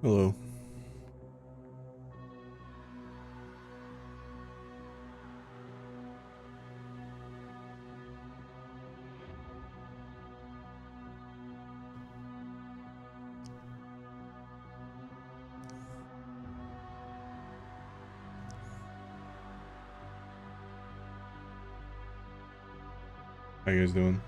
Hello. How you guys doing?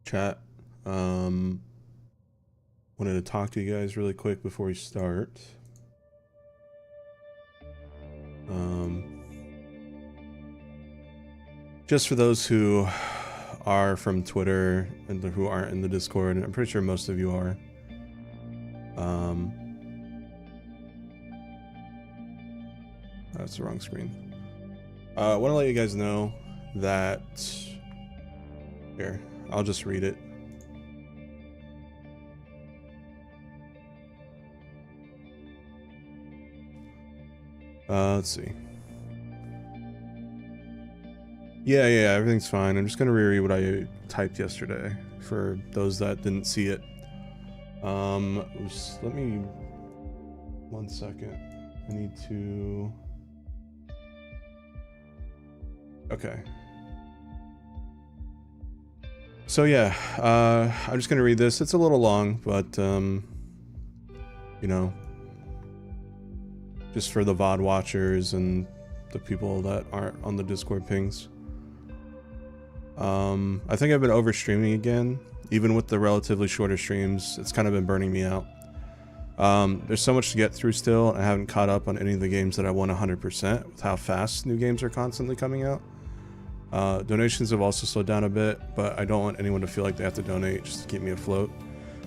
Chat. Wanted to talk to you guys really quick before we start. Just for those who are from Twitter and who aren't in the Discord, I'm pretty sure most of you are. That's the wrong screen. I want to let you guys know that... Here, I'll just read it. Let's see. Yeah, everything's fine. I'm just gonna reread what I typed yesterday for those that didn't see it. Let me... 1 second. I need to... Okay. So yeah, I'm just gonna read this. It's a little long, but you know, just for the VOD watchers and the people that aren't on the Discord pings. I think I've been overstreaming again. Even with the relatively shorter streams, it's kind of been burning me out. There's so much to get through still. I haven't caught up on any of the games that I want 100% with how fast new games are constantly coming out. Donations have also slowed down a bit, but I don't want anyone to feel like they have to donate just to keep me afloat.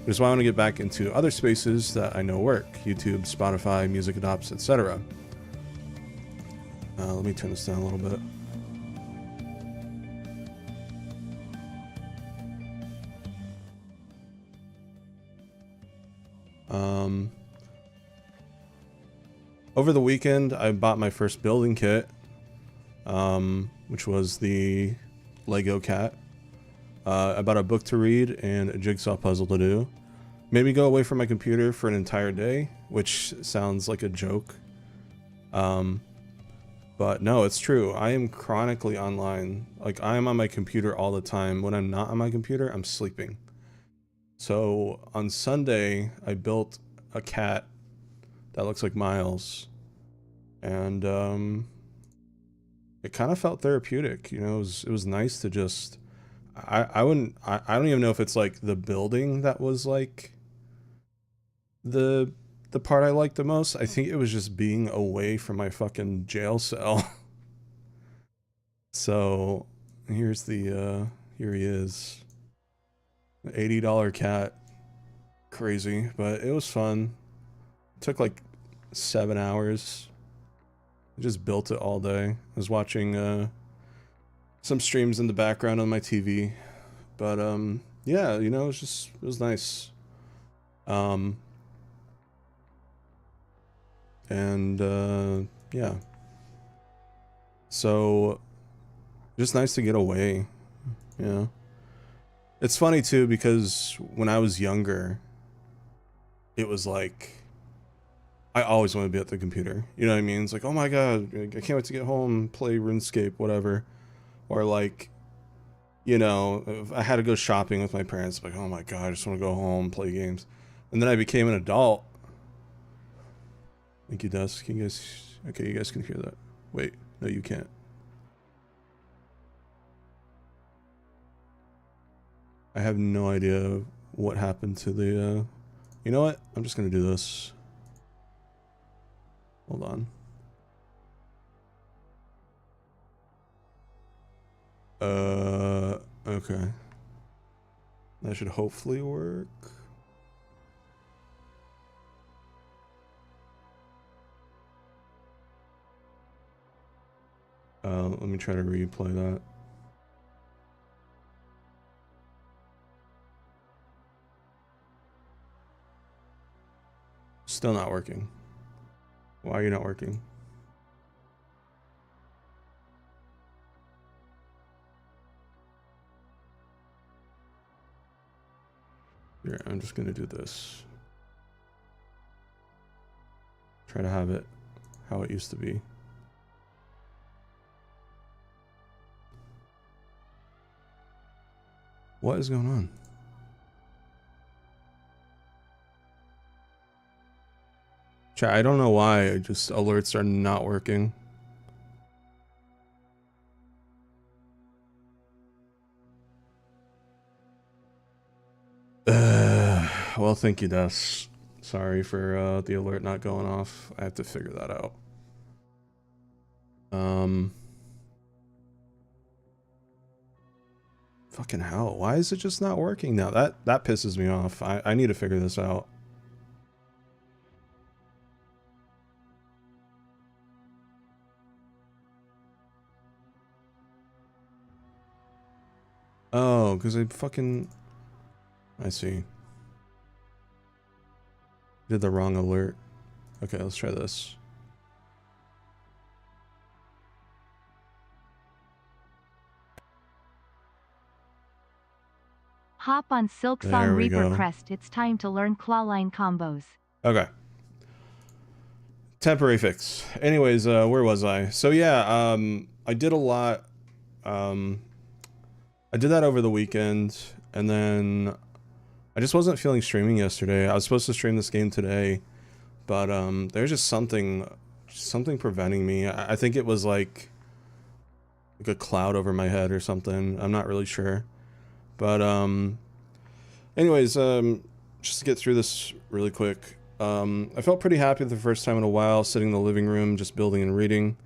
Which is why I want to get back into other spaces that I know work. YouTube, Spotify, Music Adopts, etc. Let me turn this down a little bit. Over the weekend, I bought my first building kit, which was the Lego cat. I bought a book to read and a jigsaw puzzle to do. Made me go away from my computer for an entire day, which sounds like a joke. But no, it's true. I am chronically online. Like, I am on my computer all the time. When I'm not on my computer, I'm sleeping. So on Sunday, I built a cat that looks like Miles, and it kind of felt therapeutic. You know, it was nice to just... I don't even know if it's like the building that was like the part I liked the most. I think it was just being away from my fucking jail cell. So here's the here he is. $80 cat. Crazy, but it was fun. It took like 7 hours. I just built it all day. I was watching some streams in the background on my TV, but yeah, you know, it was nice. Yeah, so just nice to get away. Yeah, it's funny too because when I was younger, it was like I always wanted to be at the computer. You know what I mean? It's like, oh my god, I can't wait to get home, play RuneScape, whatever. Or like, you know, if I had to go shopping with my parents, like, oh my god, I just want to go home, play games. And then I became an adult. Thank you, Dust. Can you guys... Okay, you guys can hear that. Wait, no, you can't. I have no idea what happened to the... You know what? I'm just gonna do this. Hold on. Okay. That should hopefully work. Let me try to replay that. Still not working. Why are you not working? Here, I'm just gonna do this. Try to have it how it used to be. What is going on? Chat, I don't know why, just alerts are not working. Well, thank you, Des. Sorry for the alert not going off. I have to figure that out. Fucking hell, why is it just not working now? That pisses me off. I need to figure this out. Oh, because I see. Did the wrong alert. Okay, let's try this. Hop on Silksong Reaper Crest. It's time to learn clawline combos. Okay. Temporary fix. Anyways, where was I? So yeah, I did a lot. I did that over the weekend, and then I just wasn't feeling streaming yesterday. I was supposed to stream this game today, but there's just something preventing me. I think it was like a cloud over my head or something. I'm not really sure. But anyways, just to get through this really quick, I felt pretty happy the first time in a while, sitting in the living room, just building and reading.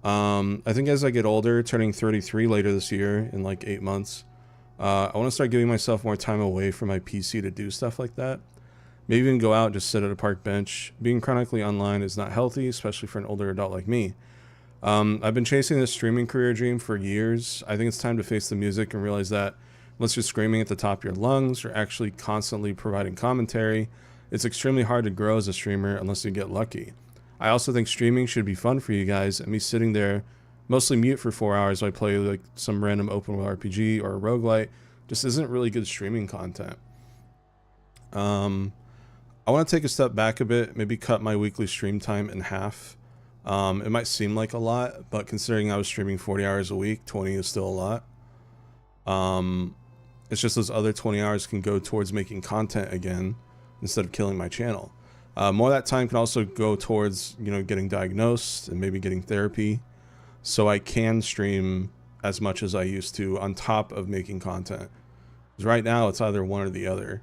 I think as I get older, turning 33 later this year in like 8 months, I want to start giving myself more time away from my PC to do stuff like that. Maybe even go out and just sit at a park bench. Being chronically online is not healthy, especially for an older adult like me. I've been chasing this streaming career dream for years. I think it's time to face the music and realize that unless you're screaming at the top of your lungs or actually constantly providing commentary, it's extremely hard to grow as a streamer unless you get lucky. I also think streaming should be fun for you guys, and me sitting there mostly mute for 4 hours while I play like some random open world RPG or a roguelite just isn't really good streaming content. I want to take a step back a bit, maybe cut my weekly stream time in half. It might seem like a lot, but considering I was streaming 40 hours a week, 20 is still a lot. It's just those other 20 hours can go towards making content again instead of killing my channel. More of that time can also go towards, you know, getting diagnosed and maybe getting therapy, so I can stream as much as I used to on top of making content. Because right now it's either one or the other,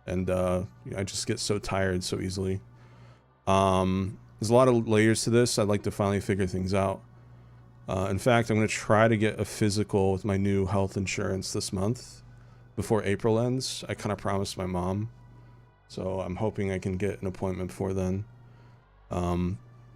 and I just get so tired so easily. There's a lot of layers to this. I'd like to finally figure things out. In fact, I'm going to try to get a physical with my new health insurance this month before April ends. I kind of promised my mom, so I'm hoping I can get an appointment before then.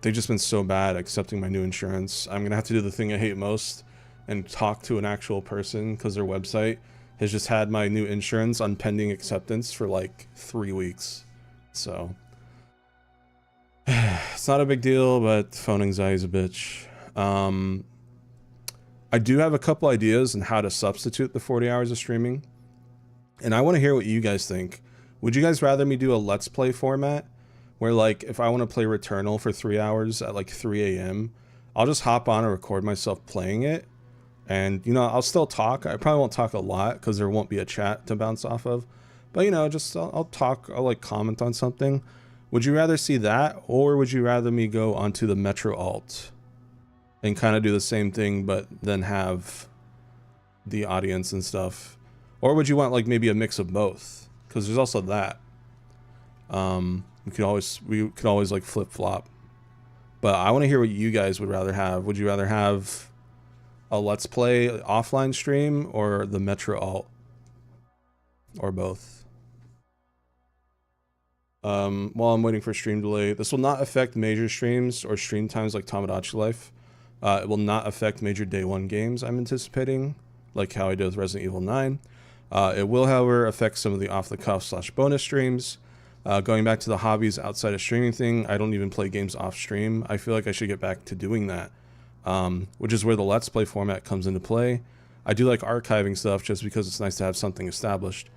They've just been so bad accepting my new insurance. I'm going to have to do the thing I hate most and talk to an actual person, because their website has just had my new insurance on pending acceptance for like 3 weeks. So it's not a big deal, but phone anxiety is a bitch. I do have a couple ideas on how to substitute the 40 hours of streaming, and I want to hear what you guys think. Would you guys rather me do a Let's Play format where, like, if I want to play Returnal for 3 hours at like 3 a.m., I'll just hop on and record myself playing it, and, you know, I'll still talk. I probably won't talk a lot because there won't be a chat to bounce off of, but, you know, just I'll talk, I'll like comment on something. Would you rather see that, or would you rather me go onto the Metro alt and kind of do the same thing, but then have the audience and stuff? Or would you want like maybe a mix of both? Because there's also that. We could always like flip flop. But I want to hear what you guys would rather have. Would you rather have a Let's Play offline stream or the Metro alt? Or both? While I'm waiting for stream delay, this will not affect major streams or stream times like Tamagotchi Life. It will not affect major day one games I'm anticipating, like how I did with Resident Evil 9. It will, however, affect some of the off-the-cuff / bonus streams. Going back to the hobbies outside of streaming thing, I don't even play games off stream. I feel like I should get back to doing that, which is where the Let's Play format comes into play. I do like archiving stuff just because it's nice to have something established.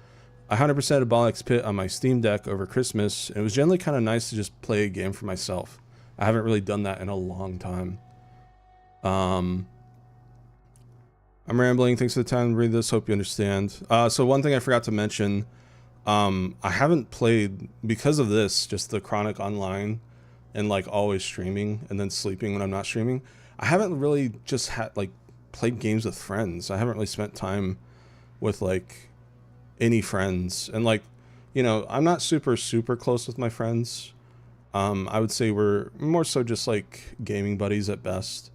I 100% a Ball X Pit on my Steam Deck over Christmas, and it was generally kind of nice to just play a game for myself. I haven't really done that in a long time. I'm rambling. Thanks for the time to read this. Hope you understand. So one thing I forgot to mention, I haven't played, because of this, just the chronic online and like always streaming and then sleeping when I'm not streaming. I haven't really just had like played games with friends. I haven't really spent time with like any friends, and like, you know, I'm not super close with my friends. I would say we're more so just like gaming buddies at best.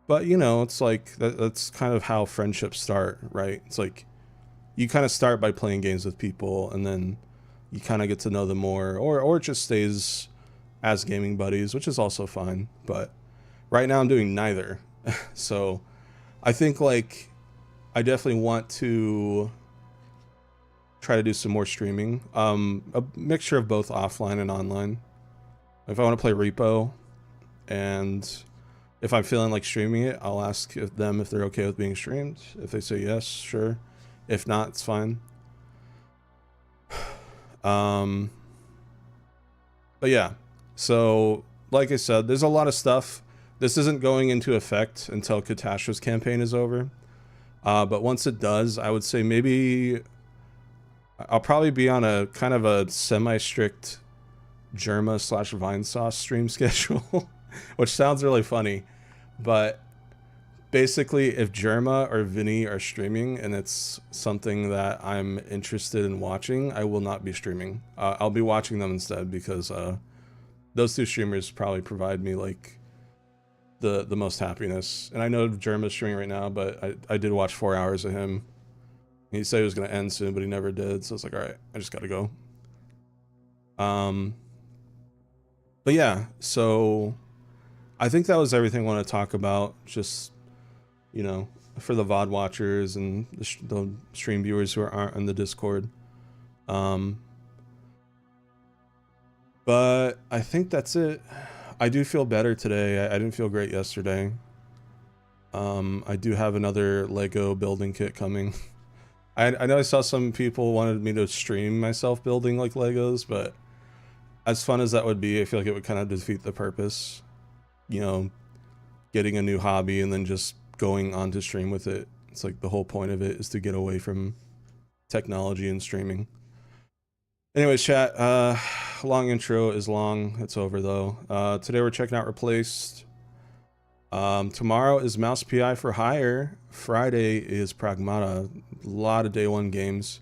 But you know, it's like that's kind of how friendships start, right? It's like you kind of start by playing games with people, and then you kind of get to know them more, or it just stays as gaming buddies, which is also fine. But right now I'm doing neither. So I think like I definitely want to try to do some more streaming, a mixture of both offline and online. If I want to play Repo, and if I'm feeling like streaming it, I'll ask them if they're okay with being streamed. If they say yes, sure. If not, it's fine. But yeah, so like I said, there's a lot of stuff. This isn't going into effect until Catastro's campaign is over. But once it does, I would say maybe I'll probably be on a kind of a semi-strict Germa / Vinesauce stream schedule, which sounds really funny. But basically, if Germa or Vinny are streaming and it's something that I'm interested in watching, I will not be streaming. I'll be watching them instead, because those two streamers probably provide me like the most happiness. And I know Germa's streaming right now, but I did watch 4 hours of him. He said it was going to end soon, but he never did. So it's like, all right, I just got to go. But yeah, so I think that was everything I want to talk about. Just, you know, for the VOD watchers and the stream viewers who aren't in the Discord. But I think that's it. I do feel better today. I didn't feel great yesterday. I do have another Lego building kit coming. I know I saw some people wanted me to stream myself building like Legos, but as fun as that would be, I feel like it would kind of defeat the purpose. You know, getting a new hobby and then just going on to stream with it. It's like the whole point of it is to get away from technology and streaming. Anyways, chat, long intro is long. It's over though. Today we're checking out Replaced. Tomorrow is Mouse PI for Hire. Friday is Pragmata. A lot of day one games.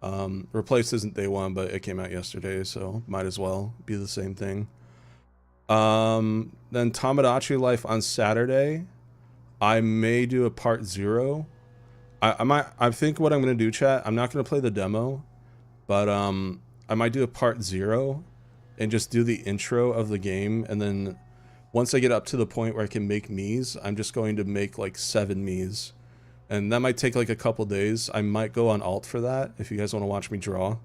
Replaced isn't day one, but it came out yesterday, so might as well be the same thing. Then Tamagotchi Life on Saturday. I may do a part 0. I think what I'm gonna do, chat, I'm not gonna play the demo, but I might do a part 0 and just do the intro of the game, and then once I get up to the point where I can make Miis, I'm just going to make like 7 Miis. And that might take like a couple days. I might go on alt for that if you guys want to watch me draw.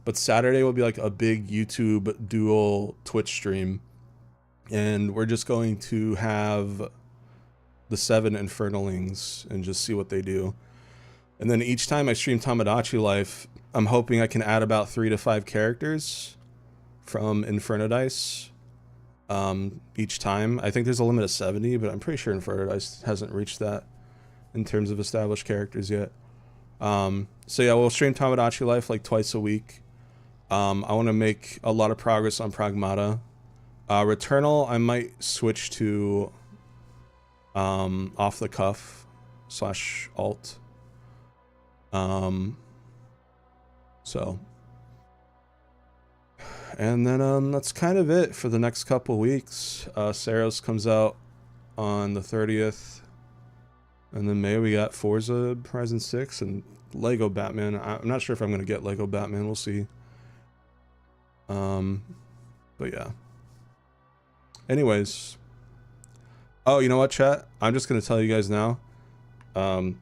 But Saturday will be like a big YouTube dual Twitch stream. And we're just going to have the 7 Infernalings and just see what they do. And then each time I stream Tamagotchi Life, I'm hoping I can add about 3 to 5 characters from Infernodice. Each time. I think there's a limit of 70, but I'm pretty sure Infernodice hasn't reached that in terms of established characters yet. So yeah, we'll stream Tamagotchi Life like twice a week. I want to make a lot of progress on Pragmata. Returnal, I might switch to off the cuff / alt. So And then that's kind of it for the next couple weeks. Saros comes out on the 30th. And then May we got Forza Horizon 6 and Lego Batman. I'm not sure if I'm going to get Lego Batman. We'll see. But yeah. Anyways. Oh, you know what, chat? I'm just going to tell you guys now.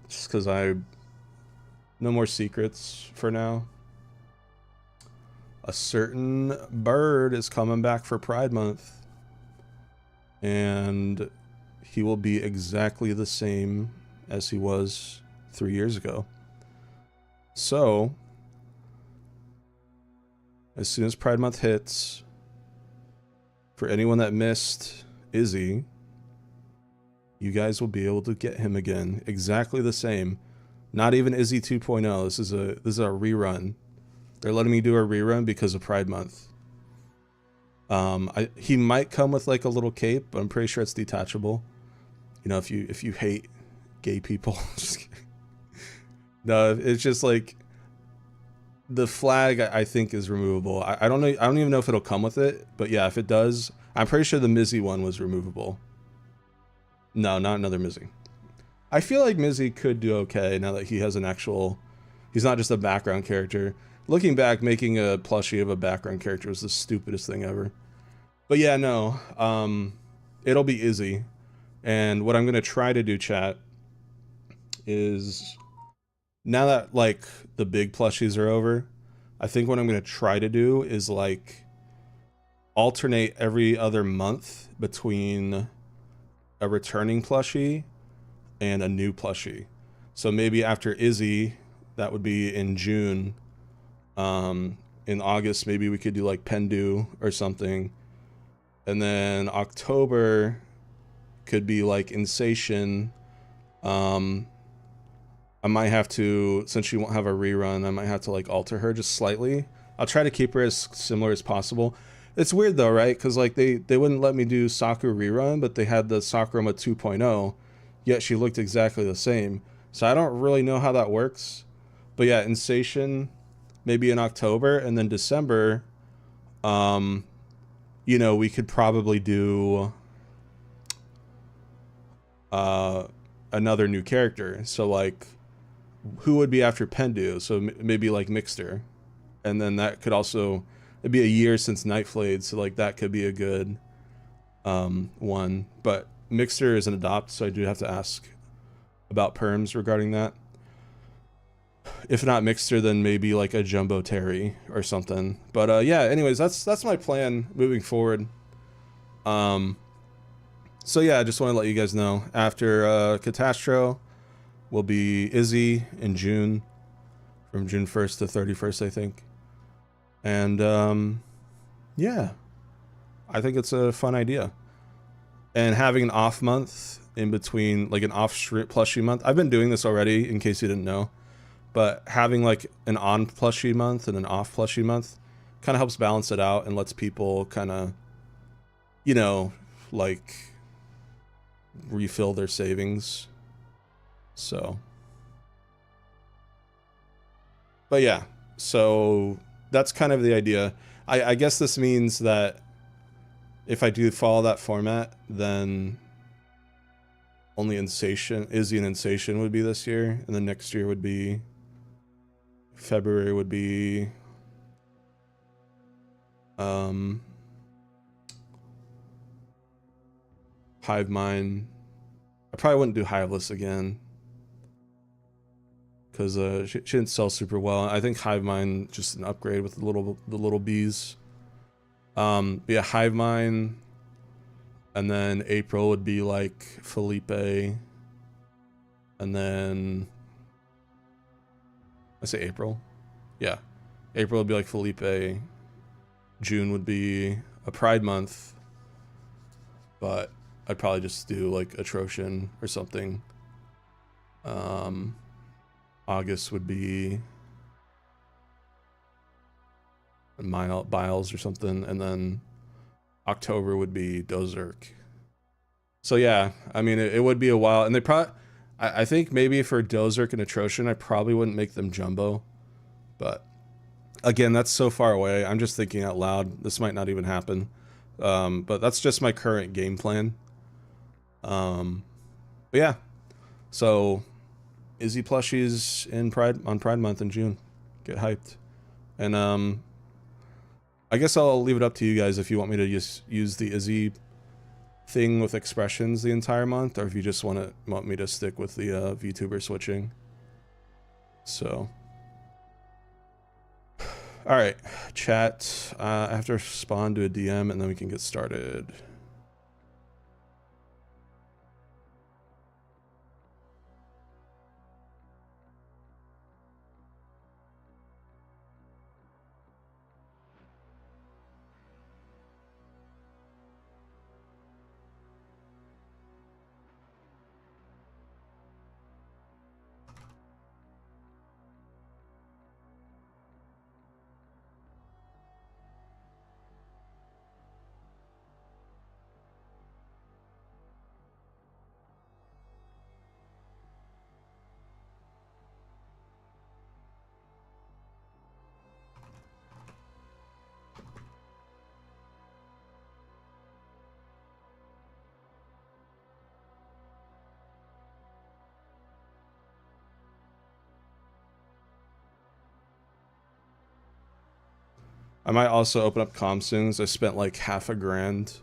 Just because no more secrets for now. A certain bird is coming back for Pride Month. And he will be exactly the same as he was 3 years ago. So, as soon as Pride Month hits, for anyone that missed Izzy, you guys will be able to get him again. Exactly the same. Not even Izzy 2.0. This is a rerun. They're letting me do a rerun because of Pride Month. He might come with like a little cape, but I'm pretty sure it's detachable. You know, if you hate gay people. No, it's just like the flag I think is removable. I don't know. I don't even know if it'll come with it, but yeah, if it does, I'm pretty sure the Mizzy one was removable. No, not another Mizzy. I feel like Mizzy could do okay now that he has an actual, he's not just a background character. Looking back, making a plushie of a background character was the stupidest thing ever. But yeah, no, it'll be Izzy. And what I'm going to try to do, chat, is now that like the big plushies are over, I think what I'm going to try to do is like alternate every other month between a returning plushie and a new plushie. So maybe after Izzy, that would be in June. In August, maybe we could do like Pendu or something. And then October could be like Insation. I might have to, since she won't have a rerun, I might have to like alter her just slightly. I'll try to keep her as similar as possible. It's weird though, right? Because like they wouldn't let me do Sakura rerun, but they had the Sakurama 2.0, yet she looked exactly the same. So I don't really know how that works. But yeah, Insation maybe in October, and then December, you know, we could probably do another new character. So like, who would be after Pendu? So maybe like Mixter, and then that could also, it'd be a year since Nightflade, so like that could be a good one. But Mixter is an adopt, so I do have to ask about perms regarding that. If not Mixter, then maybe like a Jumbo Terry or something. But yeah, anyways, that's my plan moving forward. So yeah, I just want to let you guys know, after Catastro will be Izzy in June, from June 1st to 31st, I think. And yeah, I think it's a fun idea. And having an off month in between, like an off plushie month. I've been doing this already, in case you didn't know. But having like an on plushie month and an off plushie month kind of helps balance it out and lets people kind of, you know, like refill their savings. So, but yeah, so that's kind of the idea. I guess this means that if I do follow that format, then only Insation, Izzy and Insation would be this year, and then next year would be, February would be Hive Mind. I probably wouldn't do Hiveless again because she didn't sell super well. I think Hive Mind just an upgrade with the little bees. But yeah, Hive Mind, and then April would be like Felipe, and then I say April, yeah, April would be like Felipe. June would be a Pride month, but I'd probably just do like Atrocian or something. August would be Biles or something, and then October would be Dozerk. So yeah, I mean, it would be a while, and they probably, I think maybe for Dozerk and Atrocian, I probably wouldn't make them jumbo, but Again, that's so far away. I'm just thinking out loud. This might not even happen. But that's just my current game plan. But yeah. So, Izzy plushies in on Pride Month in June. Get hyped. And I guess I'll leave it up to you guys if you want me to use the Izzy thing with expressions the entire month, or if you just want me to stick with the VTuber switching. So, all right, chat. I have to respond to a DM, and then we can get started. I might also open up comm soon. I spent like $50,000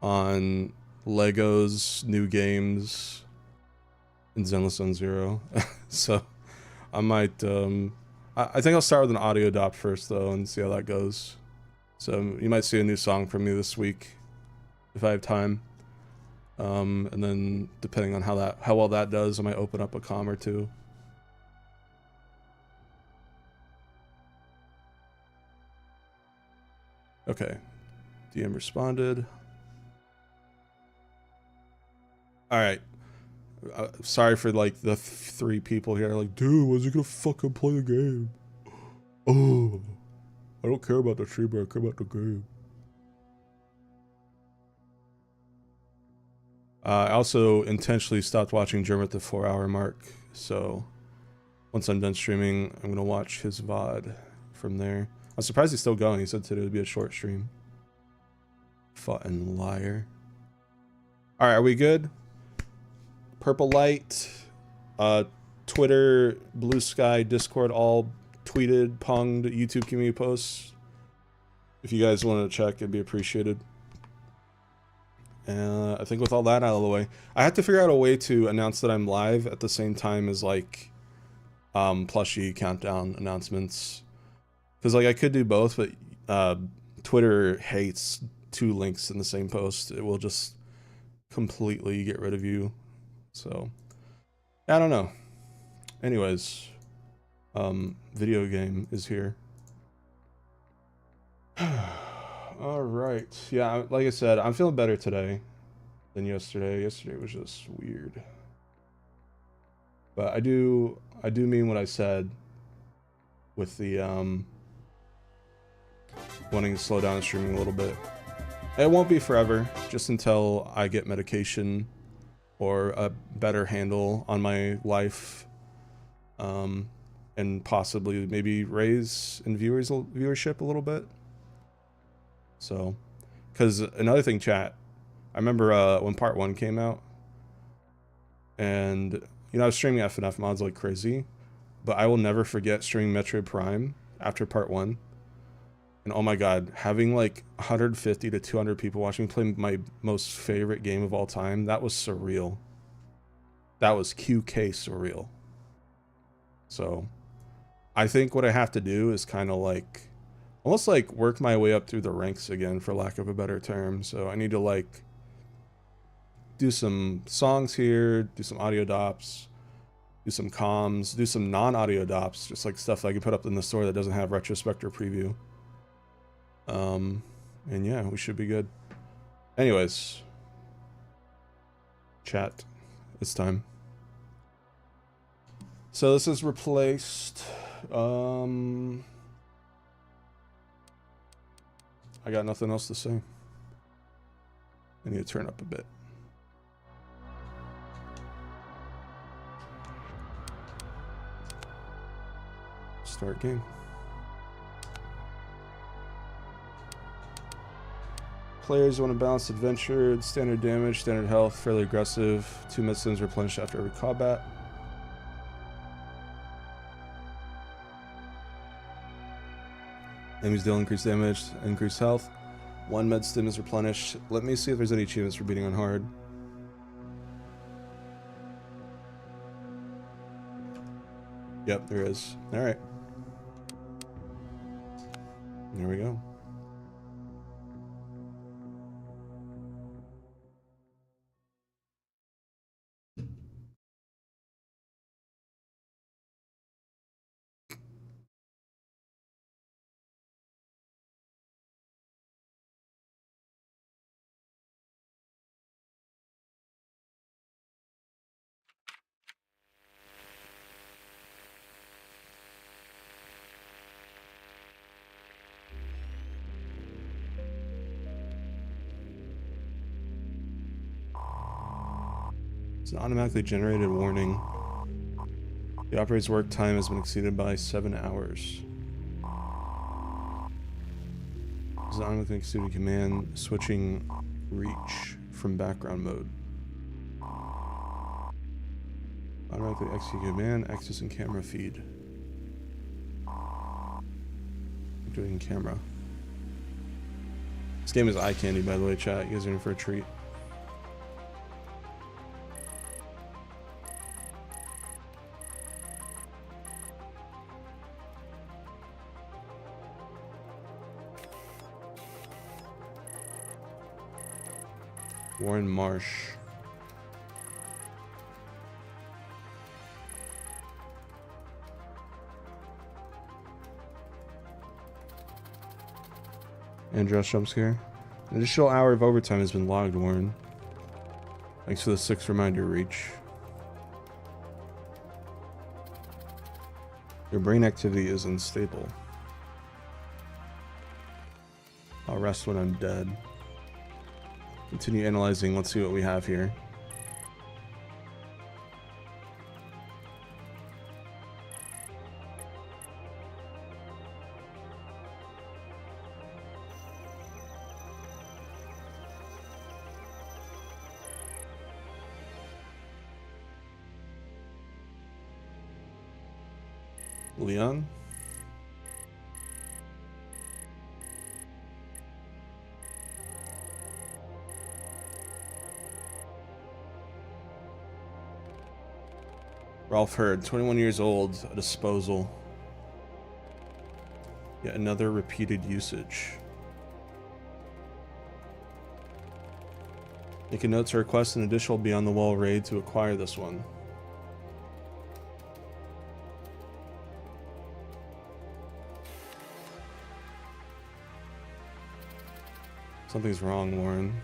on Legos, new games, and Zenless Zone Zero. So I might, I think I'll start with an audio dop first though and see how that goes. So you might see a new song from me this week if I have time. And then depending on how well that does, I might open up a comm or two. Okay, DM responded. All right. Sorry for like the 3 people here. Like, dude, when's he gonna fucking play the game? Oh, I don't care about the streamer. I care about the game. I also intentionally stopped watching Germ at the 4-hour mark. So once I'm done streaming, I'm gonna watch his VOD from there. I'm surprised he's still going. He said today would be a short stream. Fucking liar. All right, are we good? Purple Light, Twitter, Blue Sky, Discord, all tweeted, punged YouTube community posts. If you guys want to check, it'd be appreciated. I think with all that out of the way, I have to figure out a way to announce that I'm live at the same time as like plushie countdown announcements. Because like I could do both, but Twitter hates 2 links in the same post. It will just completely get rid of you. So I don't know. Anyways, video game is here. All right. Yeah, like I said, I'm feeling better today than yesterday. Yesterday was just weird. But I do mean what I said with the wanting to slow down streaming a little bit. It won't be forever, just until I get medication or a better handle on my life, and possibly maybe raise in viewership a little bit. So, because another thing, chat, I remember when part 1 came out, and you know I was streaming FNF mods like crazy, but I will never forget streaming Metroid Prime after part 1. And oh my god, having like 150 to 200 people watching me play my most favorite game of all time, that was surreal. That was QK surreal. So, I think what I have to do is kind of like, almost like work my way up through the ranks again, for lack of a better term. So I need to like do some songs here, do some audio dops, do some comms, do some non-audio dops, just like stuff I can put up in the store that doesn't have RetroSpecter preview. And yeah, we should be good. Anyways, chat, it's time. So this is replaced. I got nothing else to say. I need to turn up a bit. Start game. Players want a balanced adventure, standard damage, standard health, fairly aggressive. 2 medicines replenished after every combat. Enemies deal increased damage, increased health. 1 med stim is replenished. Let me see if there's any achievements for beating on hard. Yep, there is. Alright. There we go. It's an automatically generated warning. The operator's work time has been exceeded by 7 hours. This is an automatically executed command switching reach from background mode. Automatically execute command, accessing camera feed. Activating camera. This game is eye candy, by the way, chat. You guys are in for a treat. Warren Marsh. Andros jump scare. An additional hour of overtime has been logged, Warren. Thanks for the 6th reminder, Reach. Your brain activity is unstable. I'll rest when I'm dead. Continue analyzing. Let's see what we have here. Leon? Ralph Hurd, 21 years old, a disposal. Yet another repeated usage. Make a note to request an additional Beyond the Wall raid to acquire this one. Something's wrong, Warren.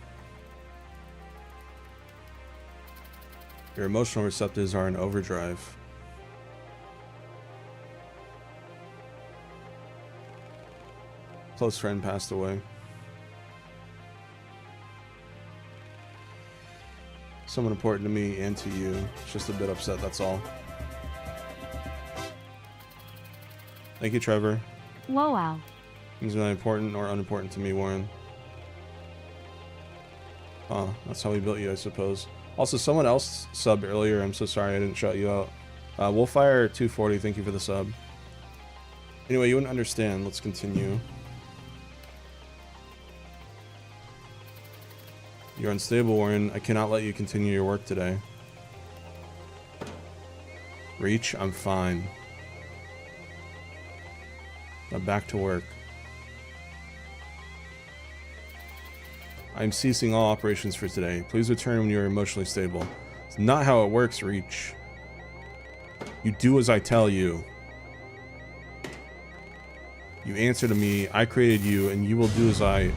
Your emotional receptors are in overdrive. Close friend passed away. Someone important to me and to you. Just a bit upset, that's all. Thank you, Trevor. Whoa, wow. Things are not important or unimportant to me, Warren. That's how we built you, I suppose. Also, someone else subbed earlier. I'm so sorry I didn't shout you out. Wolfire 240, thank you for the sub. Anyway, you wouldn't understand. Let's continue. You're unstable, Warren. I cannot let you continue your work today. Reach, I'm fine. Now back to work. I'm ceasing all operations for today. Please return when you are emotionally stable. It's not how it works, Reach. You do as I tell you. You answer to me, I created you, and you will do as I...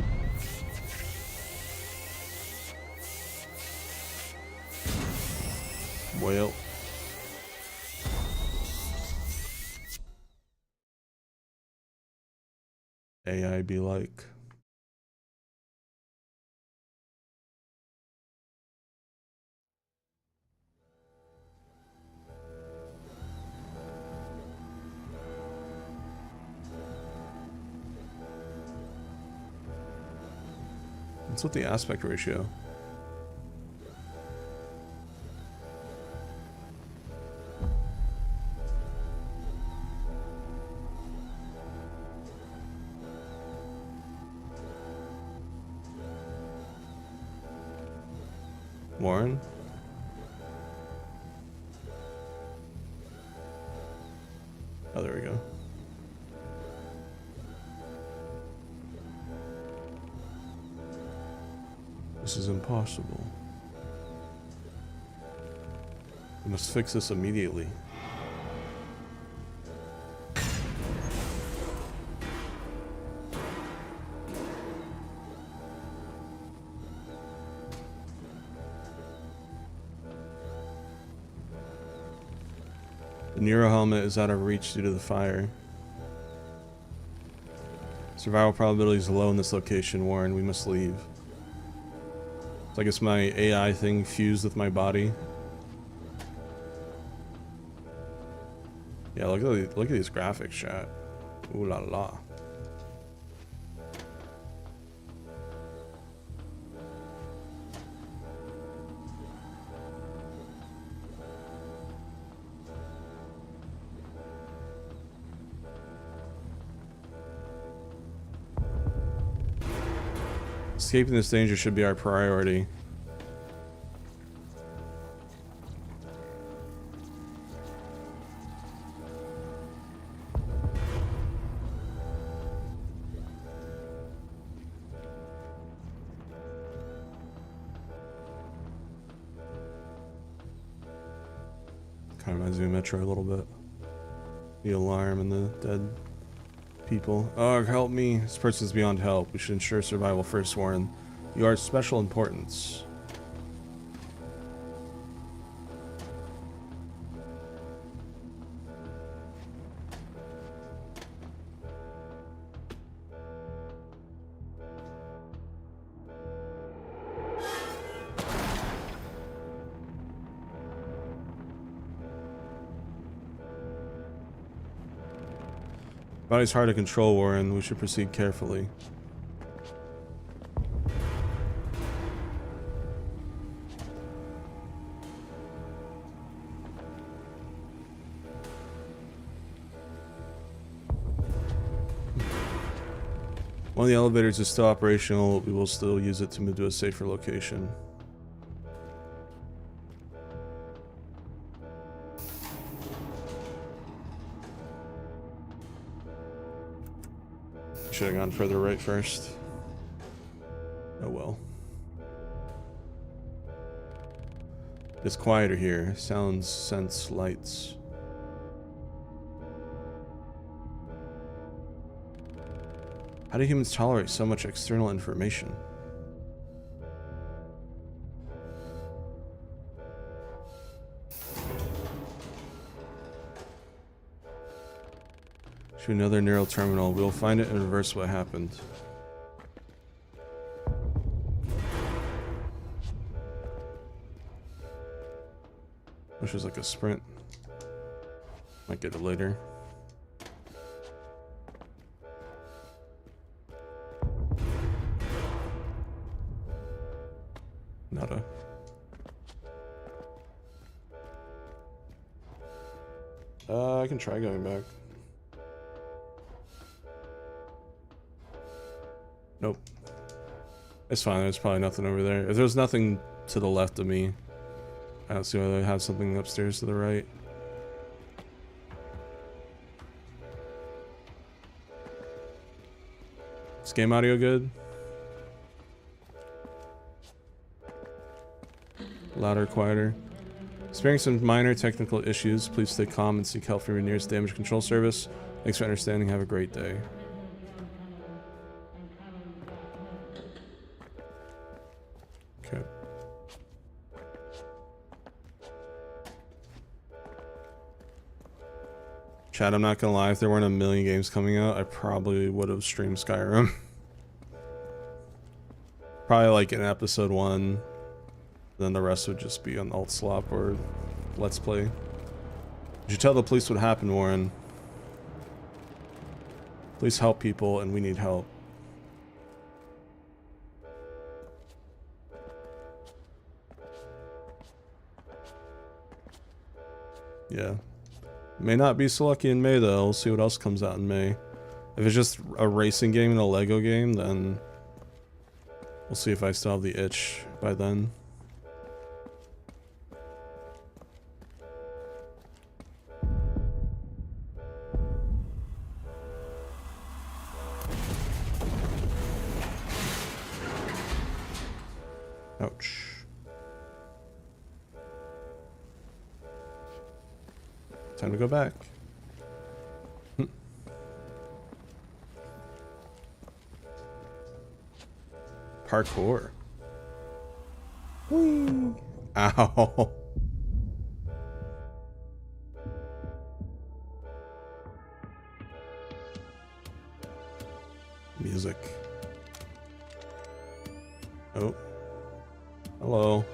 Well... AI be like... What's with the aspect ratio? Warren? Oh, there we go. This is impossible. We must fix this immediately. The Neuro helmet is out of reach due to the fire. Survival probability is low in this location, Warren. We must leave. So I guess my AI thing fused with my body. Yeah, look at these graphics, chat. Ooh la la. Escaping this danger should be our priority. Kind of reminds me of Metro a little bit. The alarm and the dead people. Oh, help me. This person's beyond help. We should ensure survival first, Warren. You are of special importance. Body's hard to control, Warren. We should proceed carefully. While the elevators is still operational, we will still use it to move to a safer location. Should have gone further right first. Oh well. It's quieter here. Sounds, sense, lights. How do humans tolerate so much external information? To another neural terminal. We'll find it and reverse what happened. Which was like a sprint. Might get it later. Nada. I can try going back. Nope. It's fine, there's probably nothing over there. If there's nothing to the left of me, I don't see why they have something upstairs to the right. Is game audio good? Louder, quieter. Experiencing some minor technical issues. Please stay calm and seek help from your nearest damage control service. Thanks for understanding. Have a great day. Okay. Chat, I'm not gonna lie, if there weren't a million games coming out, I probably would have streamed Skyrim. Probably like in episode 1, then the rest would just be on alt slop or let's play. Did you tell the police what happened, Warren? Please help people and we need help. Yeah. May not be so lucky in May, though. We'll see what else comes out in May. If it's just a racing game and a Lego game, then we'll see if I still have the itch by then. Ouch. Time to go back. Parkour. Whee! Ow. Music. Oh. Hello.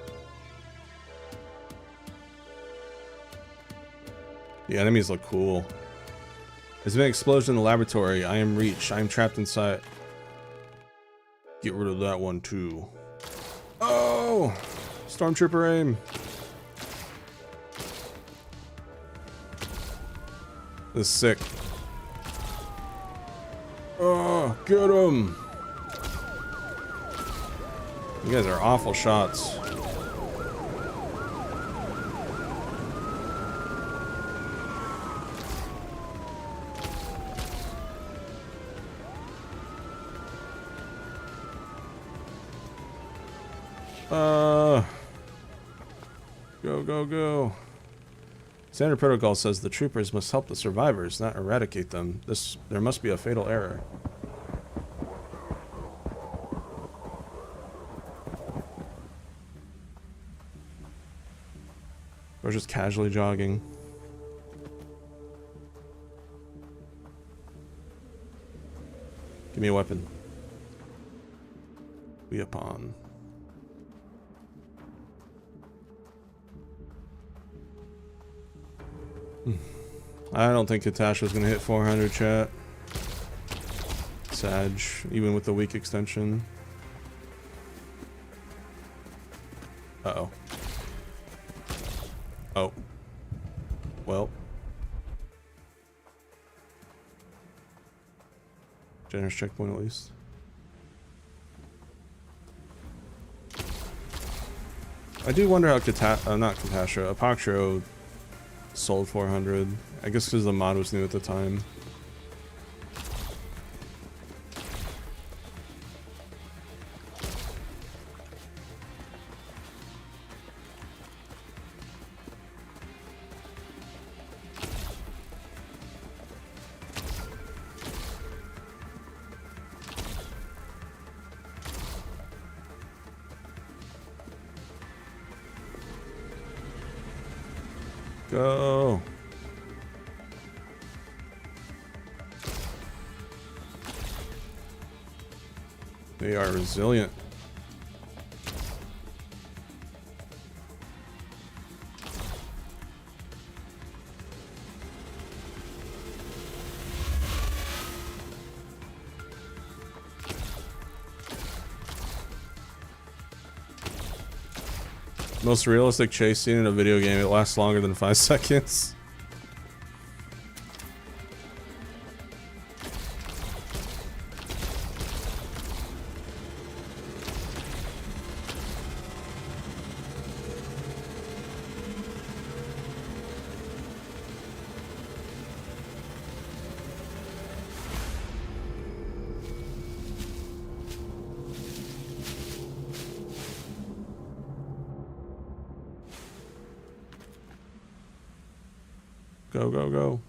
The enemies look cool. There's been an explosion in the laboratory. I am Reach. I am trapped inside. Get rid of that one too. Oh! Stormtrooper aim. This is sick. Oh, get him! You guys are awful shots. Go. Standard protocol says the troopers must help the survivors, not eradicate them. There must be a fatal error. Or just casually jogging. Give me a weapon. Be upon. I don't think Katasha's gonna hit 400, chat. Sag, even with the weak extension. Uh-oh. Oh. Well. Generous checkpoint at least. I do wonder how not Katasha, Apoxro sold 400. I guess because the mod was new at the time. Go. They are resilient. Most realistic chase scene in a video game, it lasts longer than 5 seconds. Go, go, go.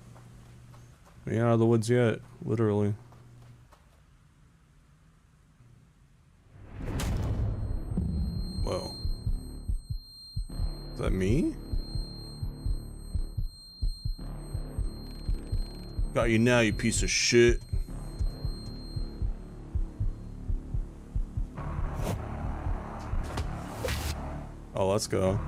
We ain't out of the woods yet, literally. Whoa. Is that me? Got you now, you piece of shit. Oh, let's go.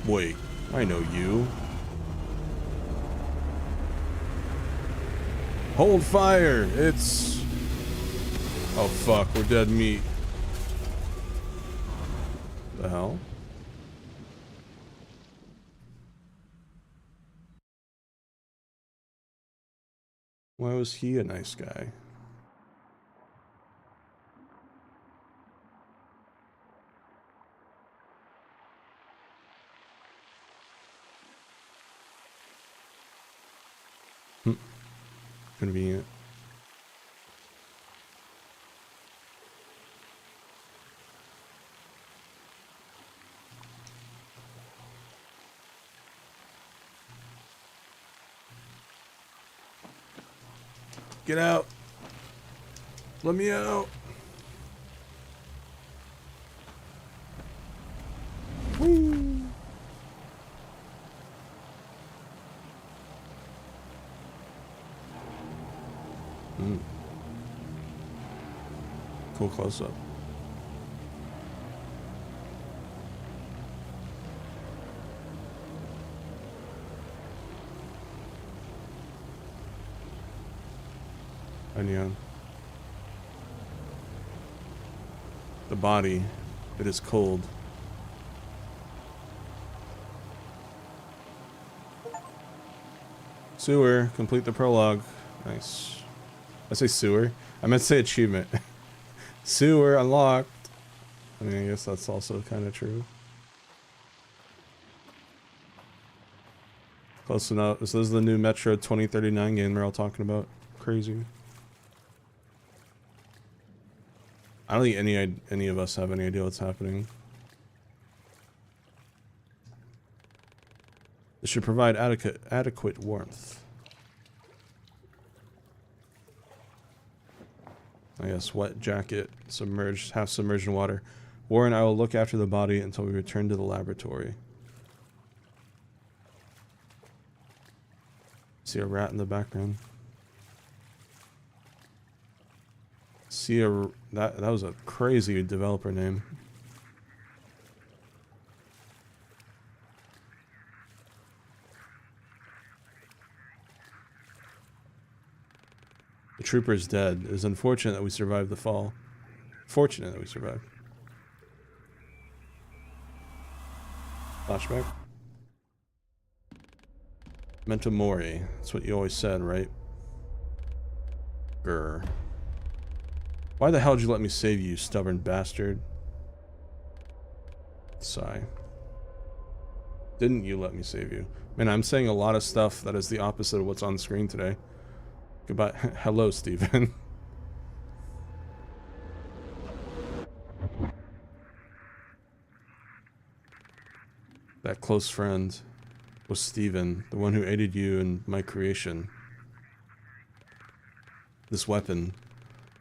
Wait, I know you. Hold fire! It's... Oh fuck, we're dead meat. The hell? Why was he a nice guy? Convenient. Get out. Let me out. Whee. Cool close up. Onion. The body, it is cold. Sewer, complete the prologue. Nice. I say sewer. I meant to say achievement. Sewer unlocked. I mean, I guess that's also kind of true. Close enough. So this is the new Metro 2039 game they're all talking about. Crazy. I don't think any of us have any idea what's happening. This should provide adequate warmth. I guess wet jacket, submerged, half submerged in water. Warren, I will look after the body until we return to the laboratory. See a rat in the background. See a that was a crazy developer name. The trooper is dead. It is unfortunate that we survived the fall. Fortunate that we survived. Flashback. Memento mori. That's what you always said, right? Grr. Why the hell did you let me save you, stubborn bastard? Sigh. Didn't you let me save you? Man, I'm saying a lot of stuff that is the opposite of what's on screen today. Goodbye. Hello, Steven. That close friend was Steven, the one who aided you in my creation. This weapon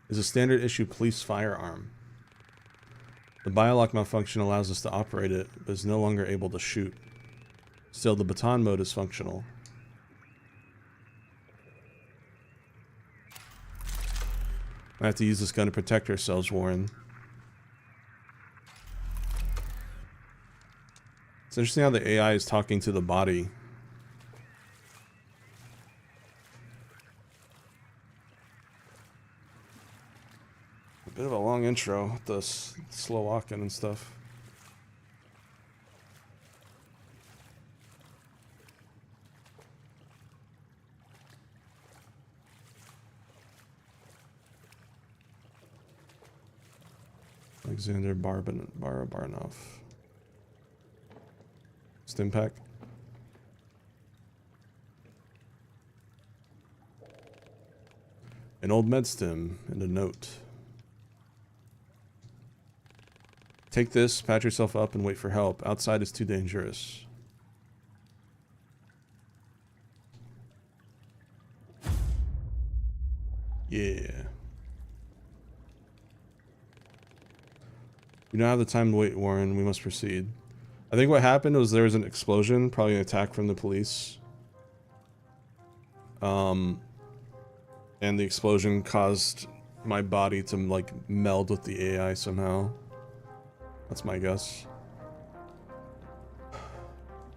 is a standard issue police firearm. The biolock malfunction allows us to operate it, but is no longer able to shoot. Still, the baton mode is functional. I have to use this gun to protect ourselves, Warren. It's interesting how the AI is talking to the body. A bit of a long intro with the slow walking and stuff. Alexander Barabanov. Stimpack. An old med stim and a note. Take this, patch yourself up, and wait for help. Outside is too dangerous. Yeah. We don't have the time to wait, Warren. We must proceed. I think what happened was there was an explosion, probably an attack from the police. And the explosion caused my body to, like, meld with the AI somehow. That's my guess.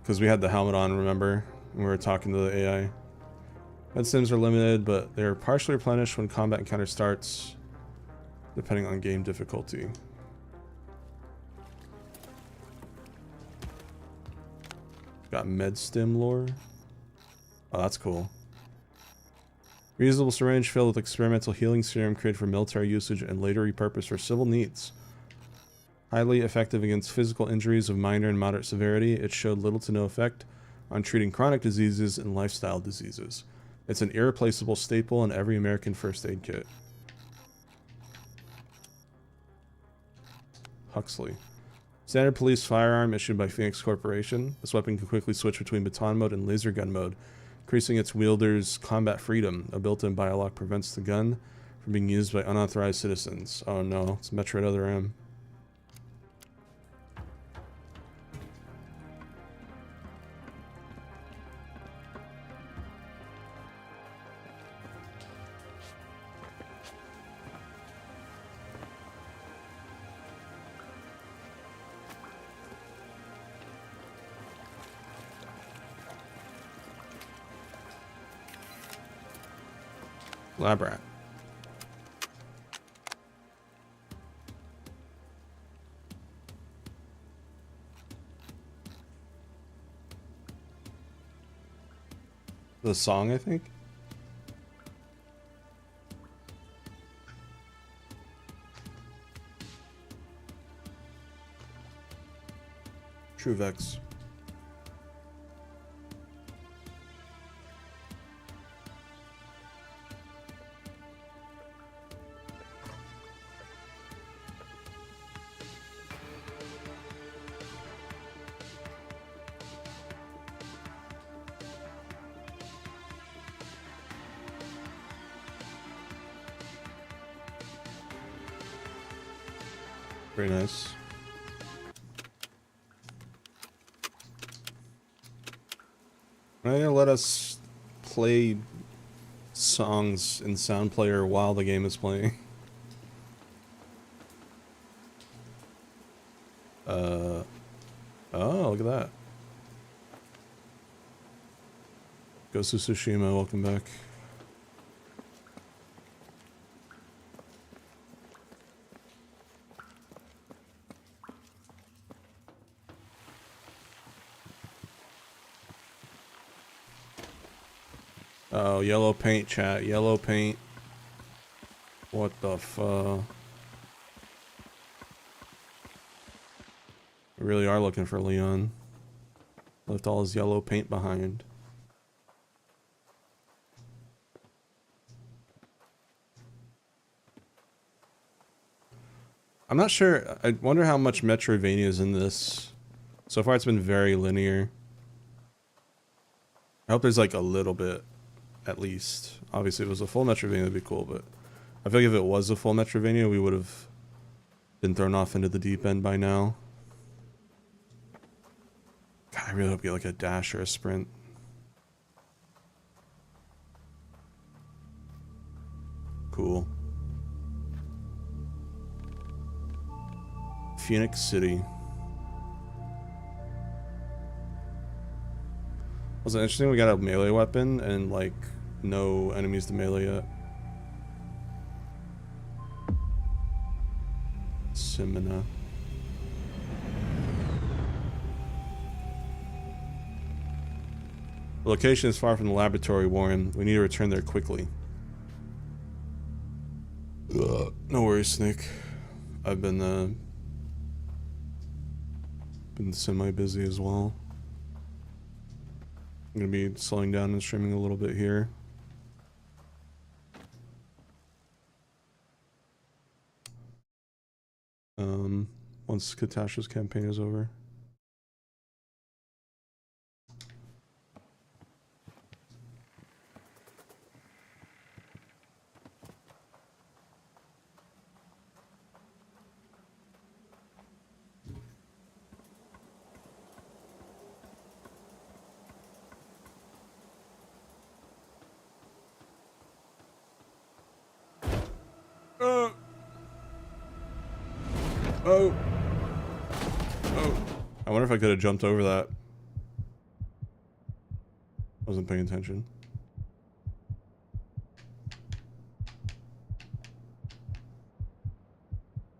Because we had the helmet on, remember? When we were talking to the AI. Med stims are limited, but they're partially replenished when combat encounter starts, depending on game difficulty. Got med stim lore. Oh, that's cool. Reusable syringe filled with experimental healing serum created for military usage and later repurposed for civil needs. Highly effective against physical injuries of minor and moderate severity, it showed little to no effect on treating chronic diseases and lifestyle diseases. It's an irreplaceable staple in every American first aid kit. Huxley. Standard police firearm issued by Phoenix Corporation. This weapon can quickly switch between baton mode and laser gun mode, increasing its wielder's combat freedom. A built-in biolock prevents the gun from being used by unauthorized citizens. Oh no, it's Metroid Other M. Lab rat. The song, I think. True Vex. Very nice. Are they gonna let us play songs in Sound Player while the game is playing? Oh, look at that. Ghost of Tsushima, welcome back. Oh, yellow paint, chat. Yellow paint. What the fuck? We really are looking for Leon. Left all his yellow paint behind. I'm not sure. I wonder how much Metroidvania is in this. So far it's been very linear. I hope there's like a little bit. At least. Obviously, if it was a full Metroidvania, that'd be cool, but I feel like if it was a full Metroidvania, we would have been thrown off into the deep end by now. God, I really hope we get like a dash or a sprint. Cool. Phoenix City. Was it interesting? We got a melee weapon and like no enemies to melee yet. Simina. The location is far from the laboratory, Warren. We need to return there quickly. No worries, Snake. I've been semi-busy as well. I'm gonna be slowing down and streaming a little bit here. Once Katasha's campaign is over. Oh. I wonder if I could have jumped over that. Wasn't paying attention.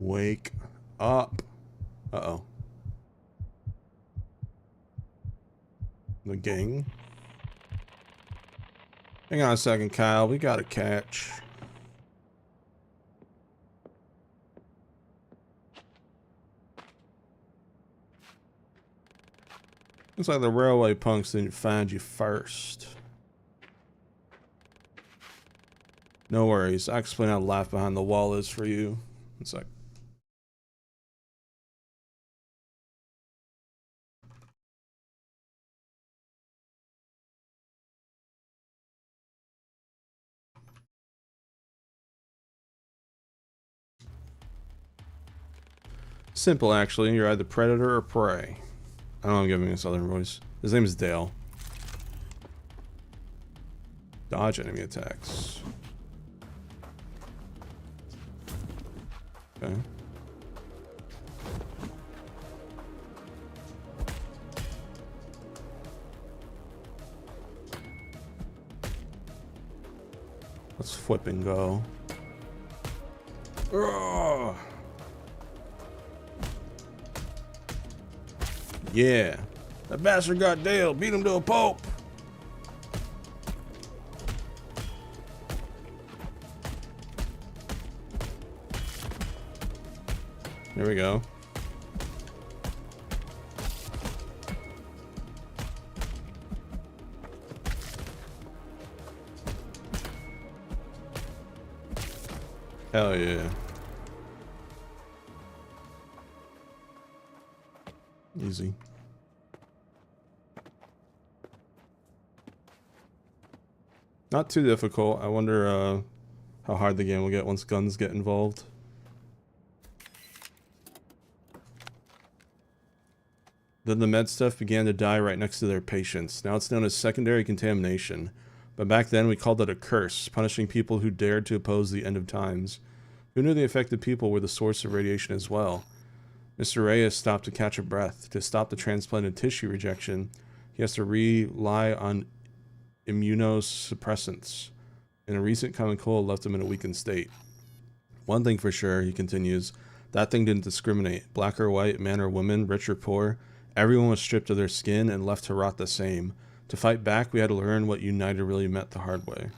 Wake up. Uh-oh. The gang? Hang on a second, Kyle. We got a catch. Looks like the railway punks didn't find you first. No worries. I'll explain how life behind the wall is for you. It's like... Simple, actually. You're either predator or prey. I don't know, I'm giving a southern voice. His name is Dale. Dodge enemy attacks. Okay. Let's flip and go. Ugh. Yeah. That bastard got Dale. Beat him to a pulp. There we go. Hell yeah. Easy. Not too difficult. I wonder how hard the game will get once guns get involved. Then the med stuff began to die right next to their patients. Now it's known as secondary contamination. But back then we called it a curse, punishing people who dared to oppose the end of times. Who knew the affected people were the source of radiation as well? Mr. Reyes stopped to catch a breath. To stop the transplanted tissue rejection, he has to rely on immunosuppressants. And a recent common cold left him in a weakened state. One thing for sure, he continues, that thing didn't discriminate. Black or white, man or woman, rich or poor, everyone was stripped of their skin and left to rot the same. To fight back, we had to learn what united really meant the hard way.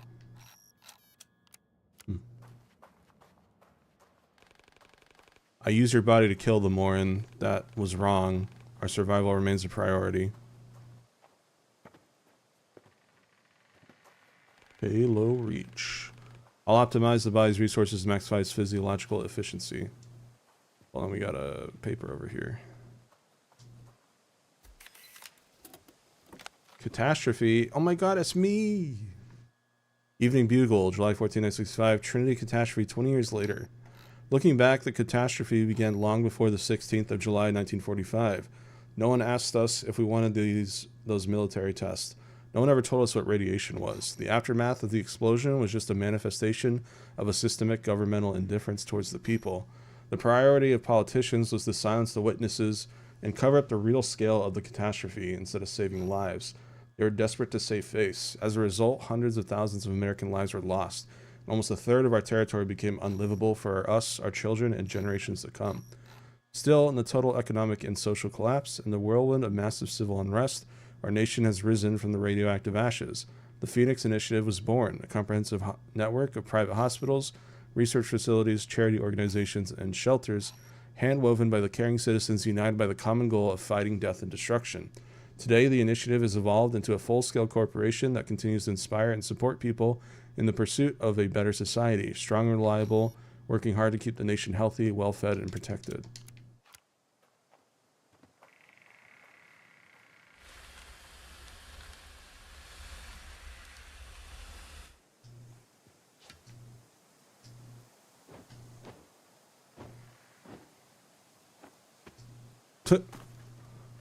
I use your body to kill the Morin. That was wrong. Our survival remains a priority. Halo reach. I'll optimize the body's resources to maximize physiological efficiency. Hold on, we got a paper over here. Catastrophe. Oh my god, it's me! Evening Bugle, July 14, 1965. Trinity Catastrophe 20 years later. Looking back, the catastrophe began long before the 16th of July, 1945. No one asked us if we wanted those military tests. No one ever told us what radiation was. The aftermath of the explosion was just a manifestation of a systemic governmental indifference towards the people. The priority of politicians was to silence the witnesses and cover up the real scale of the catastrophe instead of saving lives. They were desperate to save face. As a result, hundreds of thousands of American lives were lost. Almost a third of our territory became unlivable for us, our children, and generations to come. Still, in the total economic and social collapse, in the whirlwind of massive civil unrest, our nation has risen from the radioactive ashes. The Phoenix Initiative was born, a comprehensive network of private hospitals, research facilities, charity organizations, and shelters, hand-woven by the caring citizens united by the common goal of fighting death and destruction. Today, the initiative has evolved into a full-scale corporation that continues to inspire and support people in the pursuit of a better society, strong and reliable, working hard to keep the nation healthy, well-fed, and protected.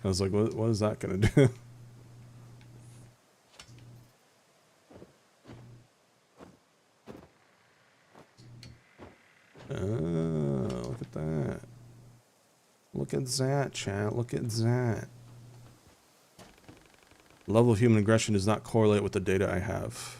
I was like, what is that going to do? Oh, look at that. Look at that, chat. Look at that. The level of human aggression does not correlate with the data I have.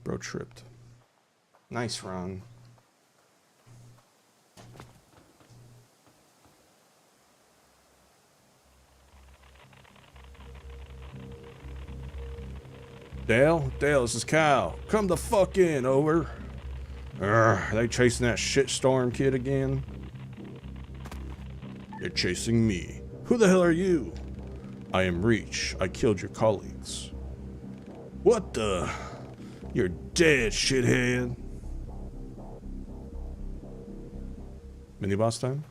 Bro tripped. Nice, Ron. Dale? Dale, this is Cal. Come the fuck in, over. Are they chasing that shitstorm kid again? They're chasing me. Who the hell are you? I am Reach. I killed your colleagues. What the? You're dead, shithead. Mini boss time?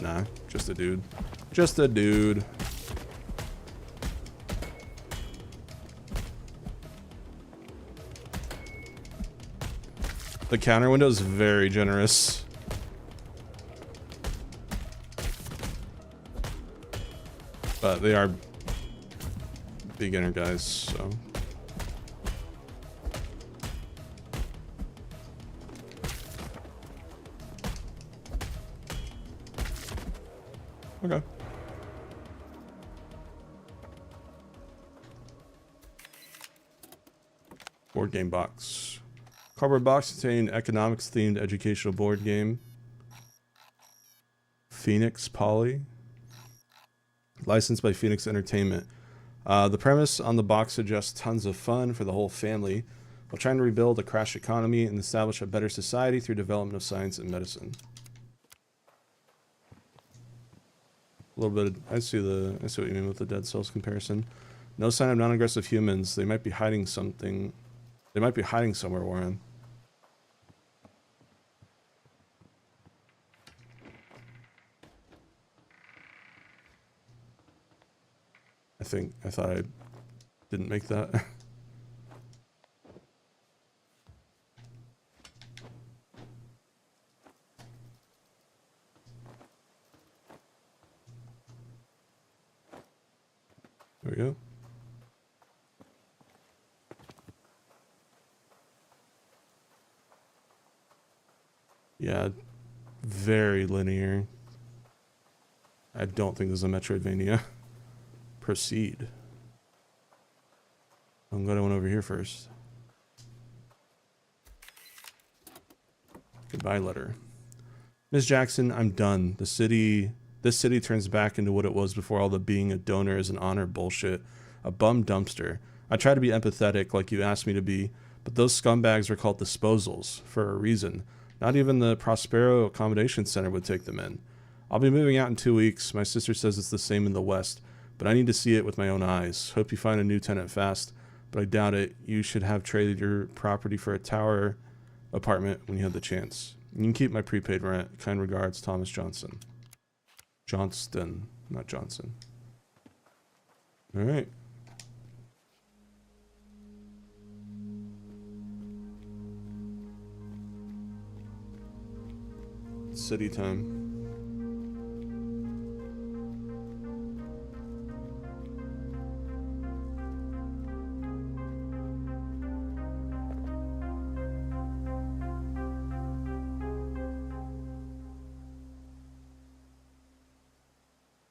Nah, just a dude. Just a dude. The counter window is very generous. But they are beginner guys, so. Okay. Board game box. Cardboard box containing economics themed educational board game. Phoenix Poly. Licensed by Phoenix Entertainment. The premise on the box suggests tons of fun for the whole family while trying to rebuild a crashed economy and establish a better society through development of science and medicine. A little bit. I see what you mean with the Dead Cells comparison. No sign of non-aggressive humans. They might be hiding something. They might be hiding somewhere, Warren. I thought I didn't make that. There we go. Yeah, very linear. I don't think this is a Metroidvania. Proceed. I'm glad I went over here first. Goodbye letter. Ms. Jackson, I'm done. This city turns back into what it was before all the being a donor is an honor bullshit. A bum dumpster. I try to be empathetic like you asked me to be, but those scumbags are called disposals for a reason. Not even the Prospero Accommodation Center would take them in. I'll be moving out in 2 weeks. My sister says it's the same in the West, but I need to see it with my own eyes. Hope you find a new tenant fast, but I doubt it. You should have traded your property for a tower apartment when you had the chance. You can keep my prepaid rent. Kind regards, Thomas Johnson. Johnston, not Johnson. All right. City time.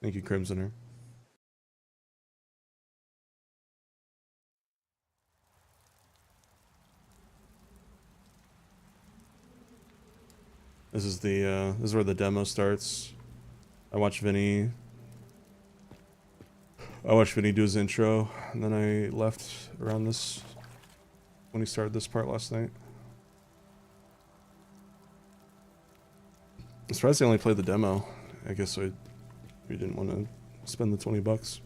Thank you, Crimsoner. This is where the demo starts. I watched Vinny do his intro, and then I left around this when he started this part last night. I'm surprised they only played the demo. I guess we didn't want to spend the $20.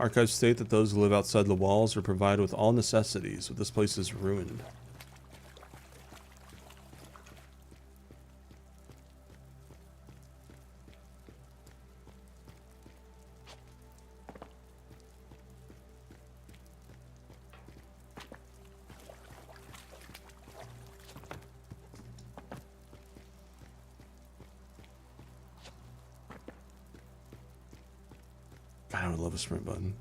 Archives state that those who live outside the walls are provided with all necessities, but this place is ruined. God, I would love a sprint button.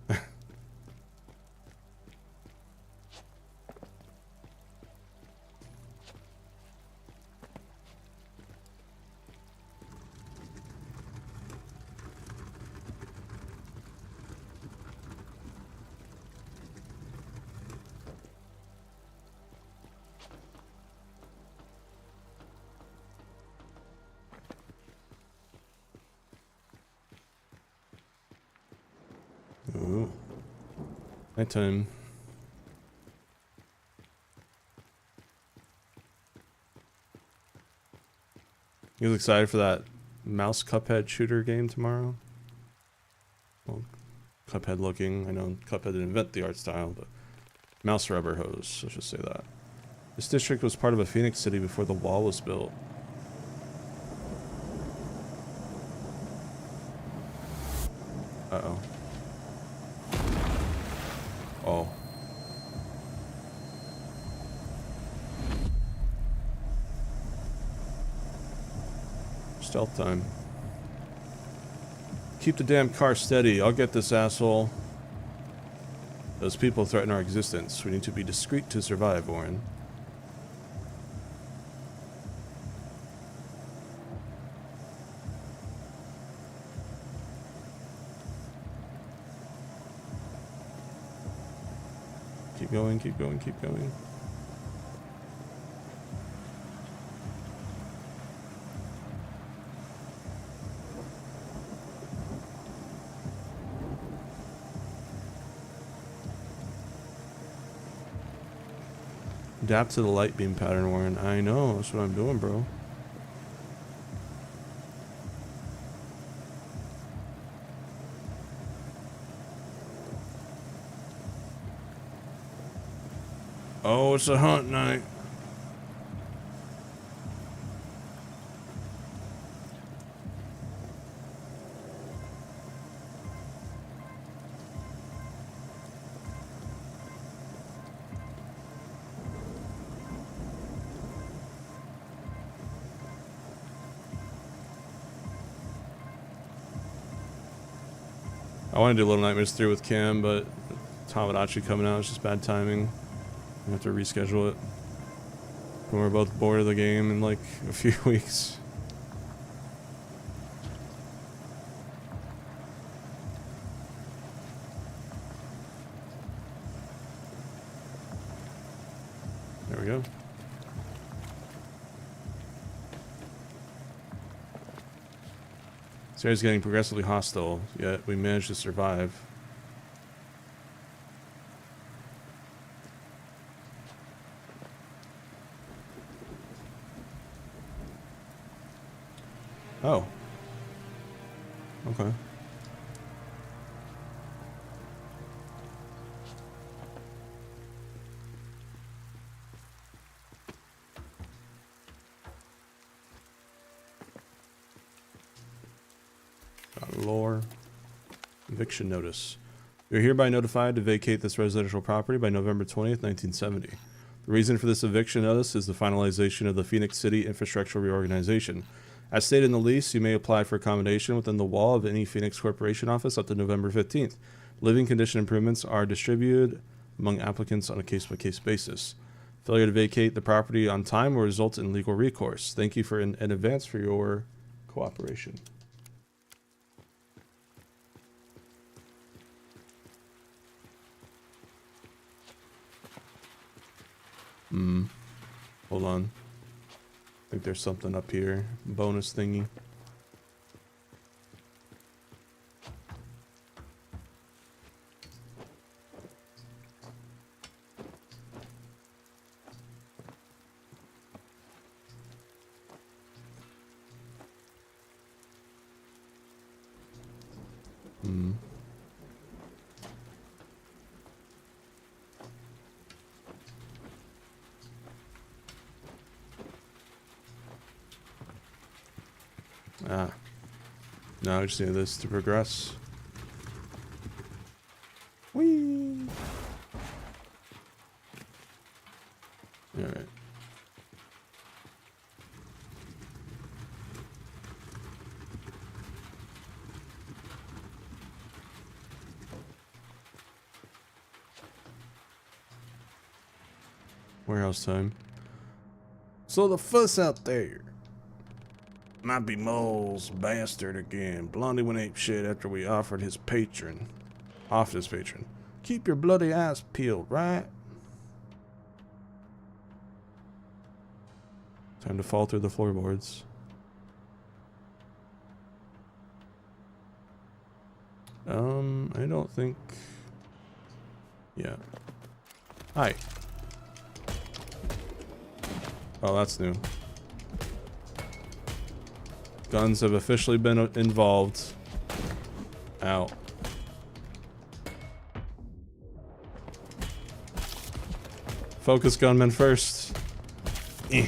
Ooh. Nighttime. You guys excited for that mouse Cuphead shooter game tomorrow? Well, Cuphead looking. I know Cuphead didn't invent the art style, but mouse rubber hose, let's just say that. This district was part of a Phoenix City before the wall was built. Uh-oh. Oh. Stealth time. Keep the damn car steady. I'll get this asshole. Those people threaten our existence. We need to be discreet to survive, Warren. Keep going, keep going, keep going. Adapt to the light beam pattern, Warren. I know, that's what I'm doing, bro. Oh, it's a hunt night. I want to do Little Nightmares 3 with Cam, but Tamagotchi coming out is just bad timing. I have to reschedule it when we're both bored of the game in like a few weeks. There we go. This area's getting progressively hostile, yet we managed to survive. Oh. Okay. Lore. Eviction notice. You're hereby notified to vacate this residential property by November 20th, 1970. The reason for this eviction notice is the finalization of the Phoenix City infrastructural reorganization. As stated in the lease, you may apply for accommodation within the wall of any Phoenix Corporation office up to November 15th. Living condition improvements are distributed among applicants on a case-by-case basis. Failure to vacate the property on time will result in legal recourse. Thank you in advance for your cooperation. Hold on. I think there's something up here. Bonus thingy. Ah. Now I just need this to progress. Whee! Alright. Warehouse time. So the fuss out there. Might be Mole's bastard again. Blondie went ape shit after we offered his patron. Keep your bloody eyes peeled, right? Time to fall through the floorboards. I don't think... Yeah. Hi. Oh, that's new. Guns have officially been involved. Ow. Focus gunman first. Eh.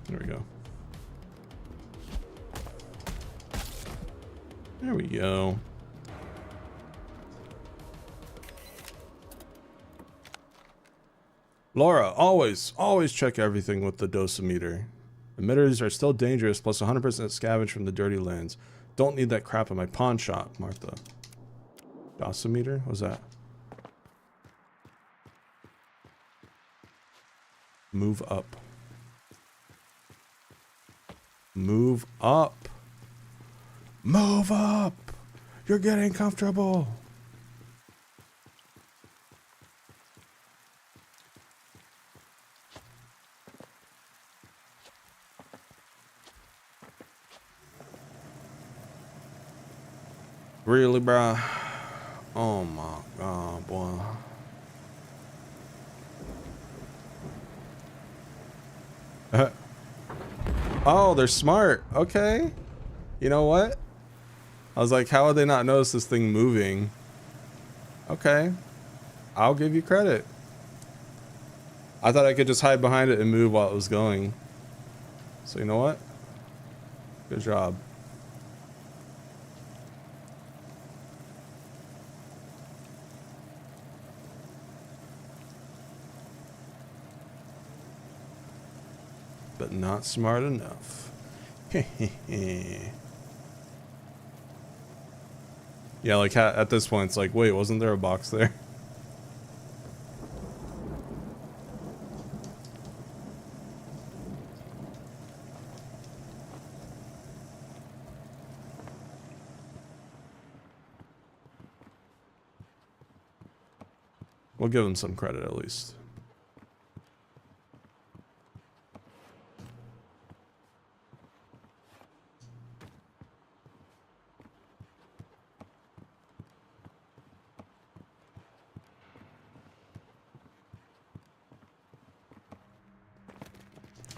There we go. There we go. Laura, always check everything with the dosimeter. Emitters are still dangerous, plus 100% scavenge from the dirty lands. Don't need that crap in my pawn shop, Martha. Dosimeter? What's that? Move up. Move up. Move up! You're getting comfortable! Really, bruh? Oh my god, boy. Oh, they're smart. Okay. You know what? I was like, how would they not notice this thing moving? Okay. I'll give you credit. I thought I could just hide behind it and move while it was going. So you know what? Good job. But not smart enough. Yeah, like at this point, it's like, wait, wasn't there a box there? We'll give him some credit at least.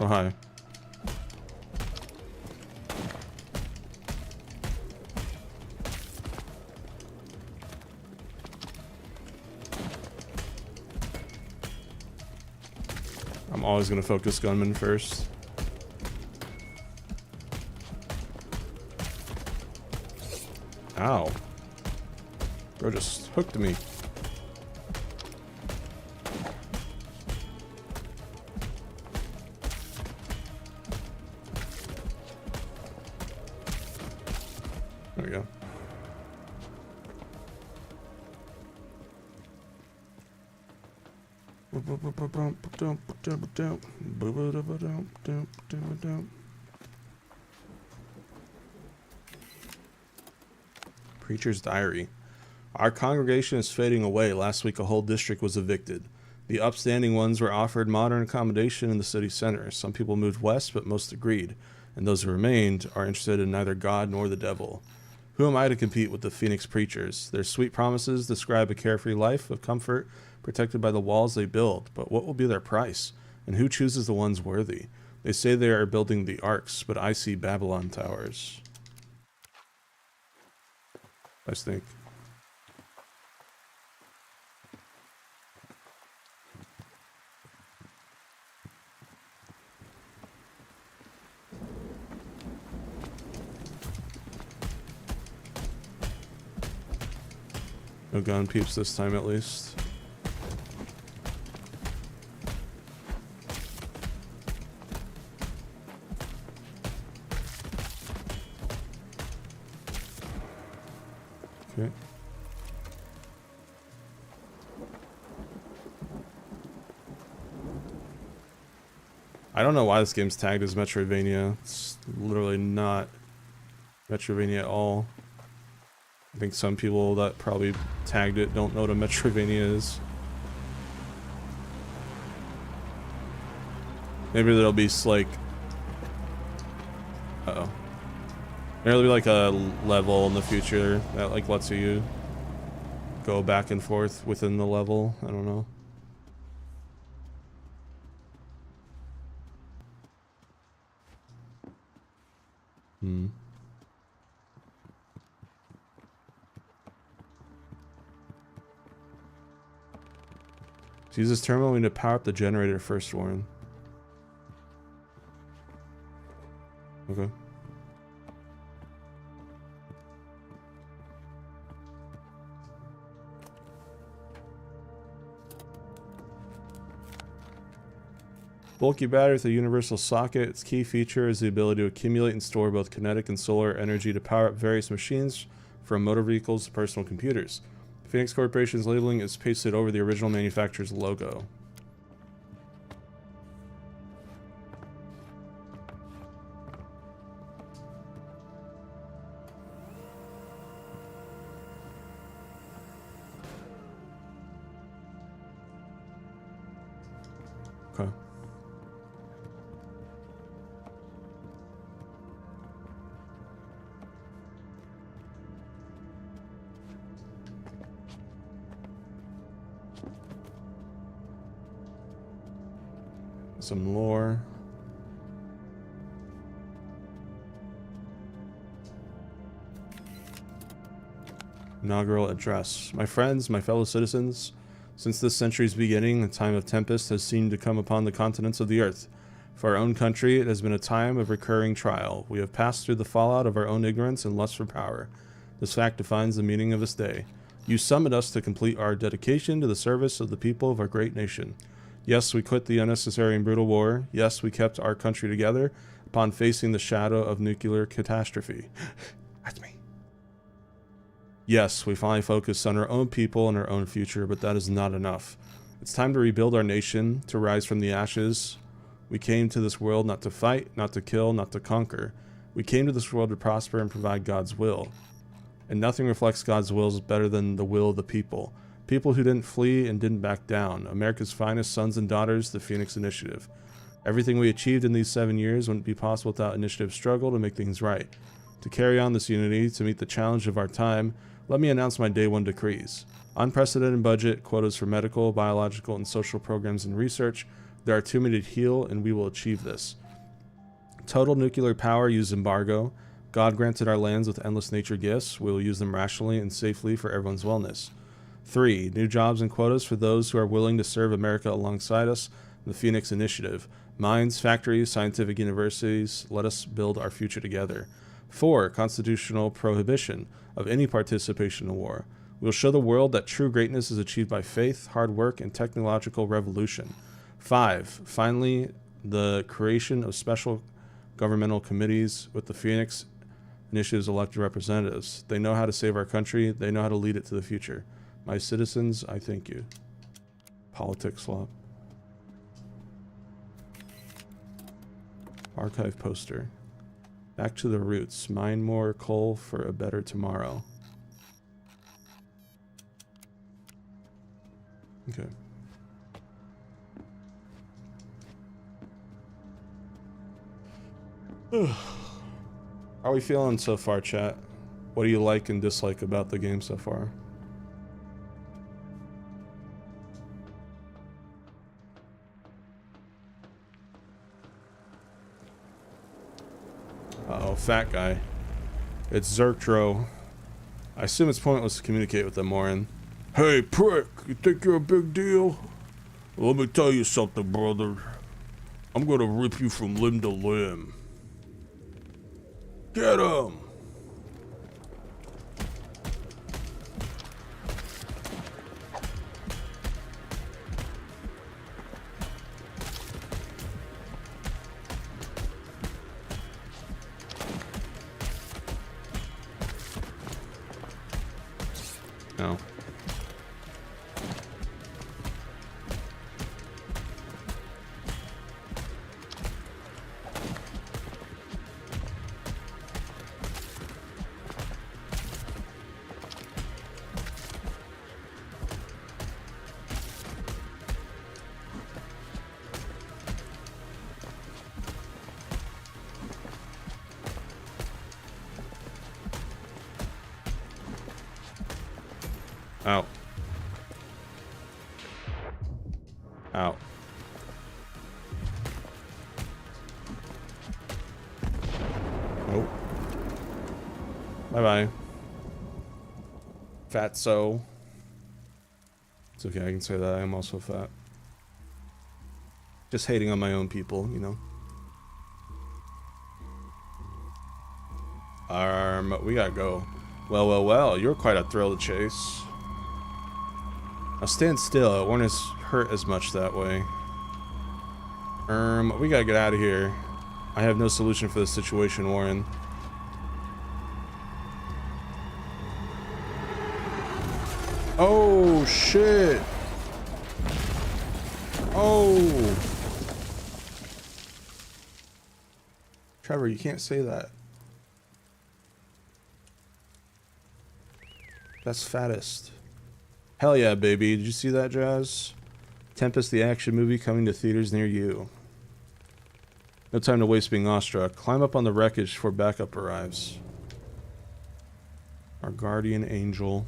Oh, hi. I'm always gonna focus gunman first. Ow. Bro just hooked me. There we go. Preacher's diary. Our congregation is fading away. Last week a whole district was evicted. The upstanding ones were offered modern accommodation in the city center. Some people moved west, but most agreed, and those who remained are interested in neither God nor the devil. Who am I to compete with the Phoenix preachers? Their sweet promises describe a carefree life of comfort protected by the walls they build, but what will be their price? And who chooses the ones worthy? They say they are building the arks, but I see Babylon towers. I think. No gun peeps this time at least. Okay. I don't know why this game's tagged as Metroidvania. It's literally not Metroidvania at all. I think some people that probably tagged it don't know what a Metroidvania is. Maybe there'll be like... Uh-oh. Maybe there'll be like a level in the future that like lets you go back and forth within the level. I don't know. Use this terminal, we need to power up the generator first, Warren. Okay. Bulky battery with a universal socket. Its key feature is the ability to accumulate and store both kinetic and solar energy to power up various machines, from motor vehicles to personal computers. Phoenix Corporation's labeling is pasted over the original manufacturer's logo. Okay. Some lore. Inaugural address. My friends, my fellow citizens, since this century's beginning, a time of tempest has seemed to come upon the continents of the earth. For our own country, it has been a time of recurring trial. We have passed through the fallout of our own ignorance and lust for power. This fact defines the meaning of this day. You summoned us to complete our dedication to the service of the people of our great nation. Yes, we quit the unnecessary and brutal war. Yes, we kept our country together upon facing the shadow of nuclear catastrophe. That's me. Yes, we finally focused on our own people and our own future, but that is not enough. It's time to rebuild our nation, to rise from the ashes. We came to this world not to fight, not to kill, not to conquer. We came to this world to prosper and provide God's will. And nothing reflects God's will better than the will of the people. People who didn't flee and didn't back down. America's finest sons and daughters, the Phoenix Initiative. Everything we achieved in these 7 years wouldn't be possible without Initiative's struggle to make things right. To carry on this unity, to meet the challenge of our time, let me announce my Day 1 decrees. Unprecedented budget, quotas for medical, biological, and social programs and research. There are too many to heal, and we will achieve this. Total nuclear power use embargo. God granted our lands with endless nature gifts. We will use them rationally and safely for everyone's wellness. 3. New jobs and quotas for those who are willing to serve America alongside us. The Phoenix Initiative. Mines, factories, scientific universities. Let us build our future together. 4. Constitutional prohibition of any participation in war. We will show the world that true greatness is achieved by faith, hard work, and technological revolution. 5. Finally, the creation of special governmental committees with the Phoenix Initiative's elected representatives. They know how to save our country. They know how to lead it to the future. My citizens, I thank you. Politics swap. Archive poster. Back to the roots. Mine more coal for a better tomorrow. Okay. How are we feeling so far, chat? What do you like and dislike about the game so far? Uh-oh, fat guy. It's Zerktro. I assume it's pointless to communicate with them, Warren. Hey, prick, you think you're a big deal? Well, let me tell you something, brother. I'm gonna rip you from limb to limb. Get him! No. Ow. Ow. Oh. Bye-bye. Fatso. It's okay, I can say that. I am also fat. Just hating on my own people, you know? We gotta go. Well, well, well, you're quite a thrill to chase. Now stand still, it won't hurt as much that way. We gotta get out of here. I have no solution for this situation, Warren. Oh, shit! Oh! Trevor, you can't say that. That's fattest. Hell yeah, baby. Did you see that, Jazz? Tempest the action movie coming to theaters near you. No time to waste being awestruck. Climb up on the wreckage before backup arrives. Our guardian angel.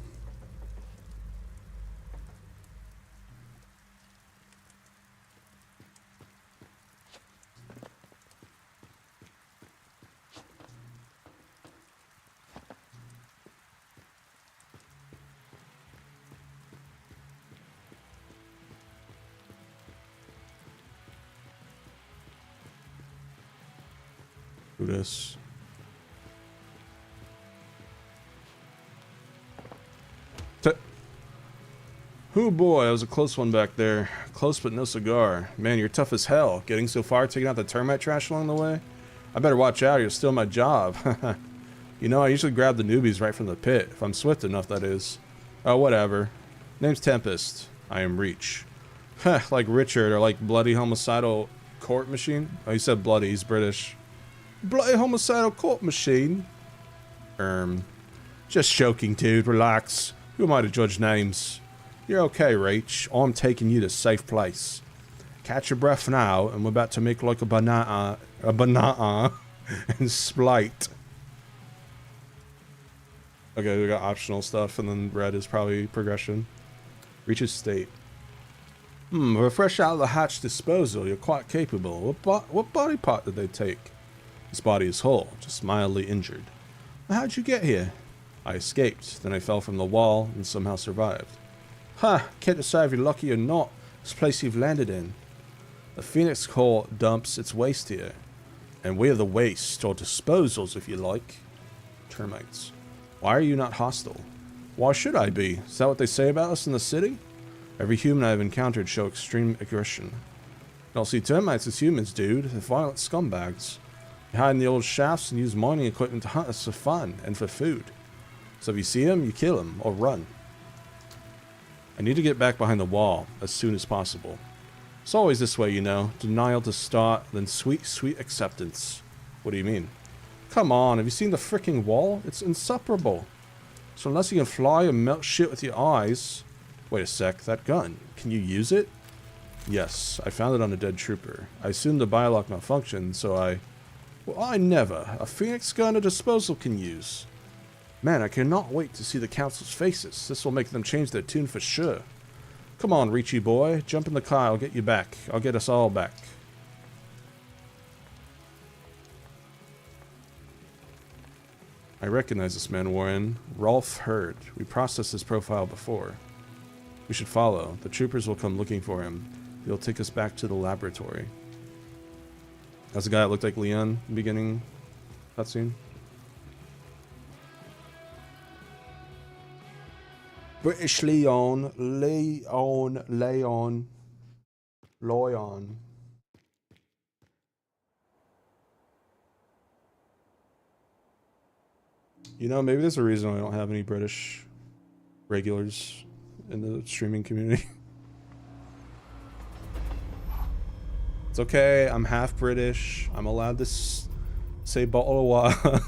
Who this? Whoo boy, that was a close one back there. Close but no cigar. Man, you're tough as hell. Getting so far, taking out the termite trash along the way? I better watch out, you'll steal my job. You know, I usually grab the newbies right from the pit. If I'm swift enough, that is. Oh, whatever. Name's Tempest. I am Reach. Heh, like Richard, or like bloody homicidal court machine? Oh, he said bloody, he's British. Bloody homicidal court machine? Just joking, dude, relax. Who am I to judge names? You're okay, Reach. I'm taking you to a safe place. Catch your breath now, and we're about to make like a banana, and splite. Okay, we got optional stuff, and then red is probably progression. Reach's state. We're fresh out of the hatch disposal. You're quite capable. What body part did they take? His body is whole, just mildly injured. How'd you get here? I escaped, then I fell from the wall, and somehow survived. Ha! Can't decide if you're lucky or not. This place you've landed in. The Phoenix Corps dumps its waste here. And we're the waste, or disposals if you like. Termites. Why are you not hostile? Why should I be? Is that what they say about us in the city? Every human I've encountered show extreme aggression. Don't see termites as humans, dude. They're violent scumbags. They hide in the old shafts and use mining equipment to hunt us for fun and for food. So if you see them, you kill them, or run. I need to get back behind the wall as soon as possible. It's always this way, you know. Denial to start, then sweet, sweet acceptance. What do you mean? Come on, have you seen the fricking wall? It's inseparable. So unless you can fly and melt shit with your eyes... Wait a sec, that gun. Can you use it? Yes, I found it on a dead trooper. I assumed the biolock malfunctioned, so I... Well, I never. A Phoenix gun a disposal can use. Man, I cannot wait to see the council's faces. This will make them change their tune for sure. Come on, Reachy boy. Jump in the car, I'll get you back. I'll get us all back. I recognize this man, Warren. Rolf Hurd. We processed his profile before. We should follow. The troopers will come looking for him. They'll take us back to the laboratory. That's the guy that looked like Leon in the beginning cutscene. British Leon. Leon. You know, maybe there's a reason I don't have any British regulars in the streaming community. It's okay. I'm half British. I'm allowed to say bottle of water.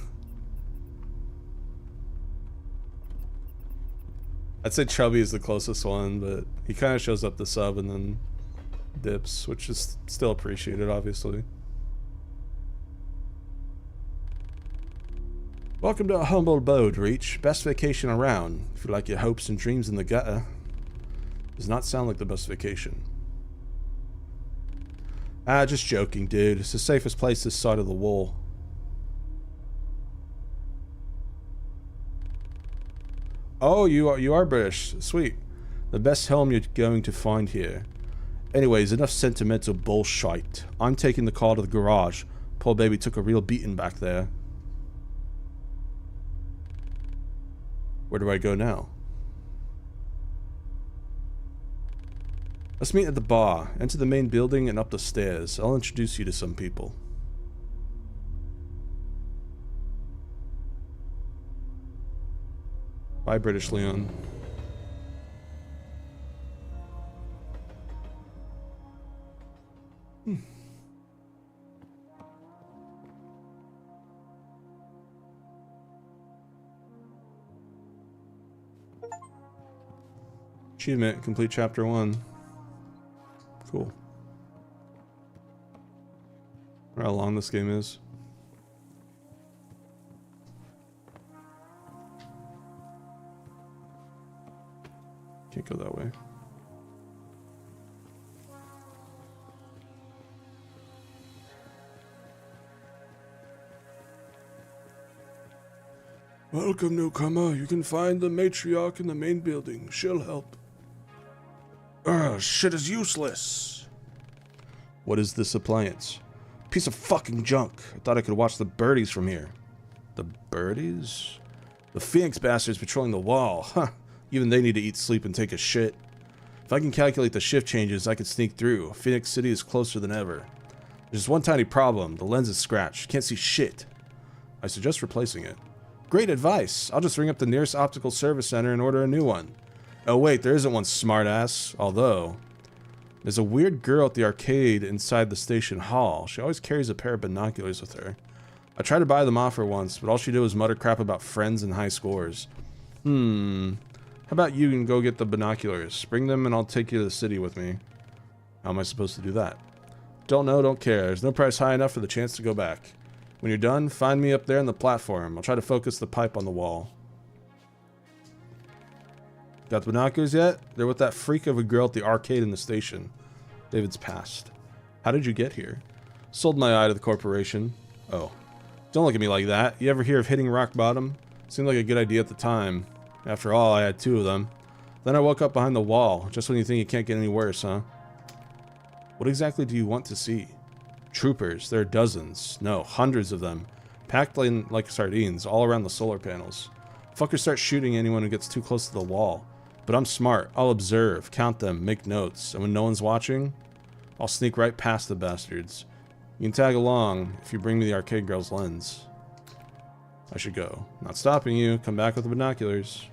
I'd say Chubby is the closest one, but he kind of shows up the sub and then dips, which is still appreciated, obviously. Welcome to a humble abode, Reach. Best vacation around. If you like your hopes and dreams in the gutter. Does not sound like the best vacation. Ah, just joking, dude. It's the safest place this side of the wall. Oh, you are British. Sweet. The best home you're going to find here. Anyways, enough sentimental bullshit. I'm taking the car to the garage. Poor baby took a real beating back there. Where do I go now? Let's meet at the bar. Enter the main building and up the stairs. I'll introduce you to some people. Bye, British Leon. Achievement, complete chapter 1. Cool. I wonder how long this game is. Can't go that way. Welcome, newcomer. You can find the matriarch in the main building. She'll help. Shit is useless. What is this appliance? Piece of fucking junk. I thought I could watch the birdies from here. The birdies? The Phoenix bastards patrolling the wall. Huh. Even they need to eat, sleep, and take a shit. If I can calculate the shift changes, I can sneak through. Phoenix City is closer than ever. There's just one tiny problem. The lens is scratched. Can't see shit. I suggest replacing it. Great advice. I'll just ring up the nearest optical service center and order a new one. Oh wait, there isn't one, smartass. Although, there's a weird girl at the arcade inside the station hall. She always carries a pair of binoculars with her. I tried to buy them off her once, but all she did was mutter crap about friends and high scores. How about you can go get the binoculars? Bring them and I'll take you to the city with me. How am I supposed to do that? Don't know, don't care. There's no price high enough for the chance to go back. When you're done, find me up there on the platform. I'll try to focus the pipe on the wall. Got the binoculars yet? They're with that freak of a girl at the arcade in the station. David's passed. How did you get here? Sold my eye to the corporation. Oh. Don't look at me like that. You ever hear of hitting rock bottom? Seemed like a good idea at the time. After all, I had 2 of them. Then I woke up behind the wall, just when you think it can't get any worse, huh? What exactly do you want to see? Troopers. There are dozens. No, hundreds of them. Packed in like sardines, all around the solar panels. Fuckers start shooting anyone who gets too close to the wall. But I'm smart. I'll observe, count them, make notes, and when no one's watching, I'll sneak right past the bastards. You can tag along if you bring me the arcade girl's lens. I should go. Not stopping you. Come back with the binoculars.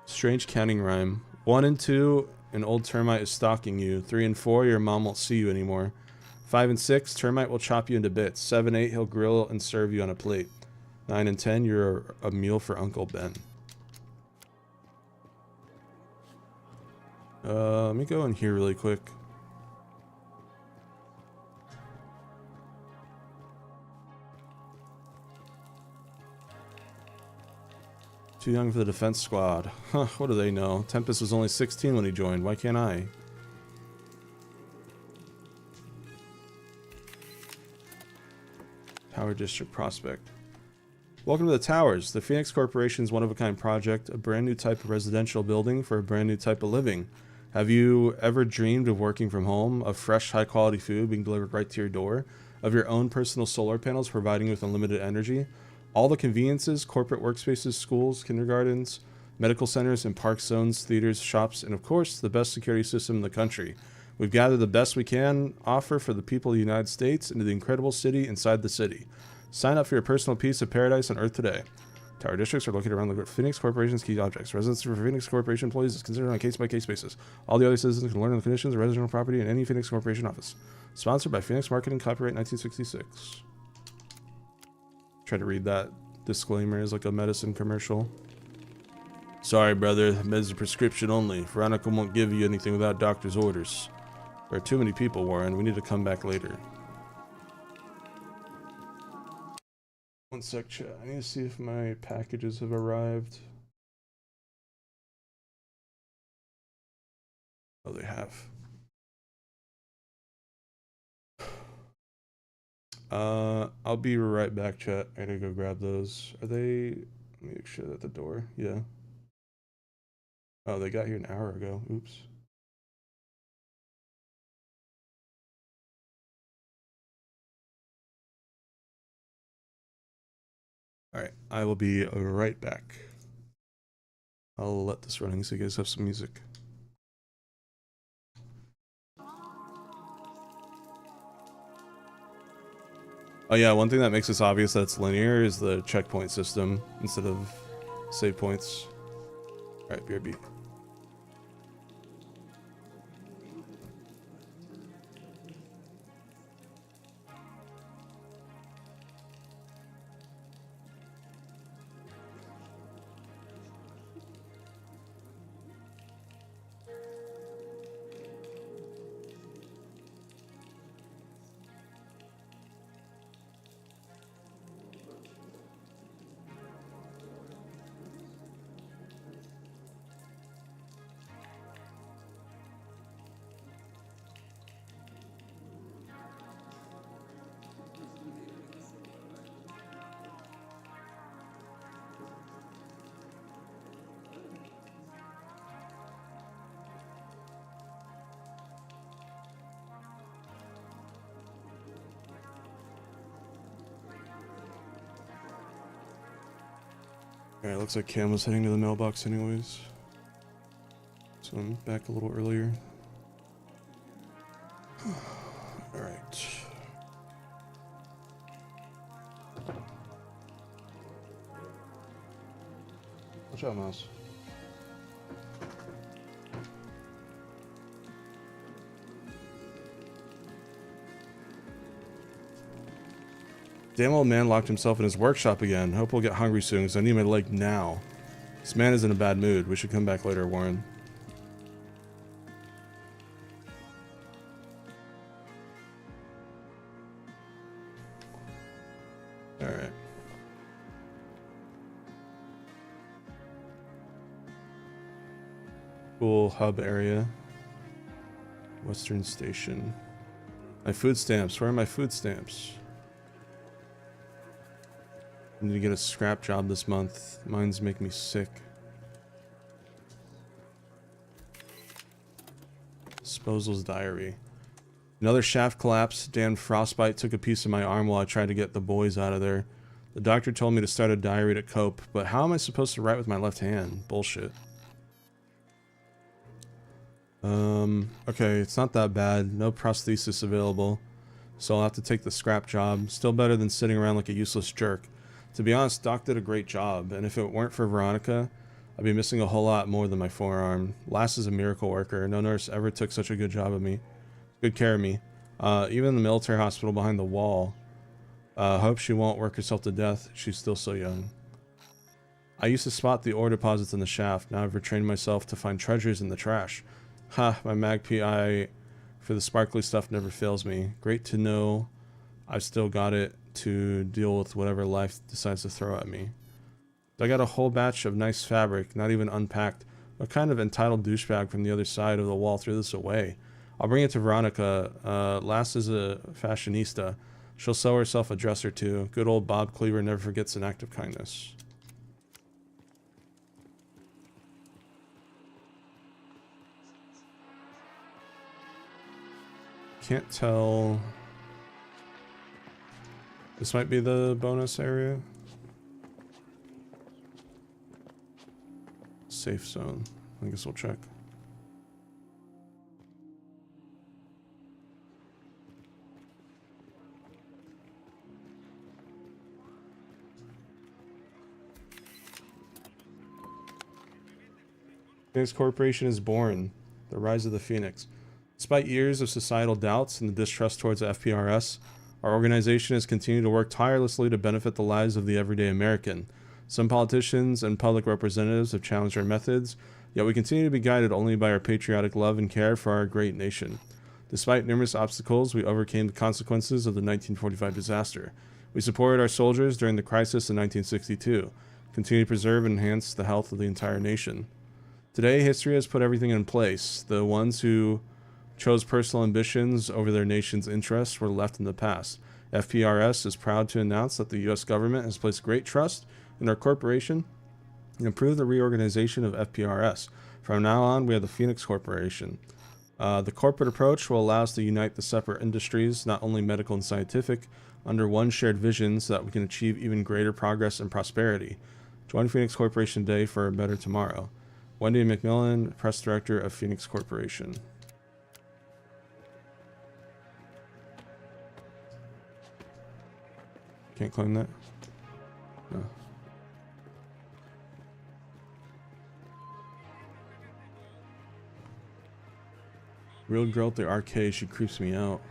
Strange counting rhyme. 1 and 2, an old termite is stalking you. 3 and 4, your mom won't see you anymore. 5 and 6, termite will chop you into bits. 7, 8, he'll grill and serve you on a plate. 9 and 10, you're a meal for Uncle Ben. Let me go in here really quick. Too young for the defense squad. Huh, what do they know? Tempest was only 16 when he joined. Why can't I? Tower District Prospect. Welcome to the Towers. The Phoenix Corporation's one-of-a-kind project, a brand new type of residential building for a brand new type of living. Have you ever dreamed of working from home, of fresh, high-quality food being delivered right to your door, of your own personal solar panels providing you with unlimited energy? All the conveniences, corporate workspaces, schools, kindergartens, medical centers, and park zones, theaters, shops, and of course, the best security system in the country. We've gathered the best we can offer for the people of the United States into the incredible city inside the city. Sign up for your personal piece of paradise on Earth today. Tower districts are located around the Phoenix Corporation's key objects. Residence for Phoenix Corporation employees is considered on a case-by-case basis. All the other citizens can learn the conditions of residential property in any Phoenix Corporation office. Sponsored by Phoenix Marketing, copyright 1966. Try to read that disclaimer as like a medicine commercial. Sorry, brother. Meds are prescription only. Veronica won't give you anything without doctor's orders. There are too many people, Warren. We need to come back later. One sec, chat. I need to see if my packages have arrived. Oh, they have. I'll be right back, chat. I gotta go grab those. Are they... Let me make sure they're at the door. Yeah. Oh, they got here an hour ago. Oops. Alright, I will be right back. I'll let this running so you guys have some music. Oh yeah, one thing that makes this obvious that it's linear is the checkpoint system instead of save points. Alright, BRB. Alright, looks like Cam was heading to the mailbox anyways. So I'm back a little earlier. Alright. Watch out, mouse. Damn old man locked himself in his workshop again. Hope we'll get hungry soon, because I need my leg now. This man is in a bad mood. We should come back later, Warren. Alright. Cool hub area. Western Station. My food stamps. Where are my food stamps? I need to get a scrap job this month. Mines make me sick. Disposal's diary. Another shaft collapse. Dan Frostbite took a piece of my arm while I tried to get the boys out of there. The doctor told me to start a diary to cope, but how am I supposed to write with my left hand? Bullshit. Okay, it's not that bad. No prosthesis available. So I'll have to take the scrap job. Still better than sitting around like a useless jerk. To be honest, Doc did a great job, and if it weren't for Veronica, I'd be missing a whole lot more than my forearm. Lass is a miracle worker. No nurse ever took such a good job of me. Good care of me. Even in the military hospital behind the wall. Hope she won't work herself to death. She's still so young. I used to spot the ore deposits in the shaft. Now I've retrained myself to find treasures in the trash. Ha, my magpie eye for the sparkly stuff never fails me. Great to know I've still got it to deal with whatever life decides to throw at me. I got a whole batch of nice fabric, not even unpacked. What kind of entitled douchebag from the other side of the wall threw this away? I'll bring it to Veronica. Lass is a fashionista. She'll sew herself a dress or two. Good old Bob Cleaver never forgets an act of kindness. Can't tell. This might be the bonus area. Safe zone. I guess we'll check. Phoenix Corporation is born. The rise of the Phoenix. Despite years of societal doubts and the distrust towards the FPRS, our organization has continued to work tirelessly to benefit the lives of the everyday American. Some politicians and public representatives have challenged our methods, yet we continue to be guided only by our patriotic love and care for our great nation. Despite numerous obstacles, we overcame the consequences of the 1945 disaster. We supported our soldiers during the crisis in 1962, continue to preserve and enhance the health of the entire nation. Today, history has put everything in place. The ones who chose personal ambitions over their nation's interests were left in the past. FPRS is proud to announce that the U.S. government has placed great trust in our corporation and approved the reorganization of FPRS. From now on, we have the Phoenix Corporation. The corporate approach will allow us to unite the separate industries, not only medical and scientific, under one shared vision so that we can achieve even greater progress and prosperity. Join Phoenix Corporation today for a better tomorrow. Wendy McMillan, Press Director of Phoenix Corporation. Can't claim that? No. Real girl at the arcade, she creeps me out.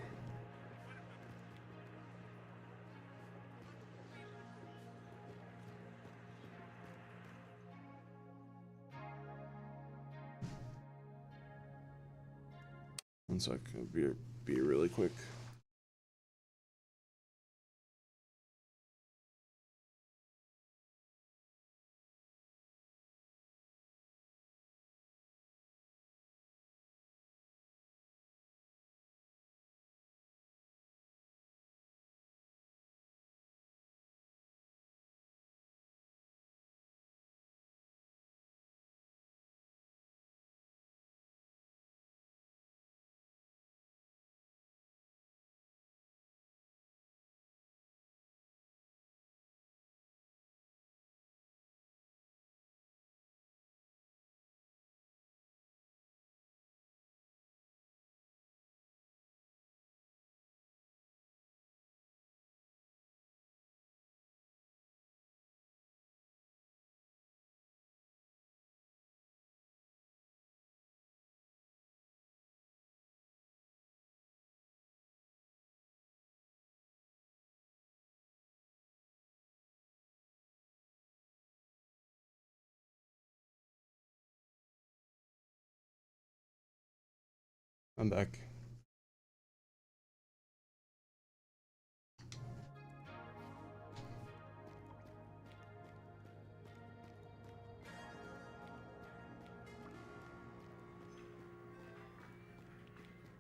One sec, it'll be really quick. I'm back.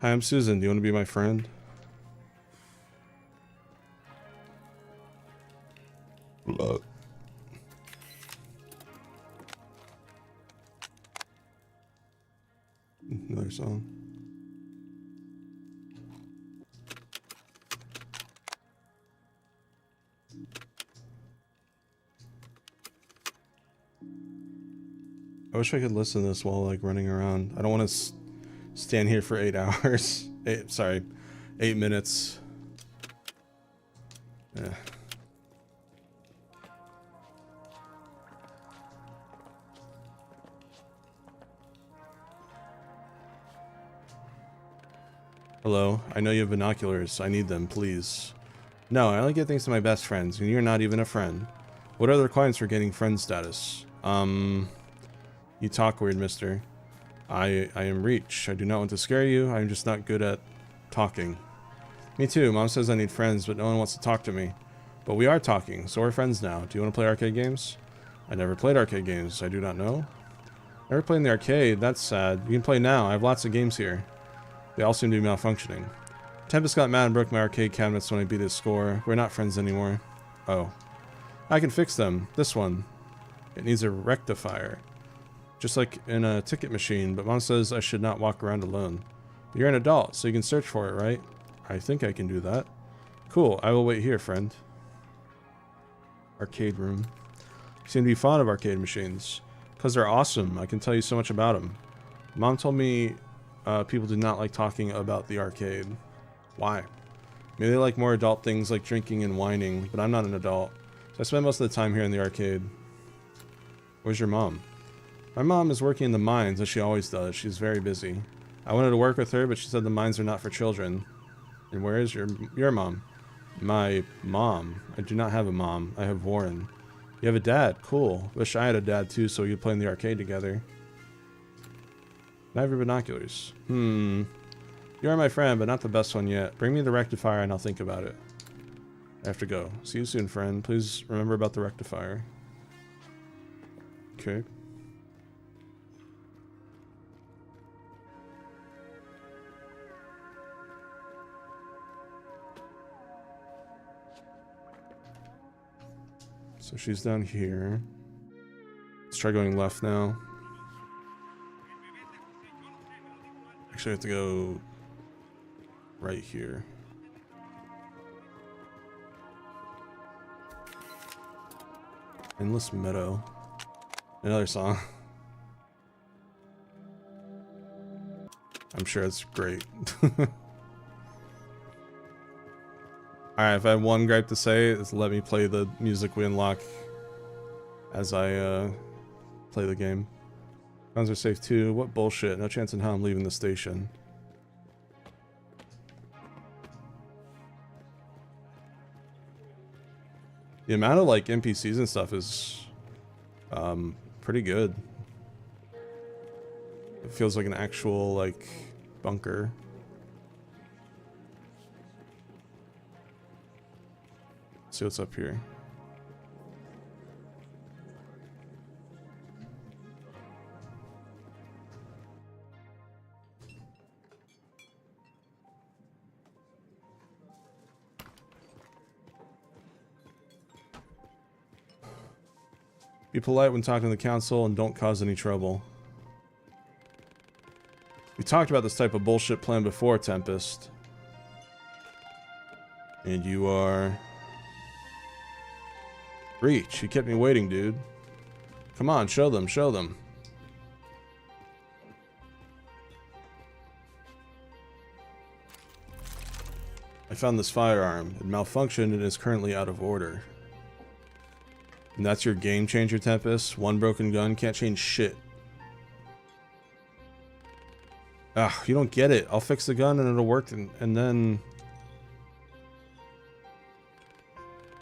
Hi, I'm Susan. Do you want to be my friend? Love. Another song. I wish I could listen to this while like running around. I don't want to stand here for 8 hours. 8 minutes. Yeah. Hello, I know you have binoculars. I need them, please. No, I only get things to my best friends, and you're not even a friend. What are the requirements for getting friend status? You talk weird, mister. I am Reach. I do not want to scare you. I'm just not good at talking. Me too. Mom says I need friends, but no one wants to talk to me. But we are talking, so we're friends now. Do you want to play arcade games? I never played arcade games. I do not know. Never played in the arcade. That's sad. You can play now. I have lots of games here. They all seem to be malfunctioning. Tempest got mad and broke my arcade cabinets when I beat his score. We're not friends anymore. Oh. I can fix them. This one. It needs a rectifier. Just like in a ticket machine, but Mom says I should not walk around alone. But you're an adult, so you can search for it, right? I think I can do that. Cool, I will wait here, friend. Arcade room. You seem to be fond of arcade machines. Because they're awesome, I can tell you so much about them. Mom told me people do not like talking about the arcade. Why? Maybe they like more adult things like drinking and whining, but I'm not an adult. So I spend most of the time here in the arcade. Where's your mom? My mom is working in the mines, as she always does. She's very busy. I wanted to work with her, but she said the mines are not for children. And where is your mom? My mom? I do not have a mom. I have Warren. You have a dad? Cool. Wish I had a dad too, so we could play in the arcade together. I have your binoculars. You are my friend, but not the best one yet. Bring me the rectifier and I'll think about it. I have to go. See you soon, friend. Please remember about the rectifier. Okay. So she's down here. Let's try going left now. Actually, I have to go right here. Endless Meadow. Another song. I'm sure it's great. Alright, if I have one gripe to say, it's let me play the music we unlock as I play the game. Guns are safe too. What bullshit. No chance in hell I'm leaving the station. The amount of like NPCs and stuff is pretty good. It feels like an actual like bunker. Let's see what's up here. Be polite when talking to the council and don't cause any trouble. We talked about this type of bullshit plan before, Tempest. And you are... Reach, you kept me waiting, dude. Come on, show them, show them. I found this firearm. It malfunctioned and is currently out of order. And that's your game changer, Tempest? One broken gun can't change shit. Ah, you don't get it. I'll fix the gun and it'll work and then...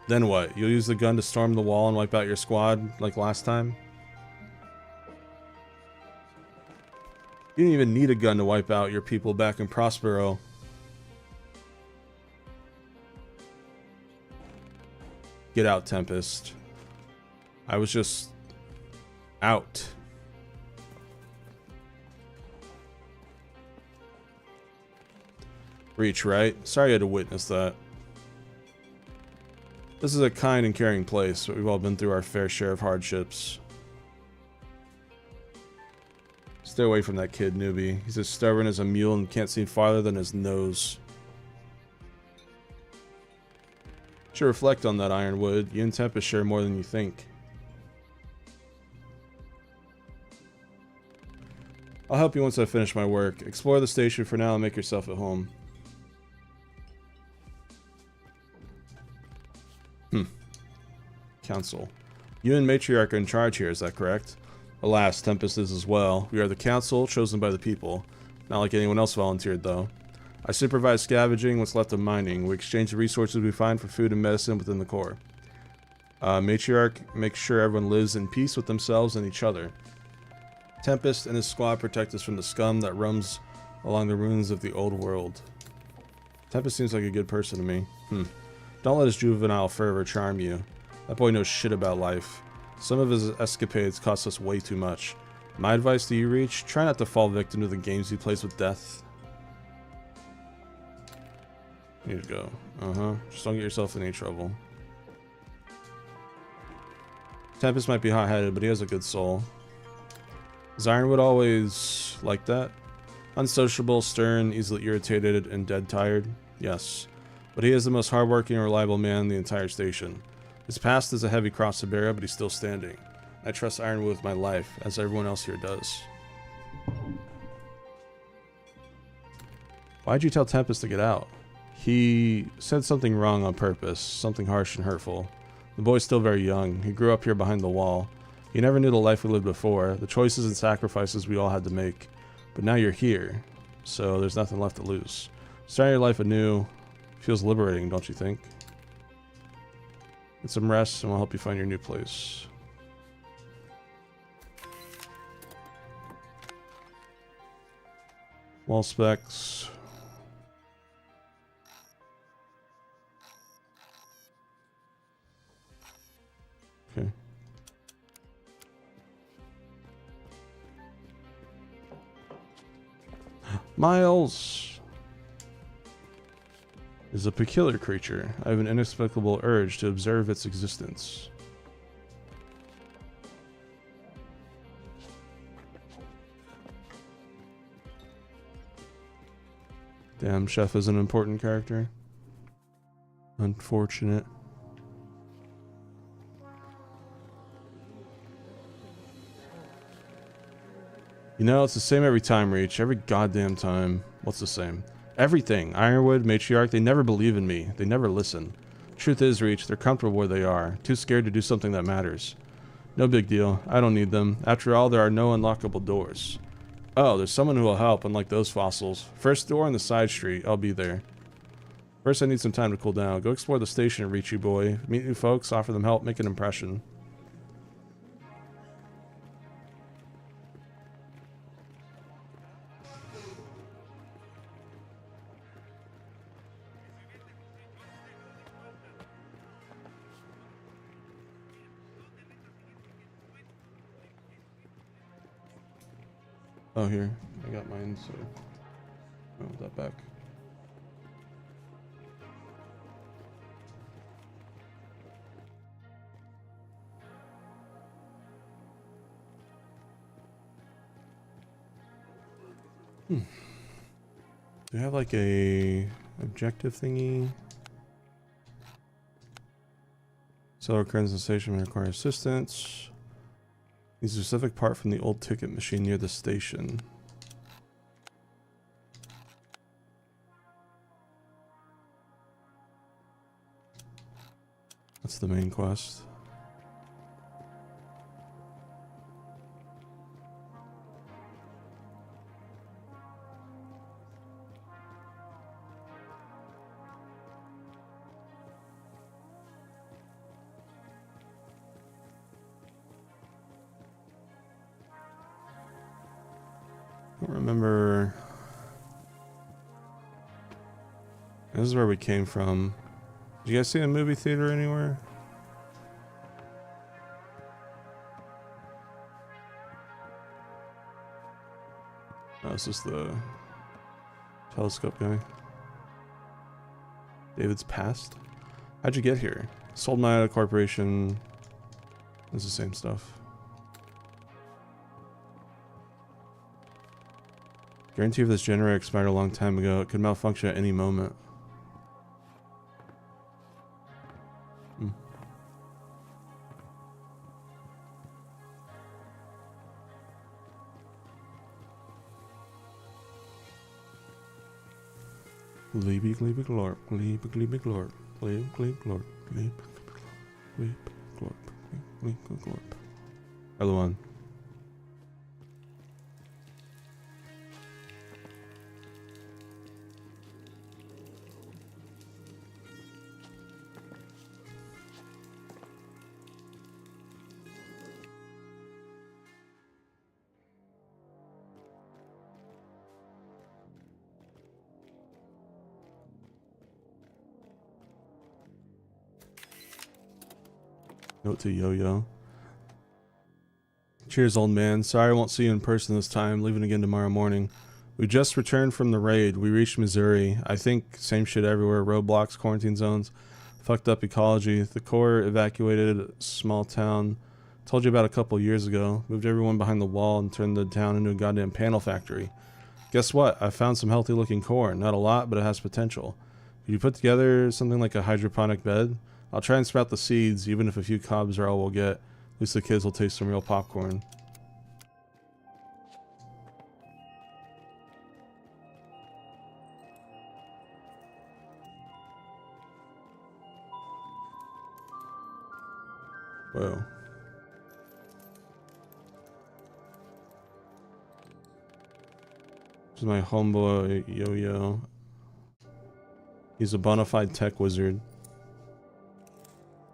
Then what? You'll use the gun to storm the wall and wipe out your squad like last time? You didn't even need a gun to wipe out your people back in Prospero. Get out, Tempest. I was just... out. Reach, right? Sorry you had to witness that. This is a kind and caring place, but we've all been through our fair share of hardships. Stay away from that kid, newbie. He's as stubborn as a mule and can't see farther than his nose. Should reflect on that, Ironwood. You and Tempest share more than you think. I'll help you once I finish my work. Explore the station for now and make yourself at home. Council. You and Matriarch are in charge here, is that correct? Alas, Tempest is as well. We are the council, chosen by the people. Not like anyone else volunteered, though. I supervise scavenging what's left of mining. We exchange the resources we find for food and medicine within the core. Matriarch makes sure everyone lives in peace with themselves and each other. Tempest and his squad protect us from the scum that roams along the ruins of the old world. Tempest seems like a good person to me. Don't let his juvenile fervor charm you. That boy knows shit about life. Some of his escapades cost us way too much. My advice to you, Reach, try not to fall victim to the games he plays with death. Here you go. Just don't get yourself in any trouble. Tempest might be hot-headed, but he has a good soul. Is Ironwood always like that? Unsociable, stern, easily irritated, and dead tired? Yes. But he is the most hardworking and reliable man in the entire station. His past is a heavy cross to bear, but he's still standing. I trust Ironwood with my life, as everyone else here does. Why'd you tell Tempest to get out? He said something wrong on purpose, something harsh and hurtful. The boy's still very young. He grew up here behind the wall. You never knew the life we lived before, the choices and sacrifices we all had to make. But now you're here, so there's nothing left to lose. Starting your life anew feels liberating, don't you think? Get some rest and we'll help you find your new place. Wall specs. Okay. Miles is a peculiar creature. I have an inexplicable urge to observe its existence. Damn, Chef is an important character. Unfortunate. You know, it's the same every time, Reach. Every goddamn time. What's the same? Everything. Ironwood, Matriarch, they never believe in me. They never listen. Truth is, Reach, they're comfortable where they are. Too scared to do something that matters. No big deal. I don't need them. After all, there are no unlockable doors. Oh, there's someone who will help, unlike those fossils. First door on the side street. I'll be there. First, I need some time to cool down. Go explore the station, Reachy boy. Meet new folks, offer them help, make an impression. Oh, here. I got mine, so... I want that back. Do you have like a objective thingy? Seller current station may require assistance. Need a specific part from the old ticket machine near the station. That's the main quest. I don't remember. This is where we came from. Did you guys see a movie theater anywhere? Oh, this is the telescope guy. David's past? How'd you get here? Sold my out of corporation. It's the same stuff. Guarantee if this generator expired a long time ago, it could malfunction at any moment. Gleeby gleeby glorp, gleeby gleeby glorp, gleeb gleeb glorp, gleeb gleeb glorp, gleeb gleeb glorp. Other one. Note to Yo-Yo. Cheers, old man. Sorry I won't see you in person this time. Leaving again tomorrow morning. We just returned from the raid. We reached Missouri. I think same shit everywhere. Roadblocks, quarantine zones, fucked up ecology. The Corps evacuated a small town. Told you about a couple years ago. Moved everyone behind the wall and turned the town into a goddamn panel factory. Guess what? I found some healthy looking corn. Not a lot, but it has potential. Could you put together something like a hydroponic bed? I'll try and sprout the seeds, even if a few cobs are all we'll get. At least the kids will taste some real popcorn. Whoa. This is my homeboy Yo-Yo. He's a bona fide tech wizard.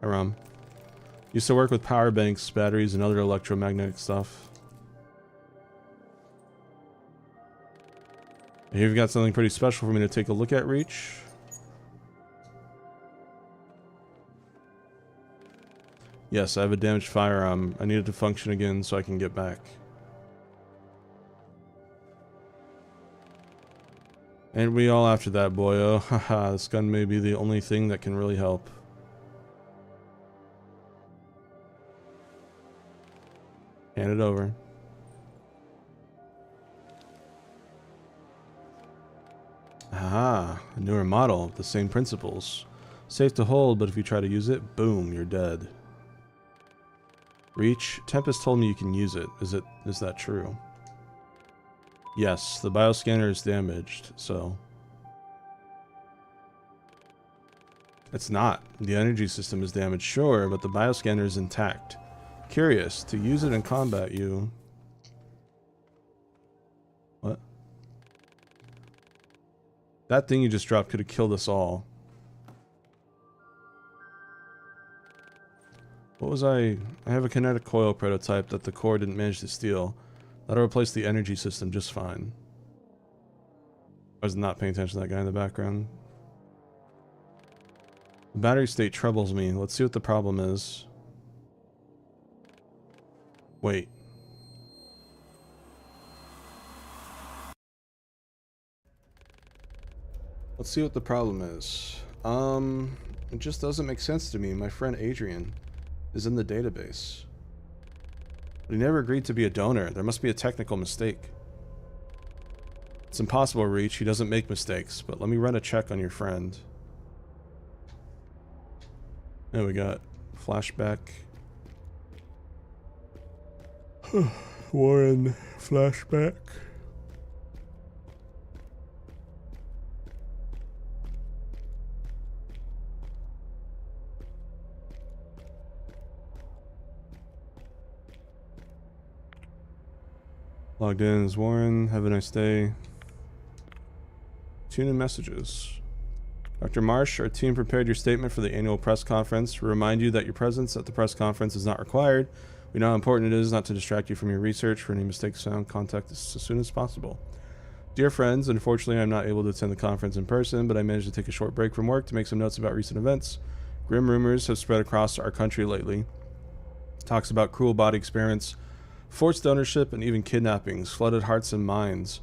Aram. Used to work with power banks, batteries, and other electromagnetic stuff. Here you've got something pretty special for me to take a look at, Reach. Yes, I have a damaged firearm. I need it to function again so I can get back. Ain't we all after that, boyo? Haha, this gun may be the only thing that can really help. Hand it over. Aha, a newer model, the same principles. Safe to hold, but if you try to use it, boom, you're dead. Reach, Tempest told me you can use it. Is that true? Yes, the bioscanner is damaged, so... It's not. The energy system is damaged, sure, but the bioscanner is intact. Curious, to use it in combat, you... What? That thing you just dropped could have killed us all. What was I have a kinetic coil prototype that the core didn't manage to steal. That'll replace the energy system just fine. I was not paying attention to that guy in the background. The battery state troubles me. Let's see what the problem is. Wait. Let's see what the problem is. It just doesn't make sense to me. My friend Adrian is in the database. But he never agreed to be a donor. There must be a technical mistake. It's impossible to reach. He doesn't make mistakes. But let me run a check on your friend. There we got flashback. Warren flashback. Logged in as Warren. Have a nice day. Tune in messages. Dr. Marsh, our team prepared your statement for the annual press conference. We remind you that your presence at the press conference is not required. We know how important it is not to distract you from your research. For any mistakes found, contact us as soon as possible. Dear friends, unfortunately I'm not able to attend the conference in person, but I managed to take a short break from work to make some notes about recent events. Grim rumors have spread across our country lately. Talks about cruel body experiments, forced ownership, and even kidnappings flooded hearts and minds.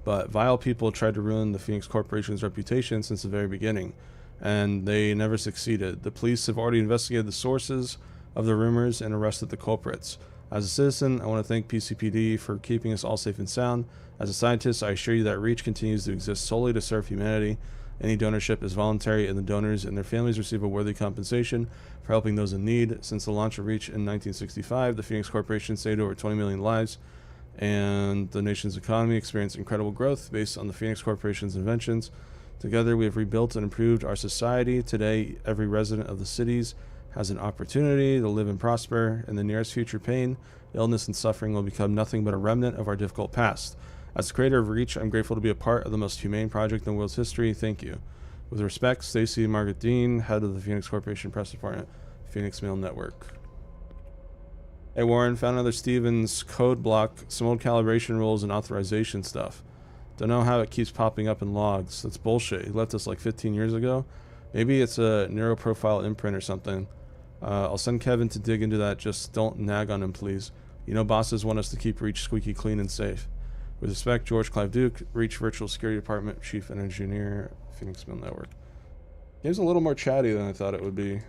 But vile people tried to ruin the Phoenix Corporation's reputation since the very beginning, and they never succeeded. The police have already investigated the sources of the rumors and arrested the culprits. As a citizen, I want to thank PCPD for keeping us all safe and sound. As a scientist, I assure you that REACH continues to exist solely to serve humanity. Any donorship is voluntary, and the donors and their families receive a worthy compensation for helping those in need. Since the launch of REACH in 1965, the Phoenix Corporation saved over 20 million lives, and the nation's economy experienced incredible growth based on the Phoenix Corporation's inventions. Together, we have rebuilt and improved our society. Today, every resident of the cities has an opportunity to live and prosper. In the nearest future, pain, illness, and suffering will become nothing but a remnant of our difficult past. As the creator of REACH, I'm grateful to be a part of the most humane project in the world's history. Thank you. With respect, Stacy Margaret Dean, head of the Phoenix Corporation Press Department, Phoenix Mail Network. Hey Warren, found another Stevens code block, some old calibration rules and authorization stuff. Don't know how it keeps popping up in logs. That's bullshit. He left us like 15 years ago. Maybe it's a neuroprofile imprint or something. I'll send Kevin to dig into that. Just don't nag on him, please. You know bosses want us to keep REACH squeaky clean and safe. With respect, George Clive Duke, REACH Virtual Security Department, Chief Engineer, Phoenix Mail Network. Game's a little more chatty than I thought it would be.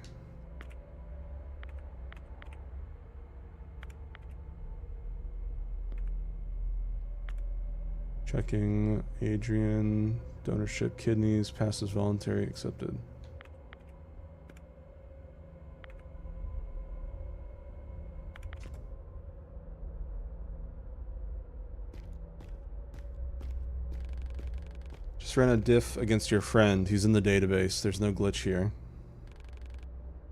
Checking Adrian, donorship, kidneys, passes voluntary, accepted. Just ran a diff against your friend. He's in the database. There's no glitch here.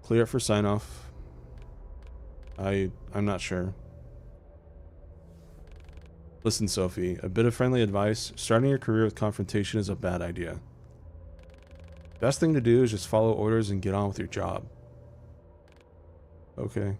Clear it for sign off. I'm not sure. Listen, Sophie, a bit of friendly advice. Starting your career with confrontation is a bad idea. Best thing to do is just follow orders and get on with your job. Okay.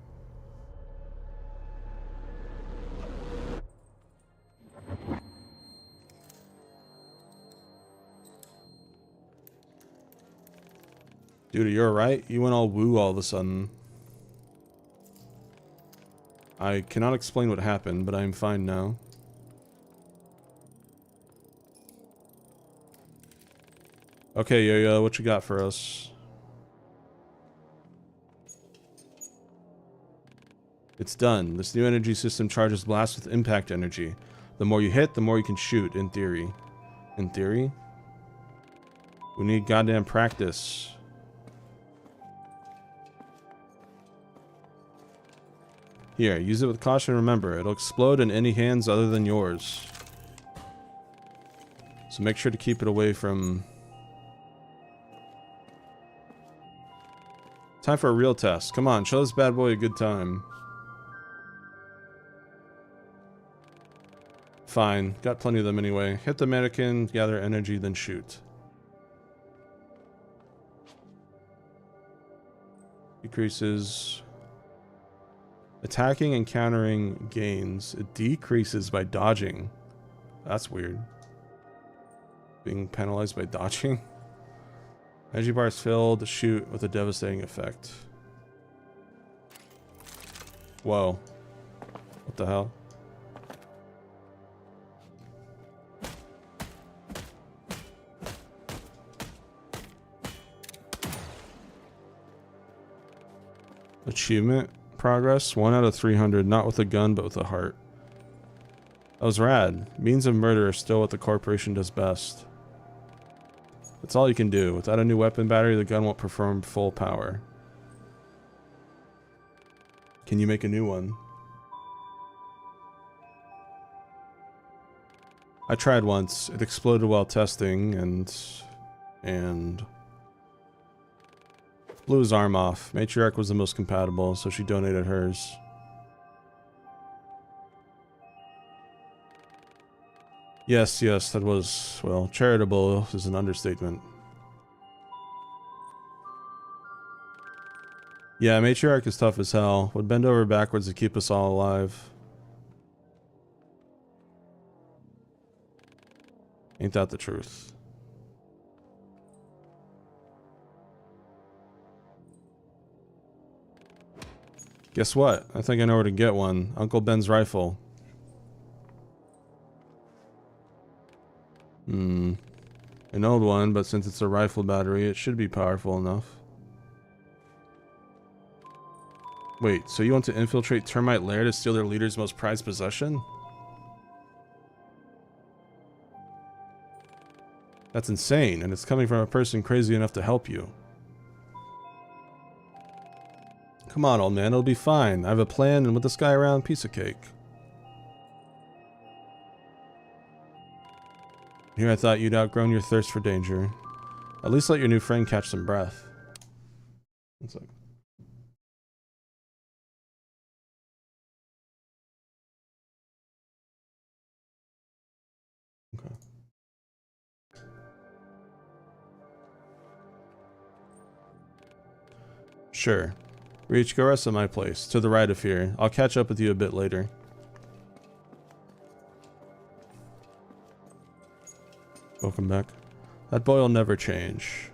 Dude, you're right. You went all woo all of a sudden. I cannot explain what happened, but I am fine now. Okay, Yo-Yo, what you got for us? It's done. This new energy system charges blasts with impact energy. The more you hit, the more you can shoot, in theory. In theory? We need goddamn practice. Here, use it with caution. Remember, it'll explode in any hands other than yours. So make sure to keep it away from... Time for a real test. Come on, show this bad boy a good time. Fine, got plenty of them anyway. Hit the mannequin, gather energy, then shoot. Decreases... Attacking and countering gains. It decreases by dodging. That's weird. Being penalized by dodging. Energy bar is filled. Shoot with a devastating effect. Whoa. What the hell? Achievement. Progress, 1 out of 300, not with a gun, but with a heart. That was rad. Means of murder are still what the corporation does best. That's all you can do. Without a new weapon battery, the gun won't perform full power. Can you make a new one? I tried once. It exploded while testing, and... blew his arm off. Matriarch was the most compatible, so she donated hers. Yes, that was, well, charitable is an understatement. Yeah, Matriarch is tough as hell. Would bend over backwards to keep us all alive. Ain't that the truth? Guess what? I think I know where to get one. Uncle Ben's rifle. An old one, but since it's a rifle battery, it should be powerful enough. Wait, so you want to infiltrate Termite Lair to steal their leader's most prized possession? That's insane, and it's coming from a person crazy enough to help you. Come on, old man, it'll be fine. I have a plan, and with this guy around, piece of cake. Here I thought you'd outgrown your thirst for danger. At least let your new friend catch some breath. One sec. Okay. Sure. Reach, go rest at my place, to the right of here. I'll catch up with you a bit later. Welcome back. That boy will never change.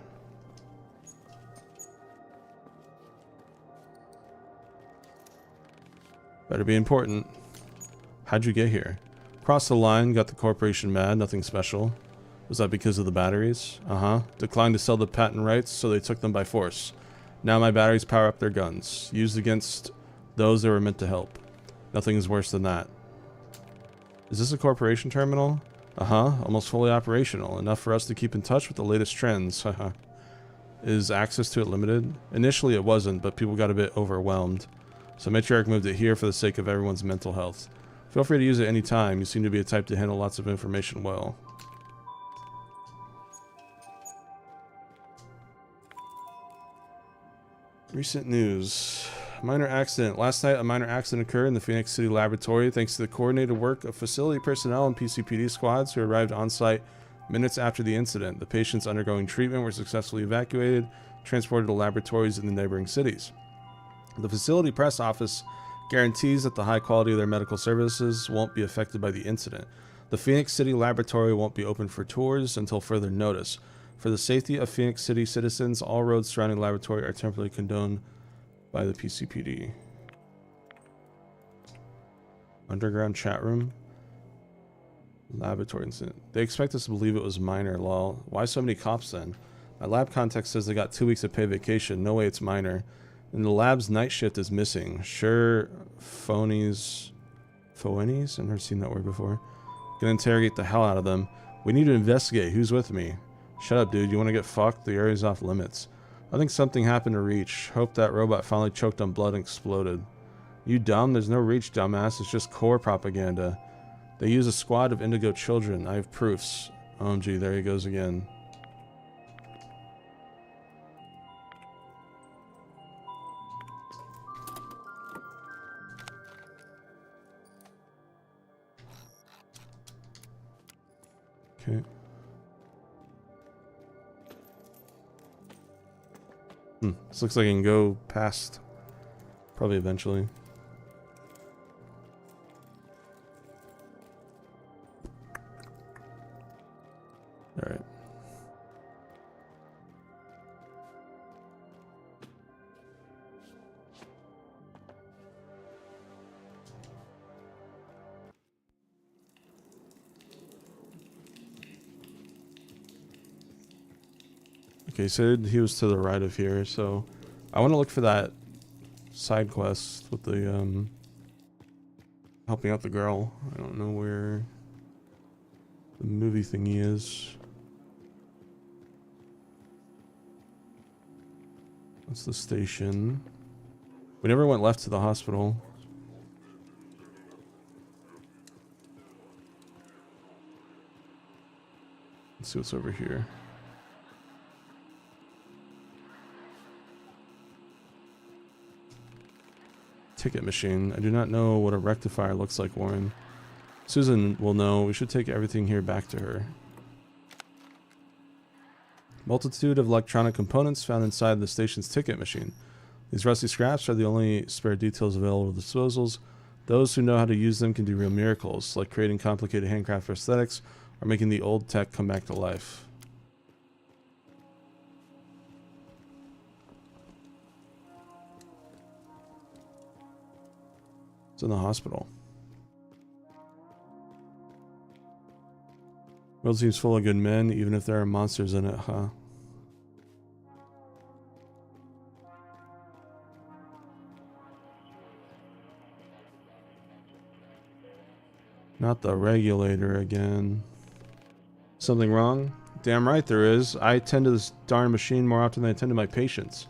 Better be important. How'd you get here? Crossed the line, got the corporation mad, nothing special. Was that because of the batteries? Uh-huh. Declined to sell the patent rights, so they took them by force. Now my batteries power up their guns, used against those that were meant to help. Nothing is worse than that. Is this a corporation terminal? Uh-huh, almost fully operational, enough for us to keep in touch with the latest trends. Haha. Is access to it limited? Initially it wasn't, but people got a bit overwhelmed. So Matriarch moved it here for the sake of everyone's mental health. Feel free to use it any time. You seem to be a type to handle lots of information well. Recent news. Minor accident. Last night, a minor accident occurred in the Phoenix City laboratory thanks to the coordinated work of facility personnel and PCPD squads who arrived on site minutes after the incident. The patients undergoing treatment were successfully evacuated, transported to laboratories in the neighboring cities. The facility press office guarantees that the high quality of their medical services won't be affected by the incident. The Phoenix City laboratory won't be open for tours until further notice. For the safety of Phoenix City citizens, all roads surrounding the laboratory are temporarily condoned by the PCPD. Underground chat room. Laboratory incident. They expect us to believe it was minor, lol. Why so many cops then? My lab contact says they got 2 weeks of paid vacation. No way it's minor. And the lab's night shift is missing. Sure, phonies. Phonies? I've never seen that word before. Gonna interrogate the hell out of them. We need to investigate. Who's with me? Shut up, dude. You want to get fucked? The area's off limits. I think something happened to Reach. Hope that robot finally choked on blood and exploded. You dumb? There's no Reach, dumbass. It's just core propaganda. They use a squad of indigo children. I have proofs. OMG, there he goes again. Okay. This looks like I can go past. Probably eventually. Alright. Okay, he said he was to the right of here, so I want to look for that side quest with the helping out the girl. I don't know where the movie thingy is. That's the station. We never went left to the hospital. Let's see what's over here. Ticket machine. I do not know what a rectifier looks like, Warren. Susan will know. We should take everything here back to her. Multitude of electronic components found inside the station's ticket machine. These rusty scraps are the only spare details available to disposals. Those who know how to use them can do real miracles, like creating complicated handcraft prosthetics or making the old tech come back to life. It's in the hospital. World seems full of good men, even if there are monsters in it, huh? Not the regulator again. Something wrong? Damn right there is. I attend to this darn machine more often than I attend to my patients.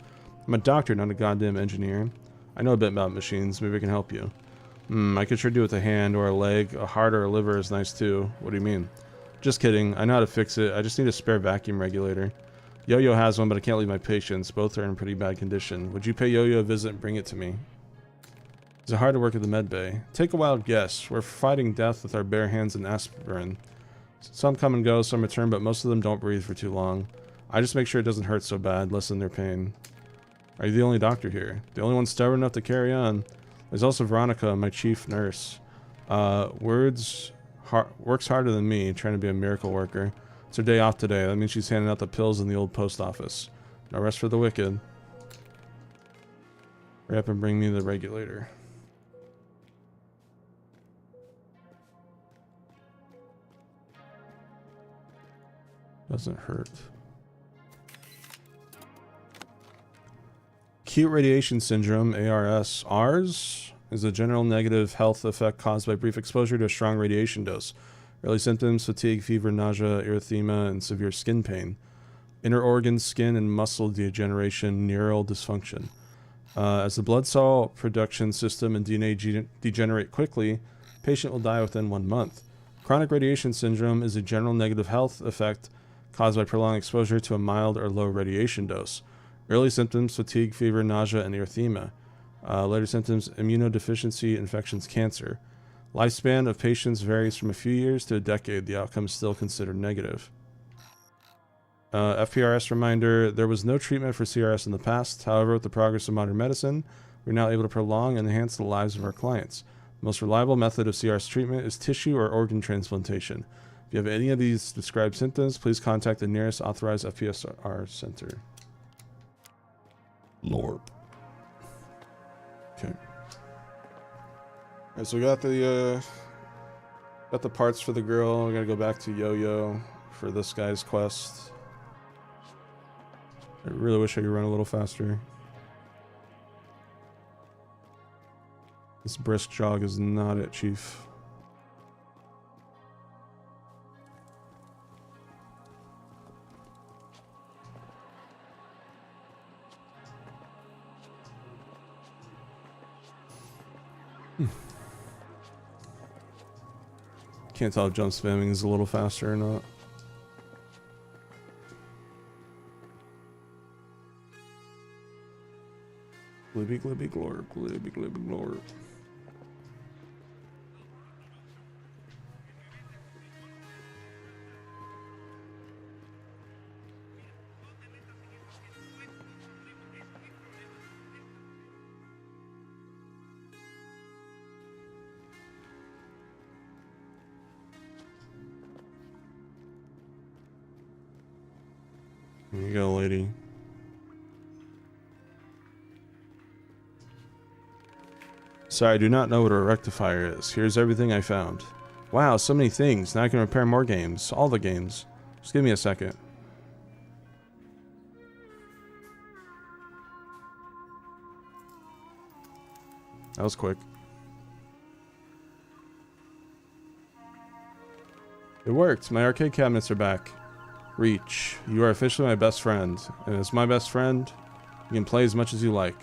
I'm a doctor, not a goddamn engineer. I know a bit about machines. Maybe I can help you. I could sure do with a hand or a leg. A heart or a liver is nice too. What do you mean? Just kidding. I know how to fix it. I just need a spare vacuum regulator. Yo-Yo has one, but I can't leave my patients. Both are in pretty bad condition. Would you pay Yo-Yo a visit and bring it to me? Is it hard to work at the med bay? Take a wild guess. We're fighting death with our bare hands and aspirin. Some come and go, some return, but most of them don't breathe for too long. I just make sure it doesn't hurt so bad, lessen their pain. Are you the only doctor here? The only one stubborn enough to carry on? There's also Veronica, my chief nurse. Works harder than me, trying to be a miracle worker. It's her day off today. That means she's handing out the pills in the old post office. No rest for the wicked. Hurry up and bring me the regulator. Doesn't hurt. Acute radiation syndrome, ARS. ARS is a general negative health effect caused by brief exposure to a strong radiation dose. Early symptoms: fatigue, fever, nausea, erythema, and severe skin pain. Inner organs, skin, and muscle degeneration, neural dysfunction. As the blood cell production system and DNA degenerate quickly, patient will die within 1 month. Chronic radiation syndrome is a general negative health effect caused by prolonged exposure to a mild or low radiation dose. Early symptoms: fatigue, fever, nausea, and erythema. Later symptoms, immunodeficiency, infections, cancer. Lifespan of patients varies from a few years to a decade. The outcome is still considered negative. FPRS reminder, there was no treatment for CRS in the past. However, with the progress of modern medicine, we're now able to prolong and enhance the lives of our clients. The most reliable method of CRS treatment is tissue or organ transplantation. If you have any of these described symptoms, please contact the nearest authorized FPSR center. Lord. Okay. Alright, so we got the parts for the girl. We gotta go back to Yo-Yo for this guy's quest. I really wish I could run a little faster. This brisk jog is not it, Chief. Can't tell if jump spamming is a little faster or not. Glibby glibby glorp, glibby glibby glorp. Here you go, lady. Sorry, I do not know what a rectifier is. Here's everything I found. Wow, so many things. Now I can repair more games. All the games. Just give me a second. That was quick. It worked. My arcade cabinets are back. Reach, you are officially my best friend. And as my best friend, you can play as much as you like.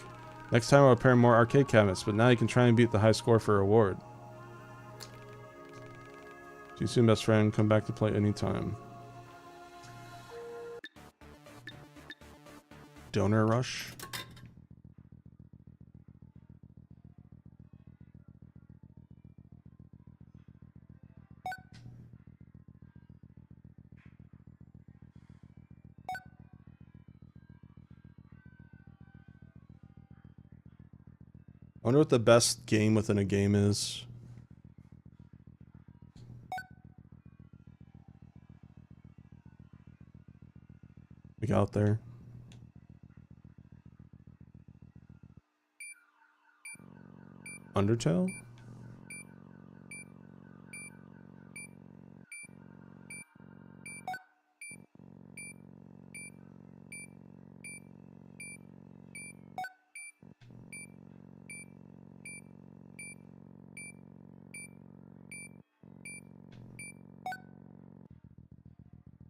Next time I'll repair more arcade cabinets, but now you can try and beat the high score for a reward. See you soon, best friend. Come back to play anytime. Donor rush? I wonder what the best game within a game is. Like out there. Undertale?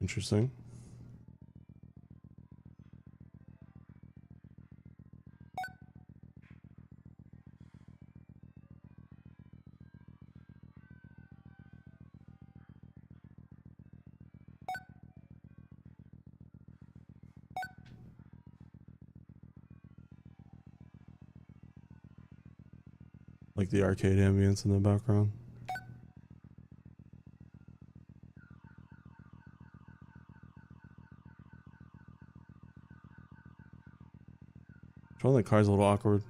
Interesting. Like the arcade ambience in the background. Controlling the car's a little awkward.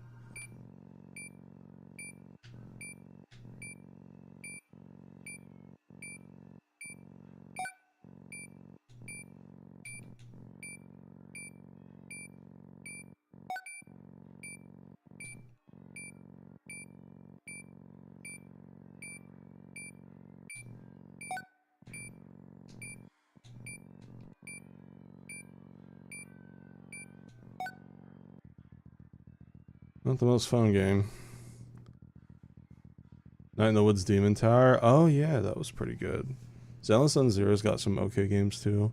Not the most fun game. Night in the Woods Demon Tower. Oh yeah, that was pretty good. Zenless Sun Zero's got some okay games too.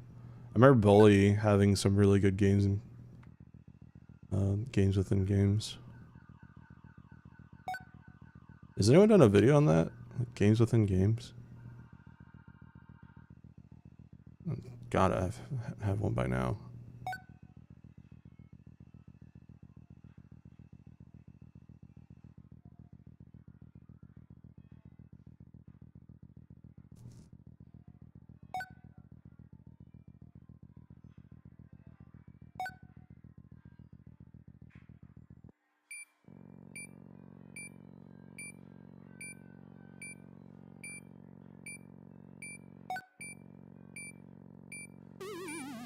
I remember Bully having some really good games and games within games. Has anyone done a video on that? Games within games? Gotta have one by now.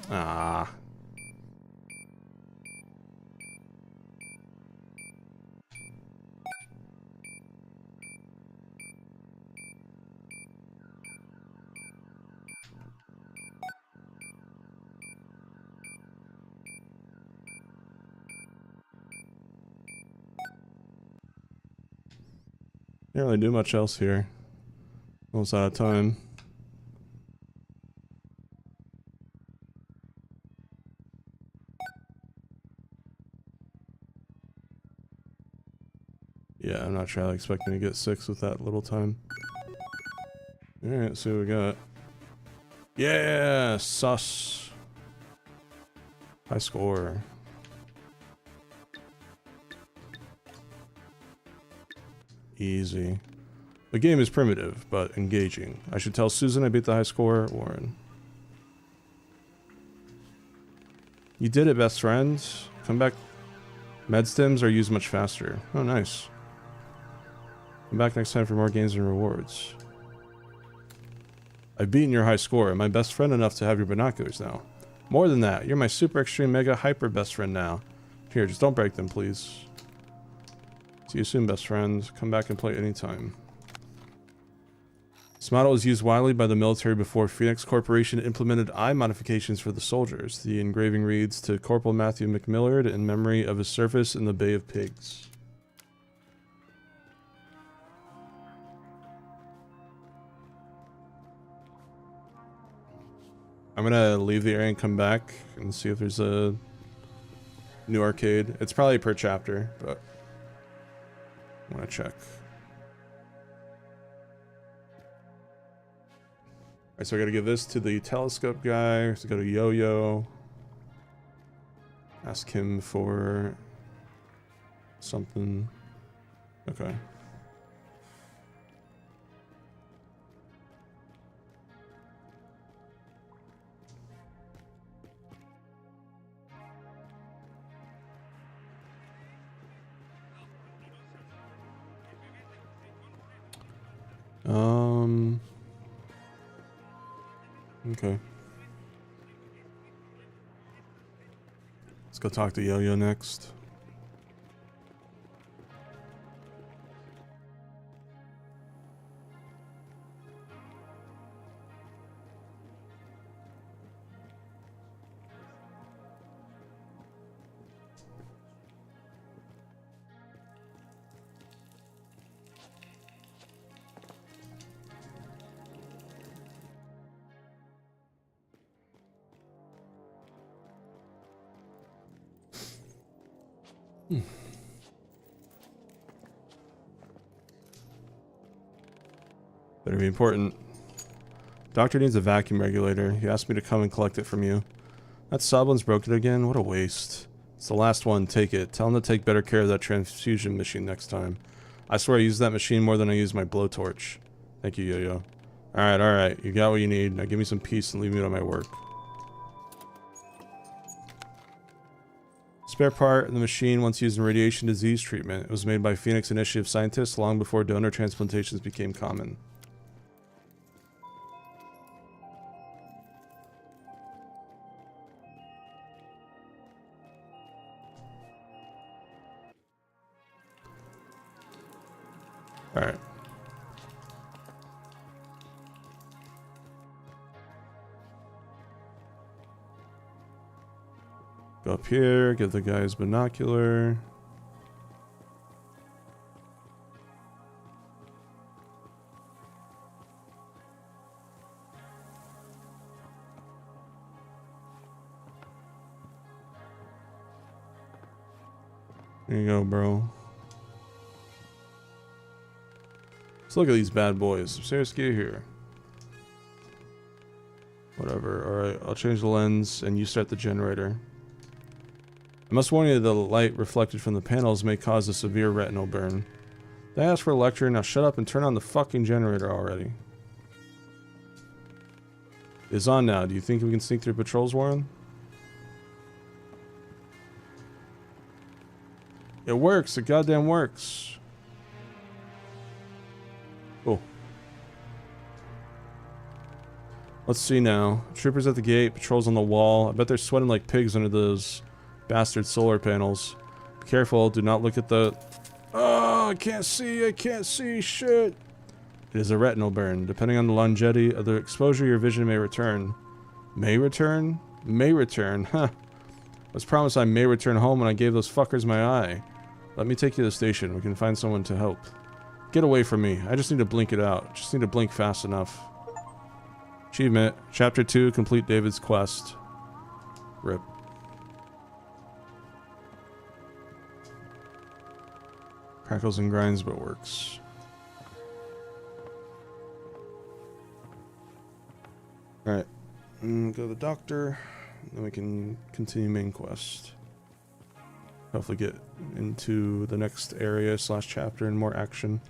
Ah. Can't really do much else here. Almost out of time. Yeah, I'm not really expecting to get 6 with that little time. Alright, see what we got. Yeah! Sus! High score. Easy. The game is primitive, but engaging. I should tell Susan I beat the high score, Warren. You did it, best friend. Come back. Med stims are used much faster. Oh, nice. Come back next time for more games and rewards. I've beaten your high score. Am I best friend enough to have your binoculars now? More than that, you're my super extreme mega hyper best friend now. Here, just don't break them, please. See you soon, best friend. Come back and play anytime. This model was used widely by the military before Phoenix Corporation implemented eye modifications for the soldiers. The engraving reads, to Corporal Matthew McMillard in memory of his service in the Bay of Pigs. I'm gonna leave the area and come back and see if there's a new arcade. It's probably per chapter, but I wanna check. Alright, so I gotta give this to the telescope guy. So go to Yo-Yo. Ask him for something. Okay. Okay. Let's go talk to Yo-Yo next. Better be important. Doctor needs a vacuum regulator. He asked me to come and collect it from you. That Soblin's broke it again? What a waste. It's the last one. Take it. Tell him to take better care of that transfusion machine next time. I swear I use that machine more than I use my blowtorch. Thank you, Yo-Yo. Alright. You got what you need. Now give me some peace and leave me to my work. Spare part in the machine once used in radiation disease treatment. It was made by Phoenix Initiative scientists long before donor transplantations became common. Alright. Go up here, get the guy's binocular. There you go, bro. Let's look at these bad boys. Seriously, here. Whatever. Alright, I'll change the lens and you start the generator. I must warn you, the light reflected from the panels may cause a severe retinal burn. Did I ask for a lecture? Now shut up and turn on the fucking generator already. It's on now. Do you think we can sneak through patrols, Warren? It works. It goddamn works. Oh. Let's see now. Troopers at the gate, patrols on the wall. I bet they're sweating like pigs under those bastard solar panels. Be careful, do not look at the... Oh, I can't see, shit! It is a retinal burn. Depending on the longevity of the exposure, your vision may return. May return? May return, huh. I was promised I may return home when I gave those fuckers my eye. Let me take you to the station. We can find someone to help. Get away from me. I just need to blink it out. Just need to blink fast enough. Achievement. Chapter 2. Complete David's quest. RIP. Crackles and grinds, but works. Alright. Go to the doctor. Then we can continue main quest. Hopefully get into the next area / chapter and more action.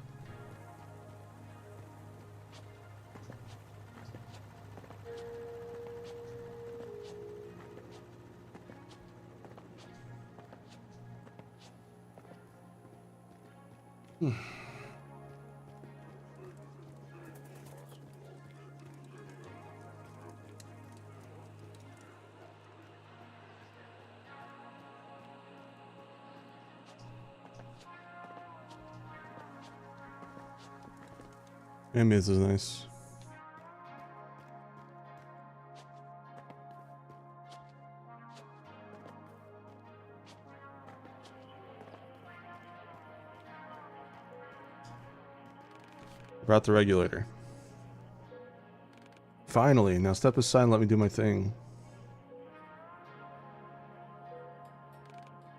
Ambience is nice. Brought the regulator. Finally, now step aside and let me do my thing.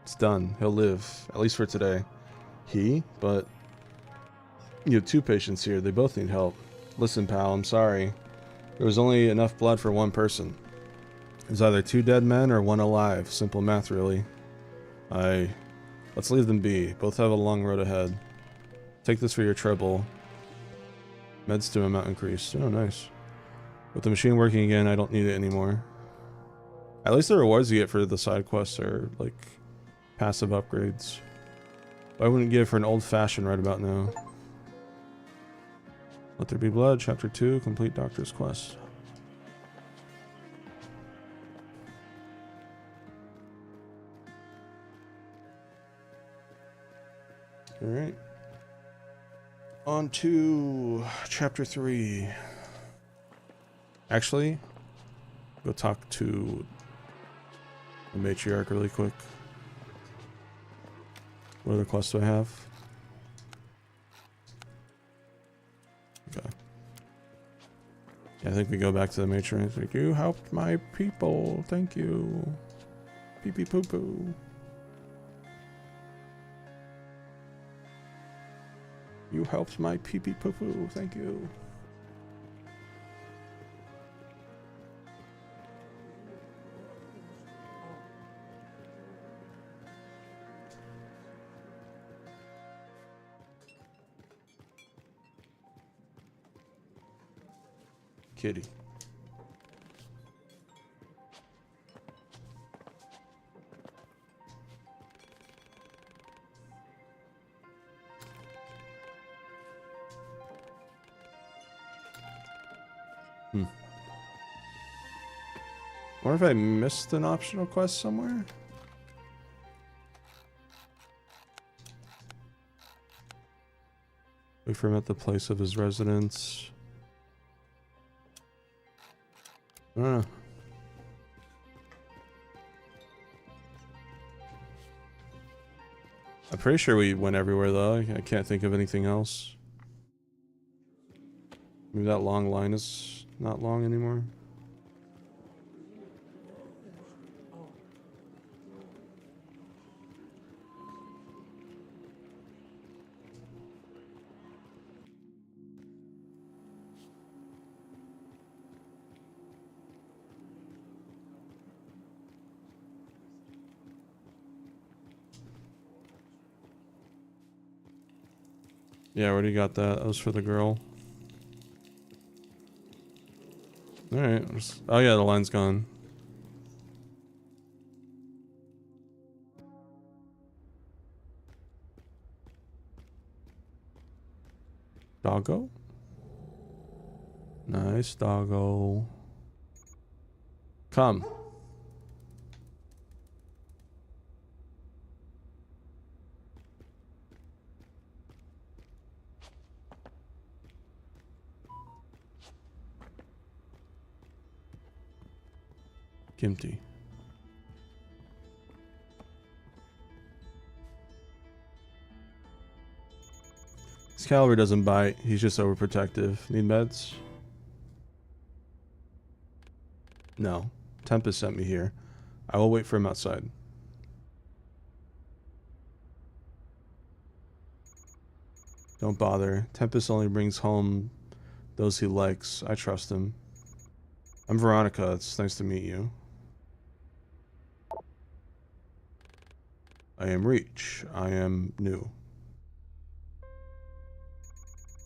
It's done. He'll live, at least for today. But you have 2 patients here. They both need help. Listen, pal, I'm sorry. There was only enough blood for 1 person. There's either 2 dead men or 1 alive. Simple math, really. Let's leave them be. Both have a long road ahead. Take this for your trouble. Meds to amount increased. Oh, nice. With the machine working again, I don't need it anymore. At least the rewards you get for the side quests are, like, passive upgrades. I wouldn't get it for an old-fashioned right about now. Let there be blood. Chapter 2. Complete Doctor's quest. Alright. On to Chapter 3. Actually, go talk to the matriarch really quick. What other quests do I have? Okay. Yeah, I think we go back to the matriarch. Like, you helped my people. Thank you. Pee pee poo poo. You helped my pee pee poo poo. Thank you. Kitty. Wonder if I missed an optional quest somewhere? Wait for him at the place of his residence. I don't know. I'm pretty sure we went everywhere though. I can't think of anything else. Maybe that long line is not long anymore. Yeah, I already got that. That was for the girl. Alright. Oh yeah, the line's gone. Doggo? Nice doggo. Come. Empty. Excalibur doesn't bite. He's just overprotective. Need meds? No. Tempest sent me here. I will wait for him outside. Don't bother. Tempest only brings home those he likes. I trust him. I'm Veronica. It's nice to meet you. I am Reach. I am new.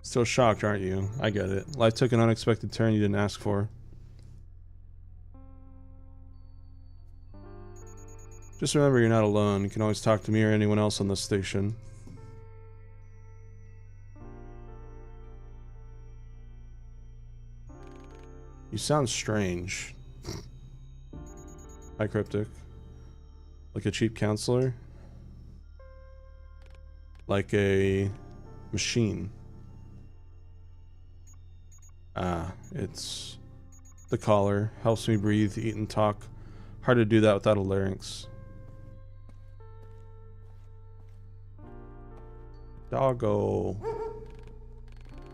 Still shocked, aren't you? I get it. Life took an unexpected turn you didn't ask for. Just remember you're not alone. You can always talk to me or anyone else on this station. You sound strange. Hi, Cryptic. Like a cheap counselor? Like a machine. Ah, it's the collar. Helps me breathe, eat, and talk. Hard to do that without a larynx. Doggo.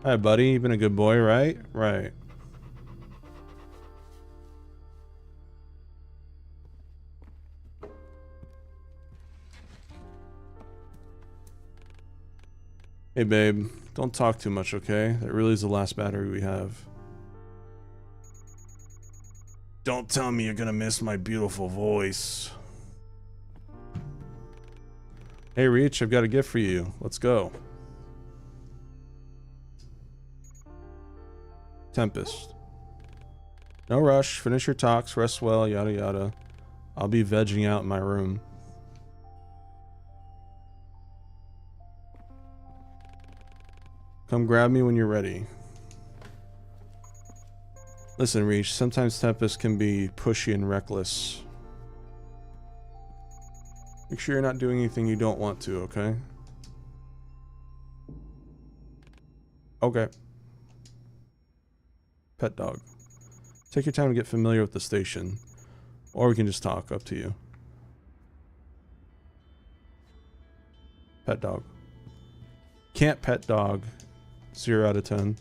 Hi, buddy. You've been a good boy, right? Right. Hey, babe. Don't talk too much, okay? That really is the last battery we have. Don't tell me you're gonna miss my beautiful voice. Hey, Reach, I've got a gift for you. Let's go. Tempest. No rush. Finish your talks. Rest well, yada yada. I'll be vegging out in my room. Come grab me when you're ready. Listen, Reach, sometimes Tempest can be pushy and reckless. Make sure you're not doing anything you don't want to, okay? Okay. Pet dog. Take your time to get familiar with the station. Or we can just talk, up to you. Pet dog. Can't pet dog. 0 out of 10.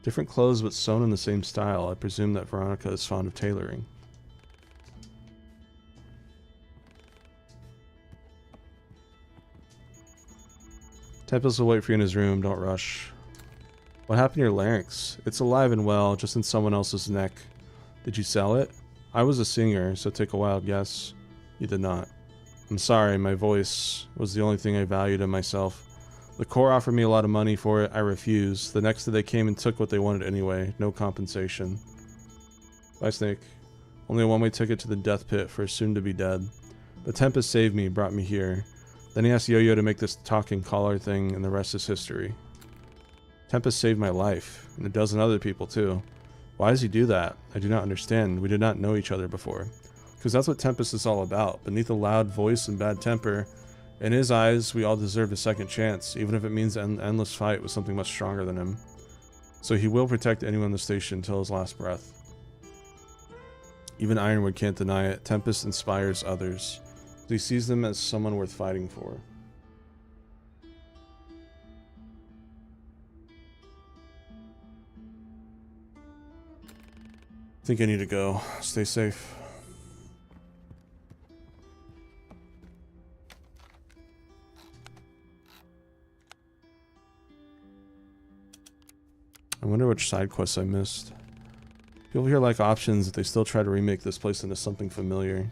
Different clothes but sewn in the same style. I presume that Veronica is fond of tailoring. Tempest will wait for you in his room. Don't rush. What happened to your larynx? It's alive and well, just in someone else's neck. Did you sell it? I was a singer, so take a wild guess. You did not. I'm sorry, my voice was the only thing I valued in myself. The Corps offered me a lot of money for it. I refused. The next day they came and took what they wanted anyway. No compensation. Bye, Snake. Only a one-way ticket to the death pit for a soon-to-be dead. But Tempest saved me, brought me here. Then he asked Yo-Yo to make this talking collar thing, and the rest is history. Tempest saved my life, and a dozen other people too. Why does he do that? I do not understand. We did not know each other before. Because that's what Tempest is all about. Beneath a loud voice and bad temper, in his eyes, we all deserve a second chance, even if it means an endless fight with something much stronger than him. So he will protect anyone in the station until his last breath. Even Ironwood can't deny it. Tempest inspires others. He sees them as someone worth fighting for. I think I need to go. Stay safe. I wonder which side quests I missed. People here like options if they still try to remake this place into something familiar.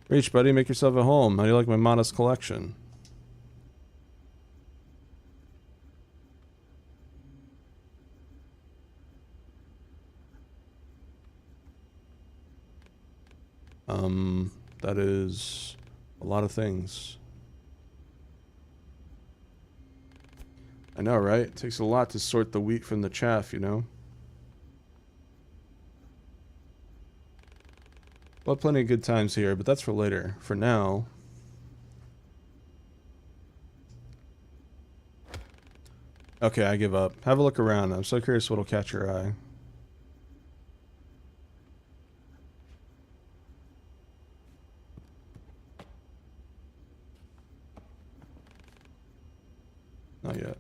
Reach, buddy, make yourself at home. How do you like my modest collection? That is a lot of things. I know, right? It takes a lot to sort the wheat from the chaff, you know? We'll have plenty of good times here, but that's for later. For now... Okay, I give up. Have a look around. I'm so curious what'll catch your eye. Not yet.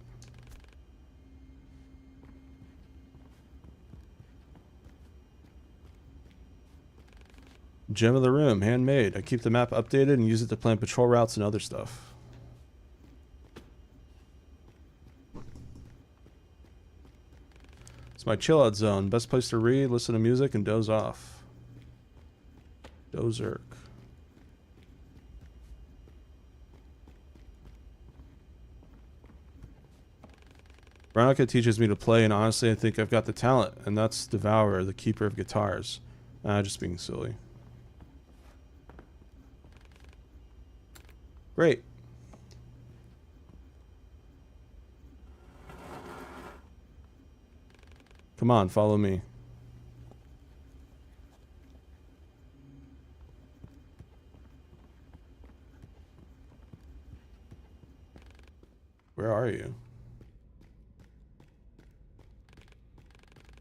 Gem of the room, handmade. I keep the map updated and use it to plan patrol routes and other stuff. It's my chill out zone. Best place to read, listen to music, and doze off. Dozerk. Veronica teaches me to play, and honestly I think I've got the talent, and that's Devourer, the keeper of guitars. Just being silly. Great. Come on, follow me. Where are you?